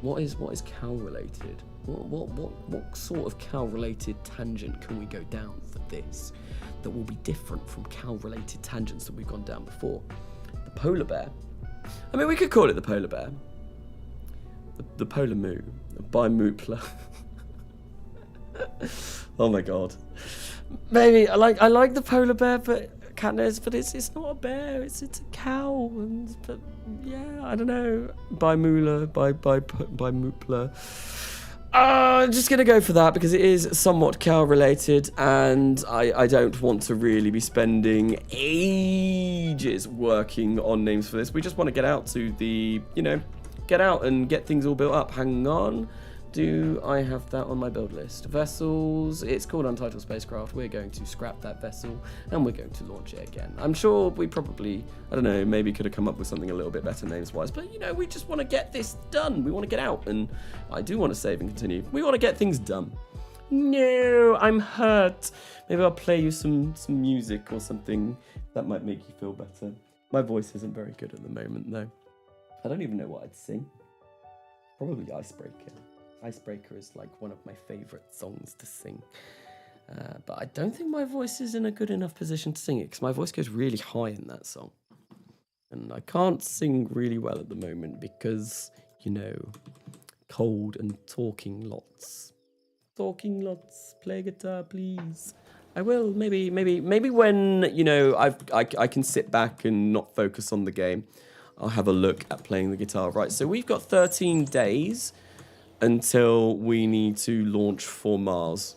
What is cal related? What sort of cal related tangent can we go down for this that will be different from cal related tangents that we've gone down before? The polar bear. I mean, we could call it the polar bear. The polar moo. Bimupla. Oh my god. Maybe I like the polar bear, but Katniss, but it's not a bear. It's a cow. But yeah, I don't know. Bimupla. I'm just gonna go for that because it is somewhat cow related, and I don't want to really be spending ages working on names for this. We just want to get out to the, you know, get out and get things all built up. Hang on. Do I have that on my build list? Vessels, it's called Untitled Spacecraft. We're going to scrap that vessel and we're going to launch it again. I'm sure we probably, I don't know, maybe could have come up with something a little bit better names-wise, but you know, we just want to get this done. We want to get out, and I do want to save and continue. We want to get things done. No, I'm hurt. Maybe I'll play you some music or something that might make you feel better. My voice isn't very good at the moment, though. I don't even know what I'd sing. Probably Icebreaker. Icebreaker is like one of my favorite songs to sing. But I don't think my voice is in a good enough position to sing it, because my voice goes really high in that song. And I can't sing really well at the moment because, you know, cold and talking lots. Talking lots. Play guitar, please. I will, maybe when, you know, I can sit back and not focus on the game. I'll have a look at playing the guitar. Right, so we've got 13 days until we need to launch for Mars.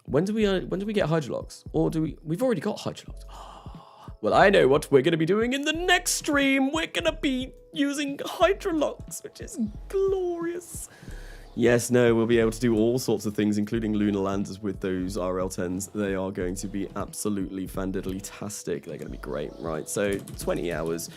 When do we get hydrologs? Or we've already got hydrologs. Well, I know what we're going to be doing in the next stream. We're going to be using hydrologs, which is glorious. Yes, no, we'll be able to do all sorts of things, including lunar landers with those RL-10s. They are going to be absolutely fandiddly-tastic. They're going to be great, right? So, 20 hours.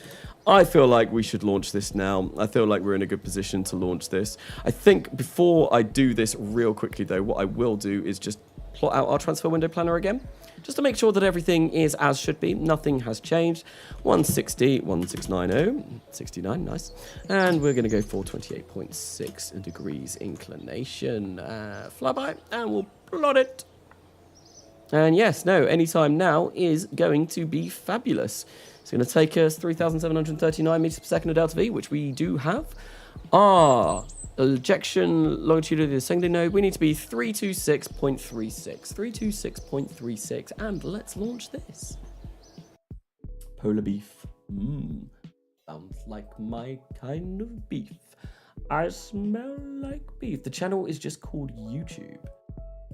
I feel like we should launch this now. I feel like we're in a good position to launch this. I think before I do this real quickly, though, what I will do is just plot out our transfer window planner again, just to make sure that everything is as should be. Nothing has changed. 160, 1690, 69, nice. And we're going to go for 28.6 degrees inclination. Flyby, and we'll plot it. And yes, no, anytime now is going to be fabulous. It's going to take us 3,739 meters per second of delta V, which we do have. Ejection longitude of the ascending node, we need to be 326.36. 326.36, and let's launch this. Polar beef. Sounds like my kind of beef. I smell like beef. The channel is just called YouTube.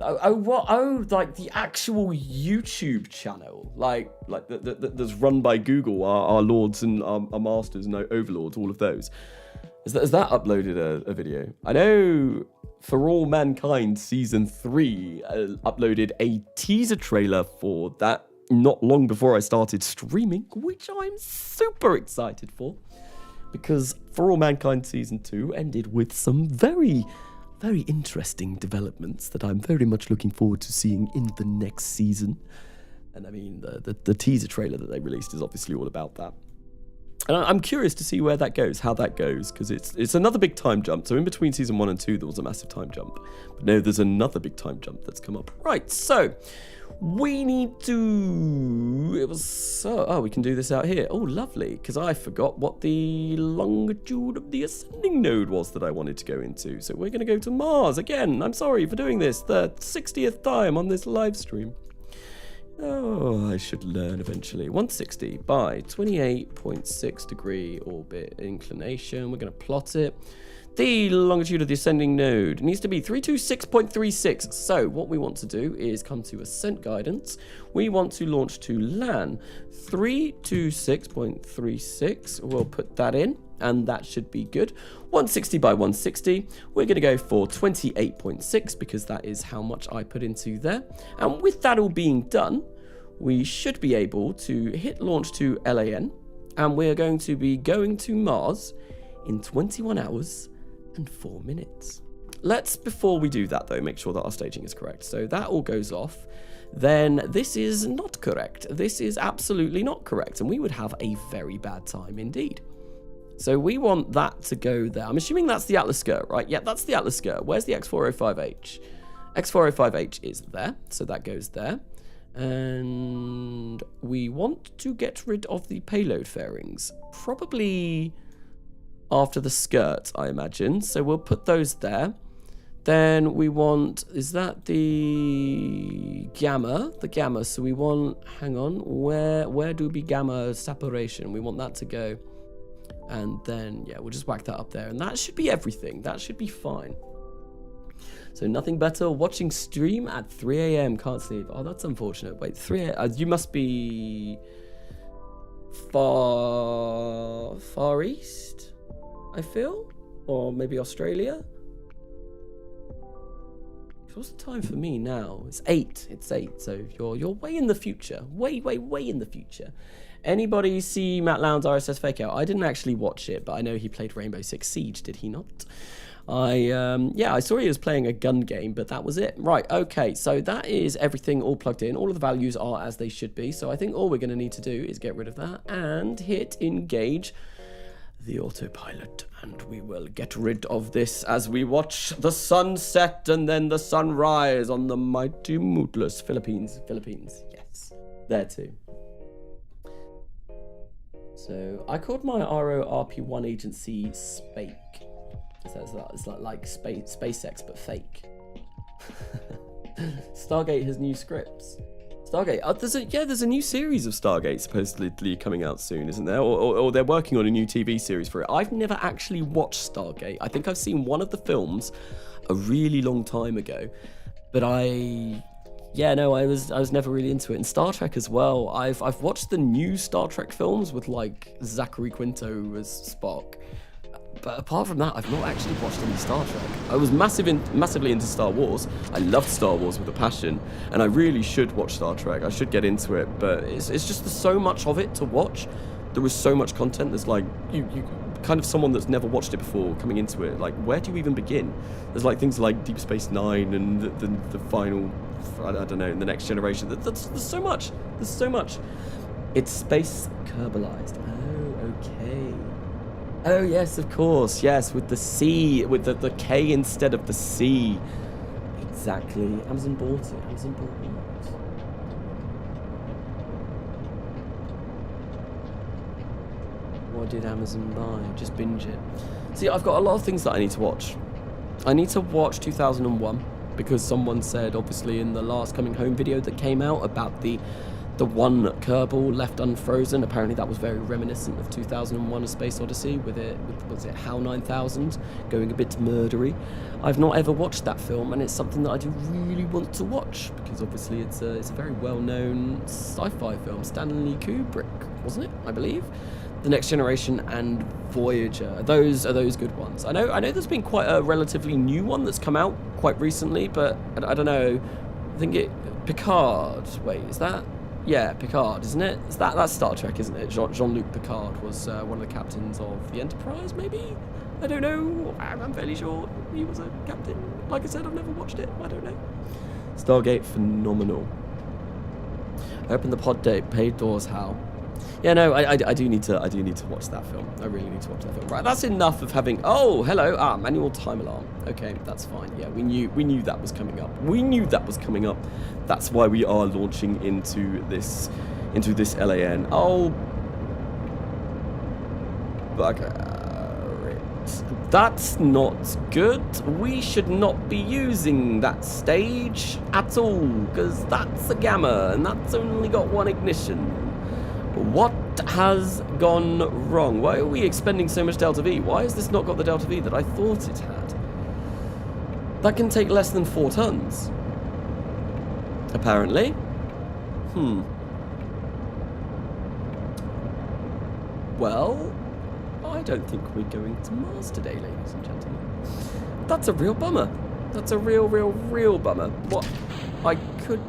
Oh, like the actual YouTube channel, like that's run by Google, our lords and our masters and our overlords, all of those. Has that uploaded a video? I know For All Mankind Season 3 uploaded a teaser trailer for that not long before I started streaming, which I'm super excited for, because For All Mankind Season 2 ended with some very, very interesting developments that I'm very much looking forward to seeing in the next season. And I mean, the teaser trailer that they released is obviously all about that. And I'm curious to see where that goes, how that goes, because it's another big time jump. So in between Season 1 and 2, there was a massive time jump. But no, there's another big time jump that's come up. Right, so we need to... we can do this out here. Oh, lovely, because I forgot what the longitude of the ascending node was that I wanted to go into. So we're going to go to Mars again. I'm sorry for doing this, the 60th time on this live stream. Oh, I should learn eventually. 160 by 28.6 degree orbit inclination. We're going to plot it. The longitude of the ascending node needs to be 326.36. So what we want to do is come to ascent guidance. We want to launch to LAN 326.36. We'll put that in, and that should be good. 160 by 160. We're going to go for 28.6 because that is how much I put into there. And with that all being done, we should be able to hit launch to LAN, and we're going to be going to Mars in 21 hours and 4 minutes. Let's, before we do that though, make sure that our staging is correct. So that all goes off. Then this is not correct. This is absolutely not correct, and we would have a very bad time indeed. So we want that to go there. I'm assuming that's the Atlas skirt, right? Yeah, that's the Atlas skirt. Where's the X405H? X405H is there, so that goes there. And we want to get rid of the payload fairings, probably after the skirt, I imagine. So we'll put those there. Then we want, is that the gamma? The gamma, so we want, hang on, where do we gamma separation? We want that to go. And then, yeah, we'll just whack that up there. And that should be everything. That should be fine. So nothing better. Watching stream at 3 a.m. Can't sleep. Oh, that's unfortunate. Wait, 3 a.m. You must be far east, I feel? Or maybe Australia? What's the time for me now? It's 8. It's 8. So you're way in the future. Way in the future. Anybody see Matt Lowndes' RSS fake out? I didn't actually watch it, but I know he played Rainbow Six Siege, did he not? I saw he was playing a gun game, but that was it. Right, okay, so that is everything all plugged in. All of the values are as they should be, so I think all we're going to need to do is get rid of that and hit engage the autopilot, and we will get rid of this as we watch the sun set and then the sun rise on the mighty Modlist. Philippines, yes, there too. So I called my RP-1 agency Spake. It's like SpaceX but fake. Stargate has new scripts. Stargate. There's a new series of Stargate supposedly coming out soon, isn't there? Or they're working on a new TV series for it. I've never actually watched Stargate. I think I've seen one of the films a really long time ago, but I was never really into it. And Star Trek as well. I've watched the new Star Trek films with like Zachary Quinto as Spock. But apart from that, I've not actually watched any Star Trek. I was massively into Star Wars. I loved Star Wars with a passion, and I really should watch Star Trek. I should get into it, but it's just there's so much of it to watch. There was so much content. There's like you kind of someone that's never watched it before coming into it. Like, where do you even begin? There's like things like Deep Space Nine and the final, I don't know, the Next Generation. There's so much. There's so much. It's space Kerbalized. Oh, okay. Oh, yes, of course. Yes, with the C, with the K instead of the C. Exactly. Amazon bought it. Amazon bought it. What did Amazon buy? Just binge it. See, I've got a lot of things that I need to watch. I need to watch 2001 because someone said, obviously, in the last Coming Home video that came out about the one Kerbal left unfrozen. Apparently that was very reminiscent of 2001 A Space Odyssey with was it HAL 9000 going a bit murdery. I've not ever watched that film, and it's something that I do really want to watch because obviously it's a very well-known sci-fi film. Stanley Kubrick, wasn't it? I believe. The Next Generation and Voyager. Those are those good ones. I know there's been quite a relatively new one that's come out quite recently, but I don't know. I think Picard. Wait, is that? Yeah, Picard, isn't it? That's Star Trek, isn't it? Jean-Luc Picard was one of the captains of the Enterprise, maybe? I don't know. I'm fairly sure he was a captain. Like I said, I've never watched it. I don't know. Stargate, phenomenal. Open the pod date, paid doors, how? Yeah, no, I do need to watch that film. I really need to watch that film. Right, that's enough of having. Oh, hello. Manual time alarm. Okay, that's fine. Yeah, we knew that was coming up. We knew that was coming up. That's why we are launching into this LAN. Oh, bugger it. That's not good. We should not be using that stage at all because that's a gamma and that's only got one ignition. What has gone wrong? Why are we expending so much delta V? Why has this not got the delta V that I thought it had? That can take less than 4 tons. Apparently. Well, I don't think we're going to Mars today, ladies and gentlemen. That's a real bummer. That's a real bummer. What I could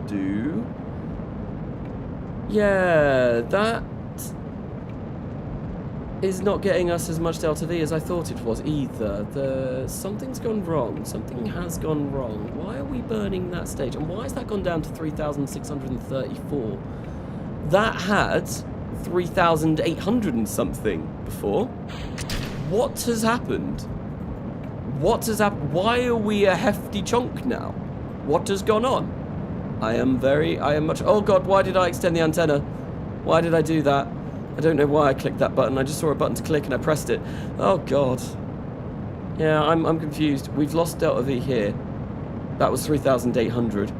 do... Yeah, that is not getting us as much delta V as I thought it was either. Something's gone wrong. Something has gone wrong. Why are we burning that stage? And why has that gone down to 3,634? That had 3,800 and something before. What has happened? Why are we a hefty chunk now? What has gone on? I am much... Oh god, why did I extend the antenna? Why did I do that? I don't know why I clicked that button. I just saw a button to click and I pressed it. Oh god. Yeah, I'm confused. We've lost delta V here. That was 3,800.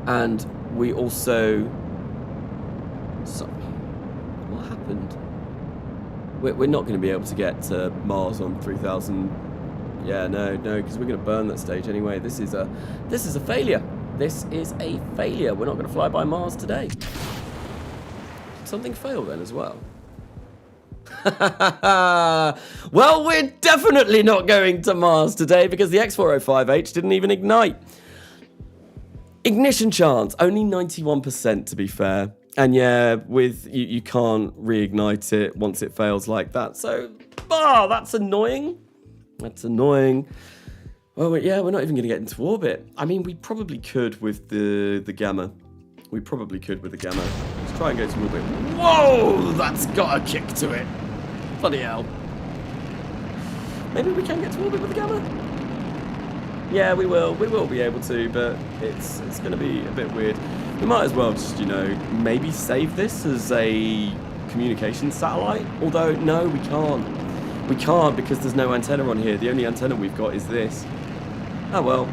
And we also... So, what happened? We're not going to be able to get to Mars on 3,000... Yeah, no, because we're going to burn that stage anyway. This is a failure. This is a failure. We're not going to fly by Mars today. Did something fail then as well? Well, we're definitely not going to Mars today because the X405H didn't even ignite. Ignition chance, only 91% to be fair. And yeah, with you can't reignite it once it fails like that. So, that's annoying. That's annoying. Well, yeah, we're not even going to get into orbit. I mean, we probably could with the Gamma. We probably could with the Gamma. Let's try and go to orbit. Whoa, that's got a kick to it. Bloody hell. Maybe we can get to orbit with the Gamma? Yeah, we will. We will be able to, but it's going to be a bit weird. We might as well just, you know, maybe save this as a communication satellite. Although, no, we can't. We can't because there's no antenna on here. The only antenna we've got is this. Oh, well.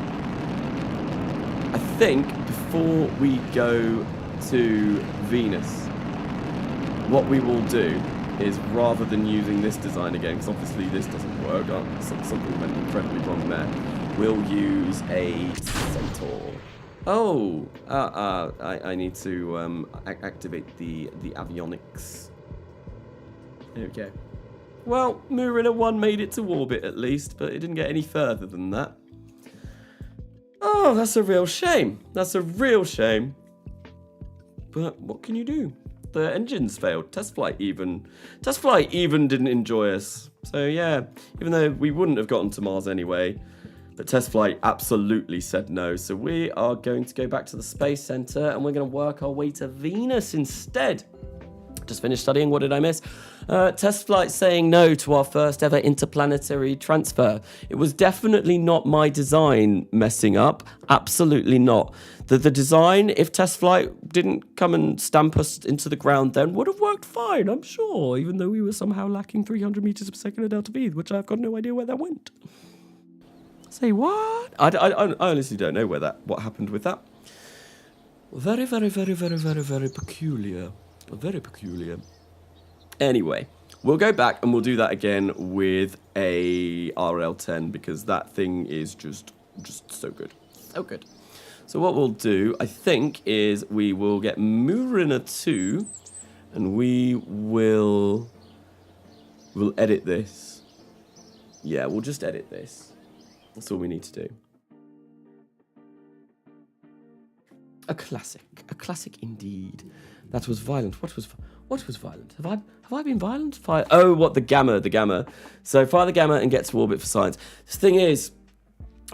I think before we go to Venus, what we will do is, rather than using this design again, because obviously this doesn't work, something went incredibly wrong there, we'll use a Centaur. Oh, I need to activate the avionics. There we go. Well, Mariner 1 made it to orbit at least, but it didn't get any further than that. Oh, that's a real shame. That's a real shame. But what can you do? The engines failed. Test flight even didn't enjoy us. So yeah, even though we wouldn't have gotten to Mars anyway, the test flight absolutely said no. So we are going to go back to the Space Center and we're going to work our way to Venus instead. Just finished studying. What did I miss? Test flight saying no to our first ever interplanetary transfer. It was definitely not my design messing up. Absolutely not. The design, if test flight didn't come and stamp us into the ground then, would have worked fine, I'm sure, even though we were somehow lacking 300 meters per second at delta V, which I've got no idea where that went. Say what? I honestly don't know what happened with that. Very, very, very, very, very, very peculiar. Very peculiar. Anyway, we'll go back and we'll do that again with a RL10 because that thing is just so good. So good. So what we'll do, I think, is we will get Mariner 2 and we'll edit this. Yeah, we'll just edit this. That's all we need to do. A classic indeed. That was violent. What was violent? Have I been violent? Oh, what, the Gamma. So fire the Gamma and get to orbit for science. The thing is,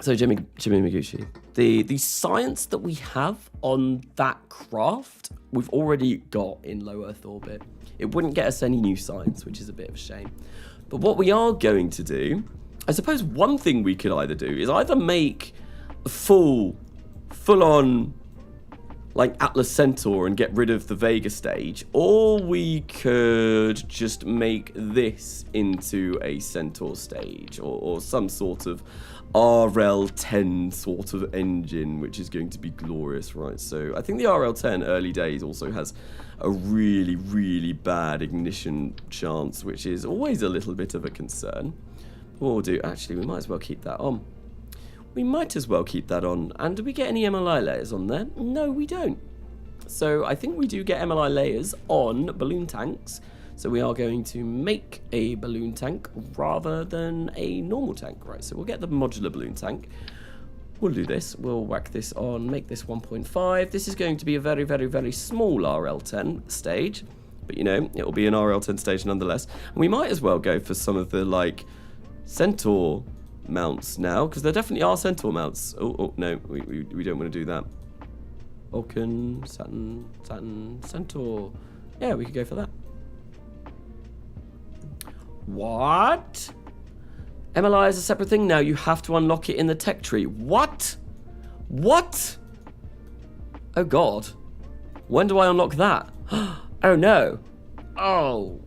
so Jimmy Miguchi, the science that we have on that craft, we've already got in low Earth orbit. It wouldn't get us any new science, which is a bit of a shame. But what we are going to do, I suppose one thing we could either do is either make a full-on like Atlas Centaur and get rid of the Vega stage, or we could just make this into a Centaur stage or some sort of RL10 sort of engine, which is going to be glorious, right? So I think the RL10 early days also has a really, really bad ignition chance, which is always a little bit of a concern. What we'll do, actually, we might as well keep that on. And do we get any MLI layers on there? No, we don't. So I think we do get MLI layers on balloon tanks. So we are going to make a balloon tank rather than a normal tank, right? So we'll get the modular balloon tank. We'll do this. We'll whack this on, make this 1.5. This is going to be a very, very, very small RL10 stage. But, you know, it'll be an RL10 stage nonetheless. And we might as well go for some of the, like, Centaur mounts now, because there definitely are Centaur mounts. Oh no, we don't want to do that. Vulcan, Saturn, Centaur. Yeah, we could go for that. What? MLI is a separate thing now. You have to unlock it in the tech tree. What? Oh god. When do I unlock that? Oh no. Oh.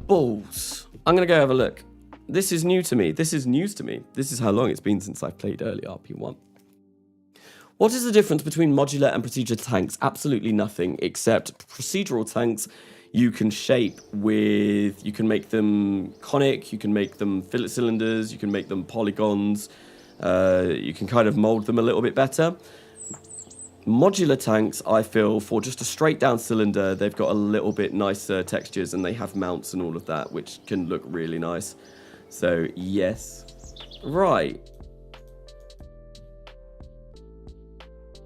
Balls. I'm gonna go have a look. This is new to me. This is news to me. This is how long it's been since I've played early RP-1. What is the difference between modular and procedural tanks? Absolutely nothing, except procedural tanks you can shape with, you can make them conic, you can make them fillet cylinders, you can make them polygons, you can kind of mold them a little bit better. Modular tanks, I feel, for just a straight down cylinder, they've got a little bit nicer textures and they have mounts and all of that, which can look really nice. So, yes. Right.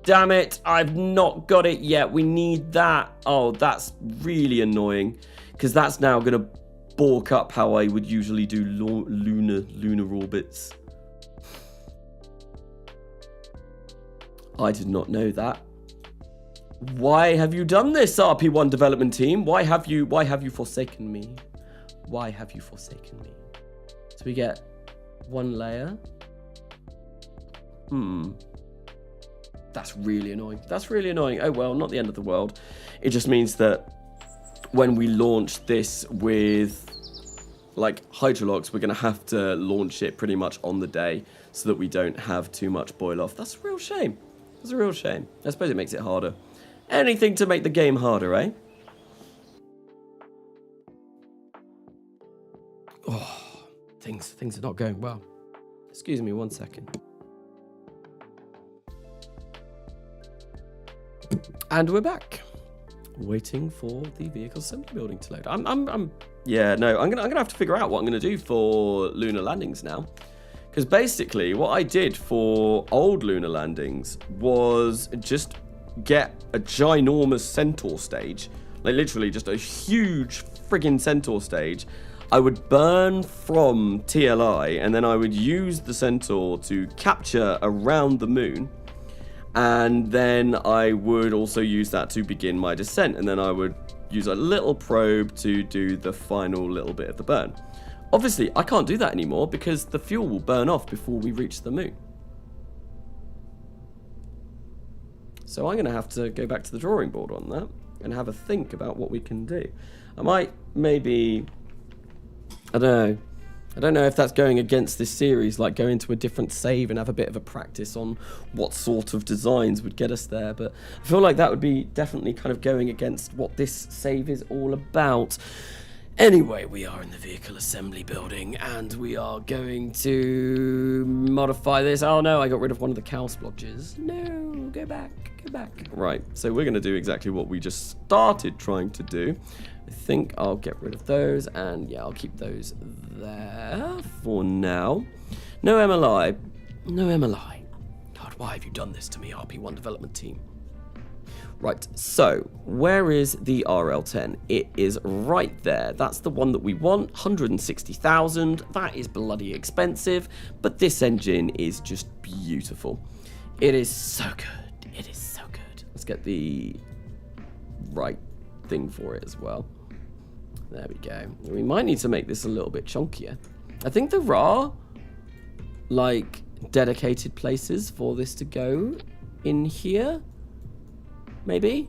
Damn it, I've not got it yet. We need that. Oh, that's really annoying, because that's now going to balk up how I would usually do lunar orbits. I did not know that. Why have you done this, RP-1 development team? Why have you forsaken me? Why have you forsaken me? So we get one layer. That's really annoying. That's really annoying. Oh well, not the end of the world. It just means that when we launch this with like Hydrolox, we're going to have to launch it pretty much on the day so that we don't have too much boil off. That's a real shame. That's a real shame. I suppose it makes it harder. Anything to make the game harder, eh? Oh, things are not going well. Excuse me 1 second. And we're back, waiting for the vehicle assembly building to load. Yeah, no, I'm gonna have to figure out what I'm gonna do for lunar landings now, because basically what I did for old lunar landings was just get a ginormous Centaur stage, like literally just a huge friggin' Centaur stage. I would burn from TLI, and then I would use the Centaur to capture around the moon. And then I would also use that to begin my descent. And then I would use a little probe to do the final little bit of the burn. Obviously, I can't do that anymore because the fuel will burn off before we reach the moon. So I'm going to have to go back to the drawing board on that and have a think about what we can do. I might maybe, I don't know if that's going against this series, like go into a different save and have a bit of a practice on what sort of designs would get us there, but I feel like that would be definitely kind of going against what this save is all about. Anyway, we are in the vehicle assembly building and we are going to modify this. Oh no, I got rid of one of the cow splodges. No, go back. Right, so we're going to do exactly what we just started trying to do. I think I'll get rid of those, and yeah, I'll keep those there for now. No MLI. God, why have you done this to me, RP-1 development team? Right, so where is the RL10? It is right there. That's the one that we want, 160,000. That is bloody expensive, but this engine is just beautiful. It is so good. It is so good. Let's get the right thing for it as well. There we go. We might need to make this a little bit chunkier. I think there are like dedicated places for this to go in here. Maybe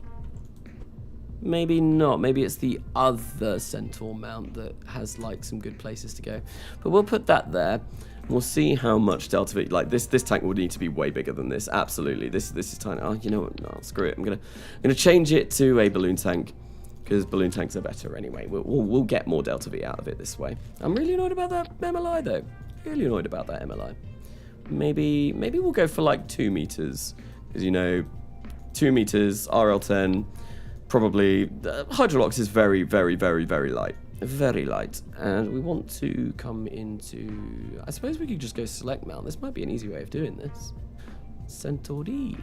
not. Maybe it's the other Centaur mount that has like some good places to go. But we'll put that there. We'll see how much Delta V. Like this tank will need to be way bigger than this. Absolutely. This is tiny. Oh, you know what? No, screw it. I'm gonna change it to a balloon tank, because balloon tanks are better anyway. We'll get more Delta V out of it this way. I'm really annoyed about that MLI though. Really annoyed about that MLI. Maybe we'll go for like 2 meters, because you know, 2 meters RL10. Probably Hydrolox is very, very, very, very light. Very light. And we want to come into, I suppose we could just go select mount. This might be an easy way of doing this. Centaur D.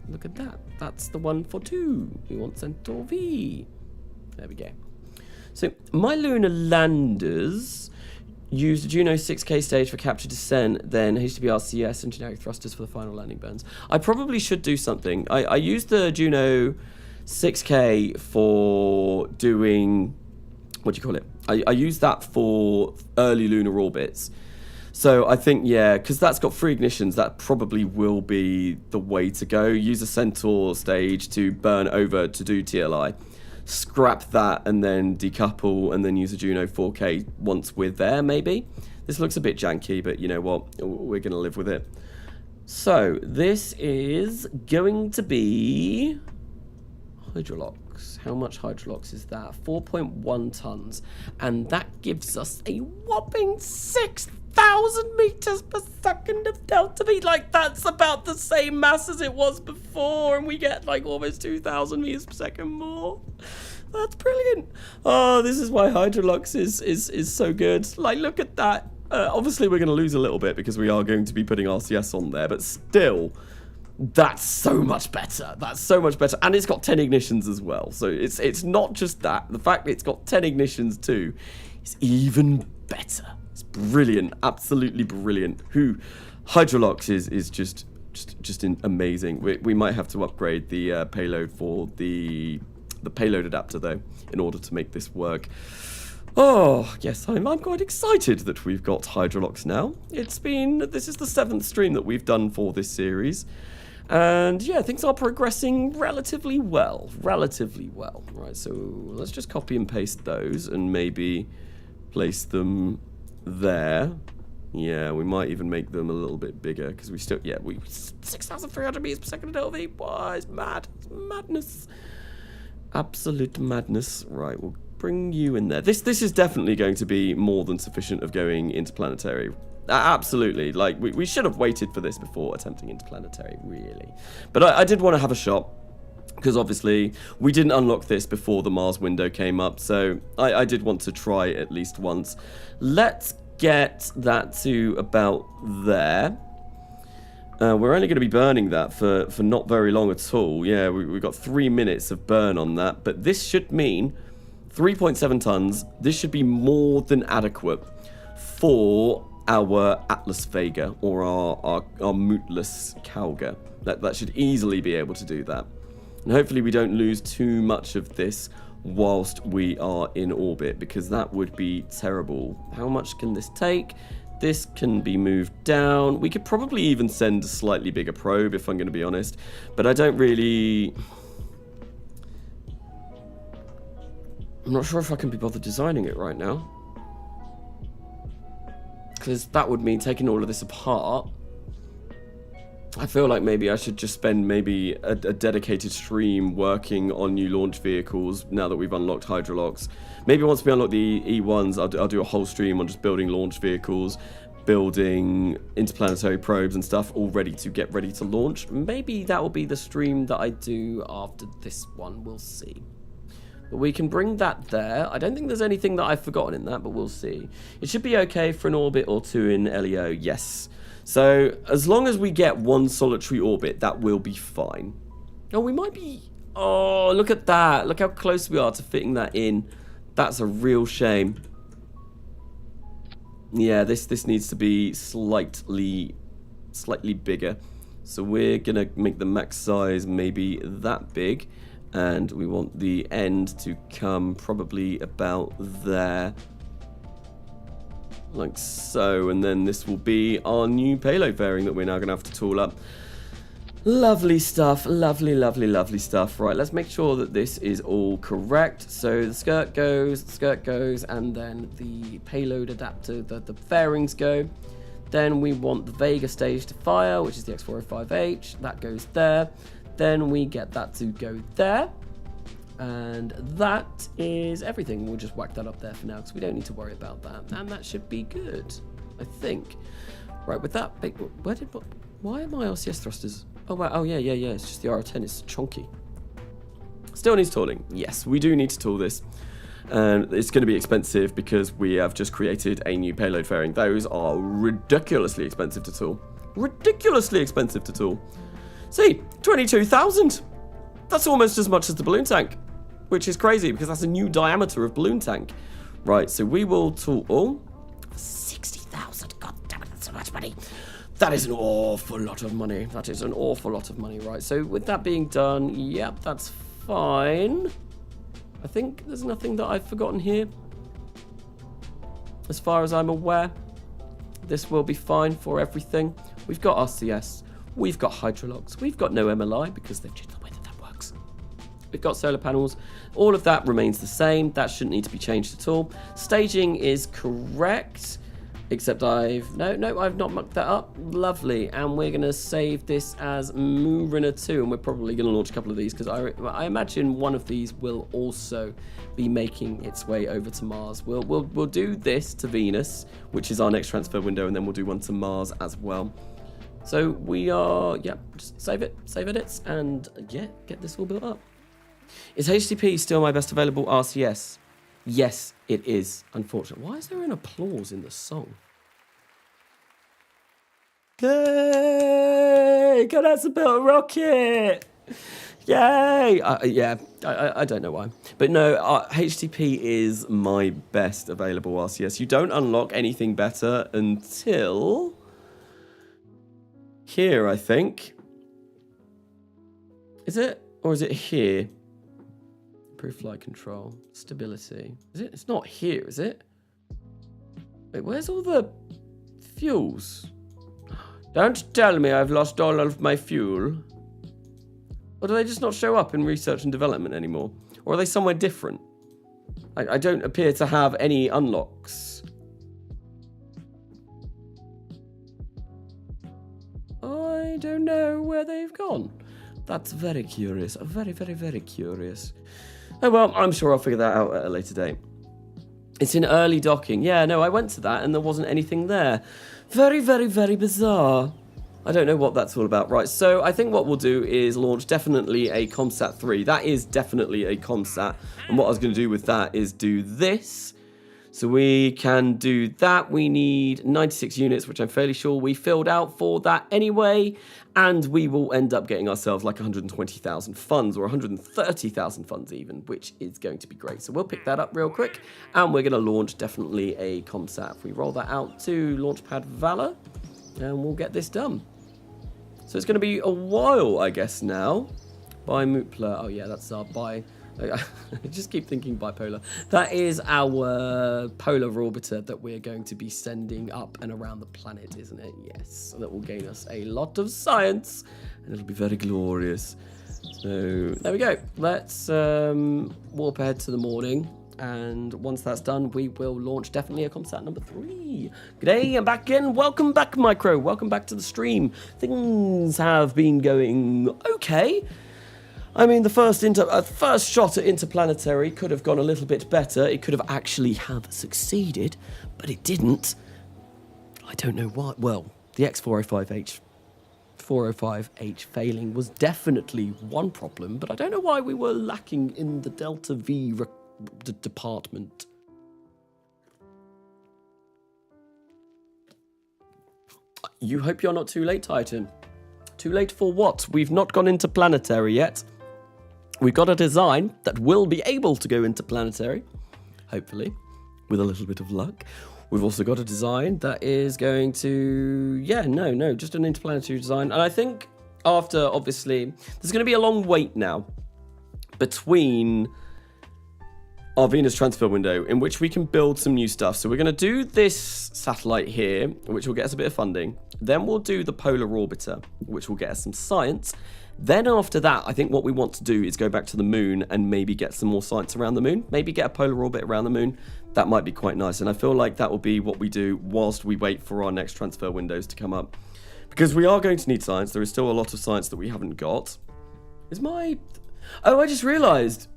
Look at that. That's the one for 2. We want Centaur V. There we go. So my lunar landers use the Juno 6K stage for capture descent, then HWRCS and generic thrusters for the final landing burns. I probably should do something. I used the Juno 6K for doing, what do you call it? I use that for early lunar orbits. So I think, yeah, because that's got 3 ignitions, that probably will be the way to go. Use a Centaur stage to burn over to do TLI. Scrap that and then decouple and then use a Juno 4K once we're there, maybe. This looks a bit janky, but you know what? We're going to live with it. So this is going to be Hydrolox. How much Hydrolox is that? 4.1 tons. And that gives us a whopping 6,000 1,000 meters per second of delta V. Like, that's about the same mass as it was before, and we get like almost 2,000 meters per second more. That's brilliant. Oh, this is why Hydrolux is so good. Like, look at that. Obviously, we're going to lose a little bit because we are going to be putting RCS on there, but still, that's so much better. That's so much better. And it's got 10 ignitions as well. So it's not just that. The fact that it's got 10 ignitions too is even better. It's brilliant. Absolutely brilliant. Hydrolux is just amazing. We might have to upgrade the payload for the payload adapter though in order to make this work. Oh, yes, I'm quite excited that we've got Hydrolux now. This is the 7th stream that we've done for this series. And yeah, things are progressing relatively well. Right, so let's just copy and paste those and maybe place them there. Yeah, we might even make them a little bit bigger because we 6,300 meters per second of LV. Wow, it's mad. It's madness. Absolute madness. Right, we'll bring you in there. This is definitely going to be more than sufficient of going interplanetary. Absolutely. Like, we should have waited for this before attempting interplanetary, really. But I did want to have a shot, because obviously we didn't unlock this before the Mars window came up, so I did want to try at least once. Let's get that to about there. We're only going to be burning that for not very long at all. Yeah, we've got 3 minutes of burn on that, but this should mean 3.7 tons. This should be more than adequate for our Atlas Vega or our Mootless Kalga. That should easily be able to do that. And hopefully we don't lose too much of this whilst we are in orbit, because that would be terrible. How much can this take? This can be moved down. We could probably even send a slightly bigger probe, if I'm going to be honest. But I don't really... I'm not sure if I can be bothered designing it right now. Because that would mean taking all of this apart. I feel like maybe I should just spend maybe a dedicated stream working on new launch vehicles now that we've unlocked Hydrolux. Maybe once we unlock the E1s, I'll do a whole stream on just building launch vehicles, building interplanetary probes and stuff, all ready to launch. Maybe that will be the stream that I do after this one. We'll see. But we can bring that there. I don't think there's anything that I've forgotten in that, but we'll see. It should be okay for an orbit or two in LEO, yes. So, as long as we get one solitary orbit, that will be fine. Oh, we might be... Oh, look at that. Look how close we are to fitting that in. That's a real shame. Yeah, this needs to be slightly bigger. So we're going to make the max size maybe that big. And we want the end to come probably about there. Like so. And then this will be our new payload fairing that we're now going to have to tool up. Lovely stuff. Lovely stuff. Right, let's make sure that this is all correct. So the skirt goes, and then the payload adapter, the fairings go. Then we want the Vega stage to fire, which is the X405H. That goes there. Then we get that to go there. And that is everything. We'll just whack that up there for now because we don't need to worry about that. And that should be good, I think. Right, with that big... Why are my RCS thrusters... Oh, wow. Oh, yeah. It's just the R10. It's chonky. Still needs tooling. Yes, we do need to tool this. And it's going to be expensive because we have just created a new payload fairing. Those are ridiculously expensive to tool. See, 22,000. That's almost as much as the balloon tank, which is crazy because that's a new diameter of balloon tank. Right, so we will tool all. 60,000. God damn it, that's so much money. That is an awful lot of money. Right, so with that being done, yep, that's fine. I think there's nothing that I've forgotten here. As far as I'm aware, this will be fine for everything. We've got RCS. We've got Hydrolux. We've got no MLI because they've changed the way that works. We've got solar panels. All of that remains the same. That shouldn't need to be changed at all. Staging is correct. Except no, I've not mucked that up. Lovely. And we're going to save this as Moorina 2. And we're probably going to launch a couple of these because I imagine one of these will also be making its way over to Mars. We'll do this to Venus, which is our next transfer window, and then we'll do one to Mars as well. So we are, yeah, just save edits, and yeah, get this all built up. Is HTTP still my best available RCS? Yes, it is, unfortunately. Why is there an applause in the song? Yay! Got us a built rocket! Yay! Yeah, I don't know why. But no, HTTP is my best available RCS. You don't unlock anything better until here, I think. Is it? Or is it here? Improve flight control, stability. Is it? It's not here, is it? Wait, where's all the fuels? Don't tell me I've lost all of my fuel. Or do they just not show up in research and development anymore? Or are they somewhere different? I don't appear to have any unlocks. I don't know where they've gone. That's very curious. Very, very, very curious. Oh, well, I'm sure I'll figure that out at a later date. It's in early docking. Yeah, no, I went to that and there wasn't anything there. Very, very, very bizarre. I don't know what that's all about. Right, so I think what we'll do is launch definitely a ComSat 3. That is definitely a ComSat. And what I was going to do with that is do this. So we can do that. We need 96 units, which I'm fairly sure we filled out for that anyway. And we will end up getting ourselves like 120,000 funds or 130,000 funds even, which is going to be great. So we'll pick that up real quick. And we're going to launch definitely a ComSat. If we roll that out to Launchpad Valor, and we'll get this done. So it's going to be a while, I guess, now. By Moopler. Oh, yeah, that's our by... I just keep thinking bipolar. That is our polar orbiter that we're going to be sending up and around the planet, isn't it? Yes. So that will gain us a lot of science, and it'll be very glorious. So there we go. Let's warp ahead to the morning. And once that's done, we will launch definitely a ComSat number 3. G'day, I'm back in. Welcome back, Micro. Welcome back to the stream. Things have been going okay. I mean, the first shot at Interplanetary could have gone a little bit better. It could have actually have succeeded, but it didn't. I don't know why. Well, the X405H failing was definitely one problem, but I don't know why we were lacking in the Delta V department. You hope you're not too late, Titan. Too late for what? We've not gone into planetary yet. We've got a design that will be able to go into planetary, hopefully, with a little bit of luck. We've also got a design that is going to, just an interplanetary design. And I think after, obviously, there's going to be a long wait now between our Venus transfer window in which we can build some new stuff. So we're going to do this satellite here, which will get us a bit of funding. Then we'll do the polar orbiter, which will get us some science. Then after that, I think what we want to do is go back to the moon and maybe get some more science around the moon. Maybe get a polar orbit around the moon. That might be quite nice. And I feel like that will be what we do whilst we wait for our next transfer windows to come up. Because we are going to need science. There is still a lot of science that we haven't got. Oh, I just realised.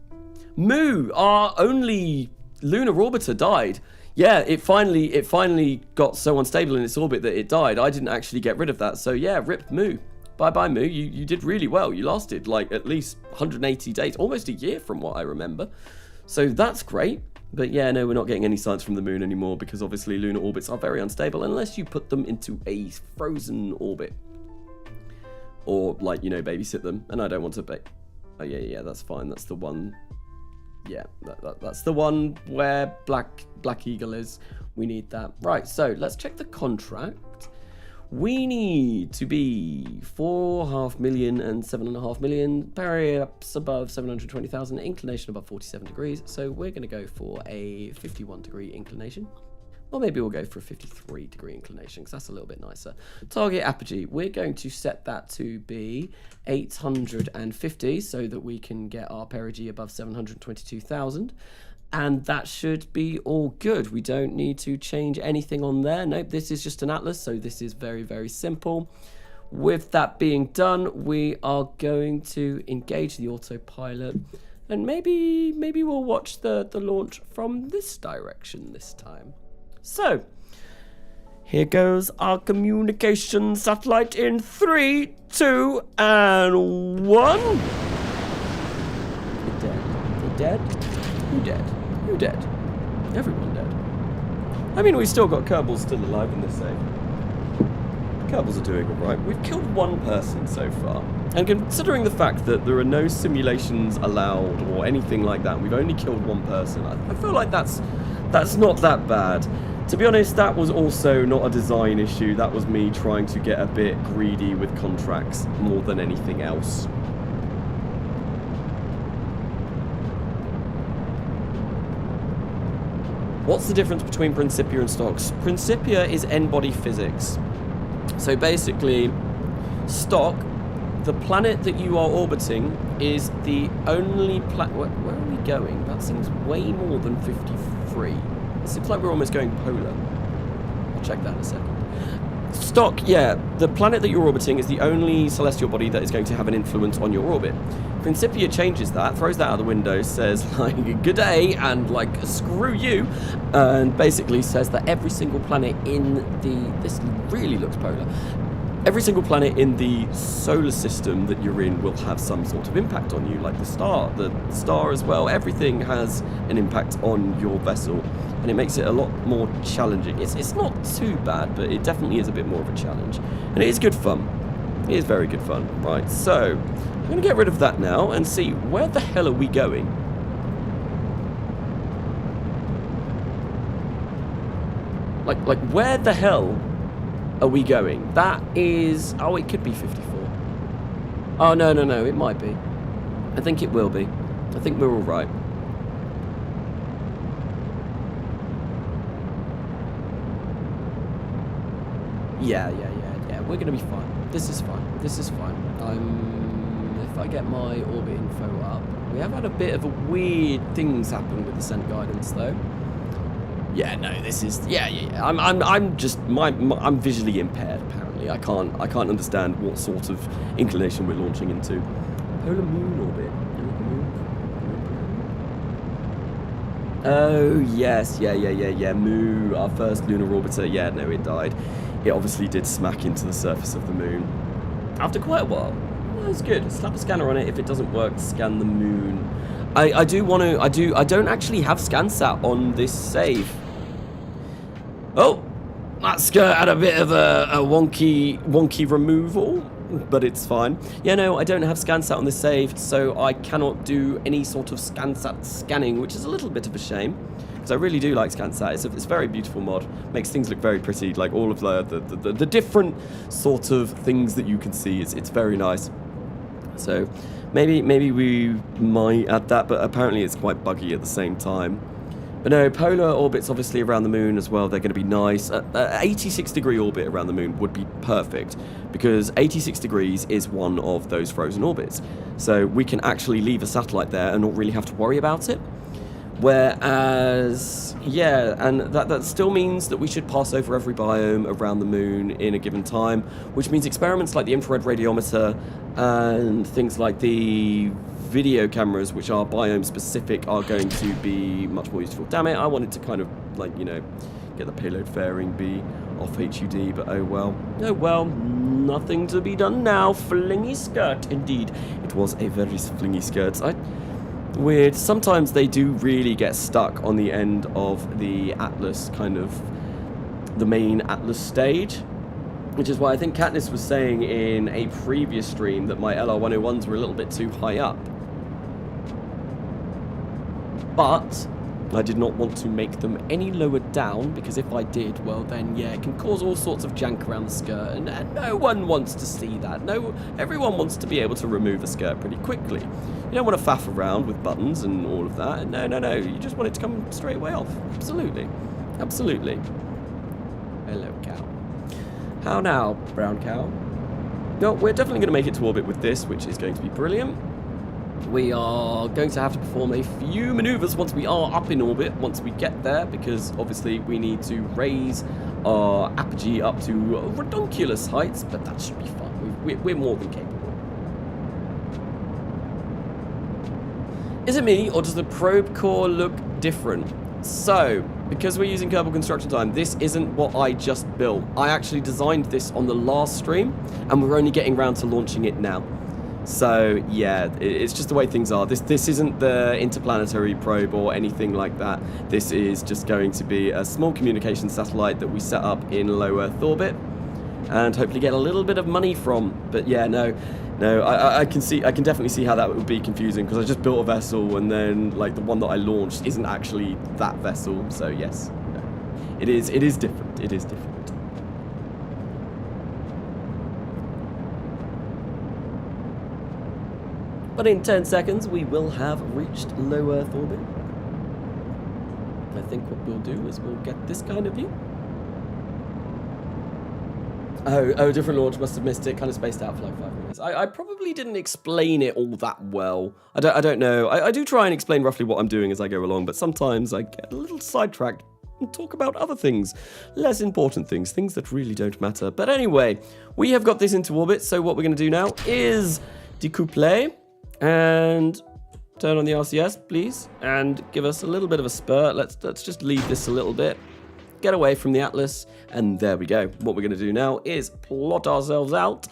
Moo, our only lunar orbiter, died. Yeah, it finally got so unstable in its orbit that it died. I didn't actually get rid of that. So yeah, rip Moo. Bye-bye, Moo. You did really well. You lasted like at least 180 days, almost a year from what I remember. So that's great. But yeah, no, we're not getting any science from the moon anymore because obviously lunar orbits are very unstable unless you put them into a frozen orbit. Or like, babysit them. And I don't want to Oh yeah, that's fine. That's the one. Yeah, that's the one where Black Eagle is. We need that. Right, so let's check the contract. We need to be 4.5 million and 7.5 million, perhaps above 720,000, inclination above 47 degrees. So we're going to go for a 51 degree inclination. Or maybe we'll go for a 53 degree inclination because that's a little bit nicer. Target apogee, we're going to set that to be 850 so that we can get our perigee above 722,000. And that should be all good. We don't need to change anything on there. Nope, this is just an atlas, so this is very, very simple. With that being done, we are going to engage the autopilot, and maybe we'll watch the launch from this direction this time. So, here goes our communication satellite in 3, 2, and 1. You're dead. You're dead. Who dead? Who dead? Everyone dead. I mean, we've still got Kerbal still alive in this save. Kerbals are doing alright. We've killed one person so far. And considering the fact that there are no simulations allowed or anything like that, we've only killed one person, I feel like that's not that bad. To be honest, that was also not a design issue. That was me trying to get a bit greedy with contracts more than anything else. What's the difference between Principia and stocks? Principia is n-body physics. So basically, stock, the planet that you are orbiting is the only planet... Where are we going? That seems way more than 53. It seems like we're almost going polar. I'll check that in a second. Stock, yeah, the planet that you're orbiting is the only celestial body that is going to have an influence on your orbit. Principia changes that, throws that out the window, says, like, good day, and, like, screw you, and basically says that every single planet in this really looks polar, every single planet in the solar system that you're in will have some sort of impact on you, like the star as well. Everything has an impact on your vessel, and it makes it a lot more challenging. It's not too bad, but it definitely is a bit more of a challenge, and it is good fun. It is very good fun. Right, so I'm going to get rid of that now and see where the hell are we going. Like where the hell are we going? That is... Oh, it could be 54. Oh, no, it might be. I think it will be. I think we're all right. Yeah, we're going to be fine. This is fine. If I get my orbit info up... We have had a bit of a weird things happen with the descent guidance, though. Yeah, no, this is... Yeah. I'm visually impaired, apparently. I can't understand what sort of inclination we're launching into. Polar moon orbit. Oh, yes. Yeah. Moo, our first lunar orbiter. Yeah, no, it died. It obviously did smack into the surface of the moon. After quite a while. Well, it's good. Slap a scanner on it. If it doesn't work, scan the moon. I don't actually have ScanSat on this save. Oh, that skirt had a bit of a wonky removal, but it's fine. Yeah, no, I don't have ScanSat on this save, so I cannot do any sort of ScanSat scanning, which is a little bit of a shame, because I really do like ScanSat. It's a very beautiful mod. Makes things look very pretty, like all of the different sort of things that you can see. It's very nice. So maybe we might add that, but apparently it's quite buggy at the same time. But no, polar orbits obviously around the moon as well, they're going to be nice. 86-degree orbit around the moon would be perfect, because 86 degrees is one of those frozen orbits. So we can actually leave a satellite there and not really have to worry about it. Whereas, yeah, and that still means that we should pass over every biome around the moon in a given time, which means experiments like the infrared radiometer and things like the video cameras, which are biome specific, are going to be much more useful. Damn it, I wanted to kind of, like, you know, get the payload fairing be off HUD, but oh well. Oh well, nothing to be done now. Flingy skirt, indeed. It was a very flingy skirt. Weird. Sometimes they do really get stuck on the end of the Atlas, kind of the main Atlas stage, which is why I think Katniss was saying in a previous stream that my LR101s were a little bit too high up. But I did not want to make them any lower down, because if I did, well then, yeah, it can cause all sorts of jank around the skirt, and no one wants to see that. No, everyone wants to be able to remove a skirt pretty quickly. You don't want to faff around with buttons and all of that. No, you just want it to come straight away off. Absolutely. Hello, cow. How now, brown cow? No, we're definitely going to make it to orbit with this, which is going to be brilliant. We are going to have to perform a few maneuvers once we are up in orbit, once we get there, because obviously we need to raise our apogee up to redonkulous heights, but that should be fun. We're more than capable. Is it me, or does the probe core look different? So, because we're using Kerbal construction time, this isn't what I just built. I actually designed this on the last stream, and we're only getting around to launching it now. So, yeah, it's just the way things are. This isn't the interplanetary probe or anything like that. This is just going to be a small communication satellite that we set up in low Earth orbit and hopefully get a little bit of money from. But yeah, no, I can definitely see how that would be confusing, because I just built a vessel and then like the one that I launched isn't actually that vessel. So yes, no. It is different. It is different. But in 10 seconds, we will have reached low Earth orbit. I think what we'll do is we'll get this kind of view. Oh, different launch, must have missed it, kind of spaced out for like 5 minutes. I probably didn't explain it all that well. I don't know. I do try and explain roughly what I'm doing as I go along, but sometimes I get a little sidetracked and talk about other things, less important things that really don't matter. But anyway, we have got this into orbit, so what we're going to do now is decouple and turn on the RCS, please, and give us a little bit of a spurt. Let's just leave this a little bit. Get away from the Atlas, and there we go. What we're going to do now is plot ourselves out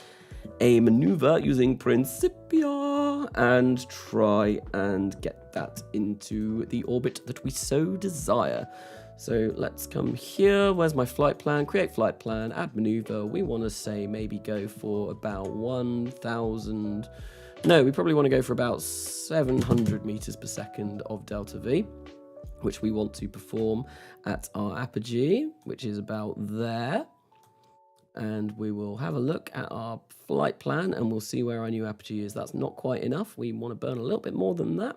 a maneuver using Principia and try and get that into the orbit that we so desire. So let's come here. Where's my flight plan? Create flight plan, add maneuver. We want to say maybe go for about 1,000. No, we probably want to go for about 700 meters per second of delta V, which we want to perform at our apogee, which is about there. And we will have a look at our flight plan and we'll see where our new apogee is. That's not quite enough. We want to burn a little bit more than that.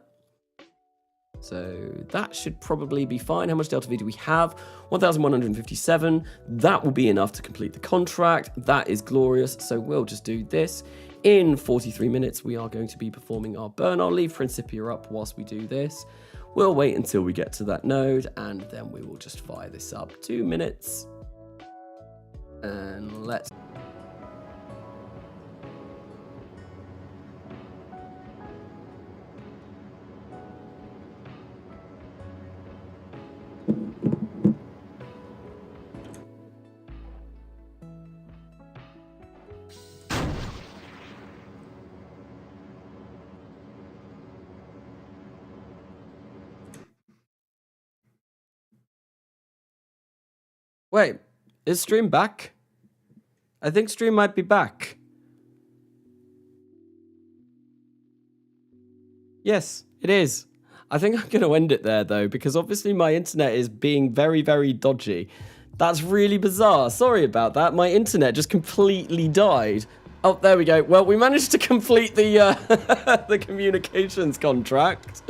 So that should probably be fine. How much delta V do we have? 1,157. That will be enough to complete the contract. That is glorious. So we'll just do this. In 43 minutes, we are going to be performing our burn. I'll leave Principia up whilst we do this. We'll wait until we get to that node, and then we will just fire this up. 2 minutes. And let's... Wait, is stream back? I think stream might be back. Yes, it is. I think I'm going to end it there, though, because obviously my internet is being very, very dodgy. That's really bizarre. Sorry about that. My internet just completely died. Oh, there we go. Well, we managed to complete the the communications contract.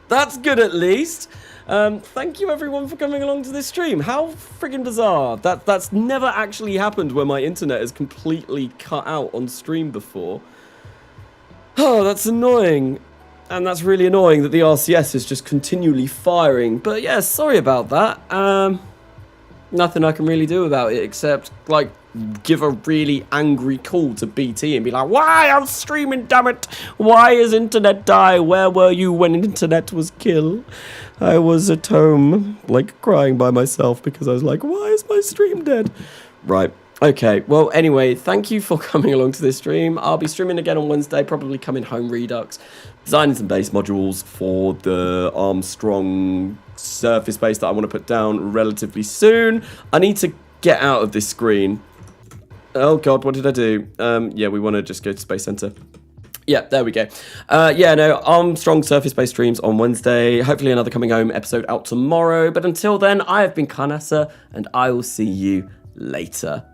That's good, at least. Thank you everyone for coming along to this stream. How friggin' bizarre. That's never actually happened where my internet is completely cut out on stream before. Oh, that's annoying. And that's really annoying that the RCS is just continually firing. But yeah, sorry about that. Nothing I can really do about it except, like, give a really angry call to BT and be like, why? I'm streaming, damn it. Why is internet die? Where were you when internet was killed? I was at home, like, crying by myself because I was like, why is my stream dead? Right. Okay. Well, anyway, thank you for coming along to this stream. I'll be streaming again on Wednesday, probably coming home Redux, designing some base modules for the Armstrong surface base that I want to put down relatively soon. I need to get out of this screen. Oh god, what did I do? Yeah, we want to just go to Space Center. Yeah, there we go. Yeah, no, Armstrong surface-based streams on Wednesday. Hopefully another Coming Home episode out tomorrow. But until then, I have been Carnassa, and I will see you later.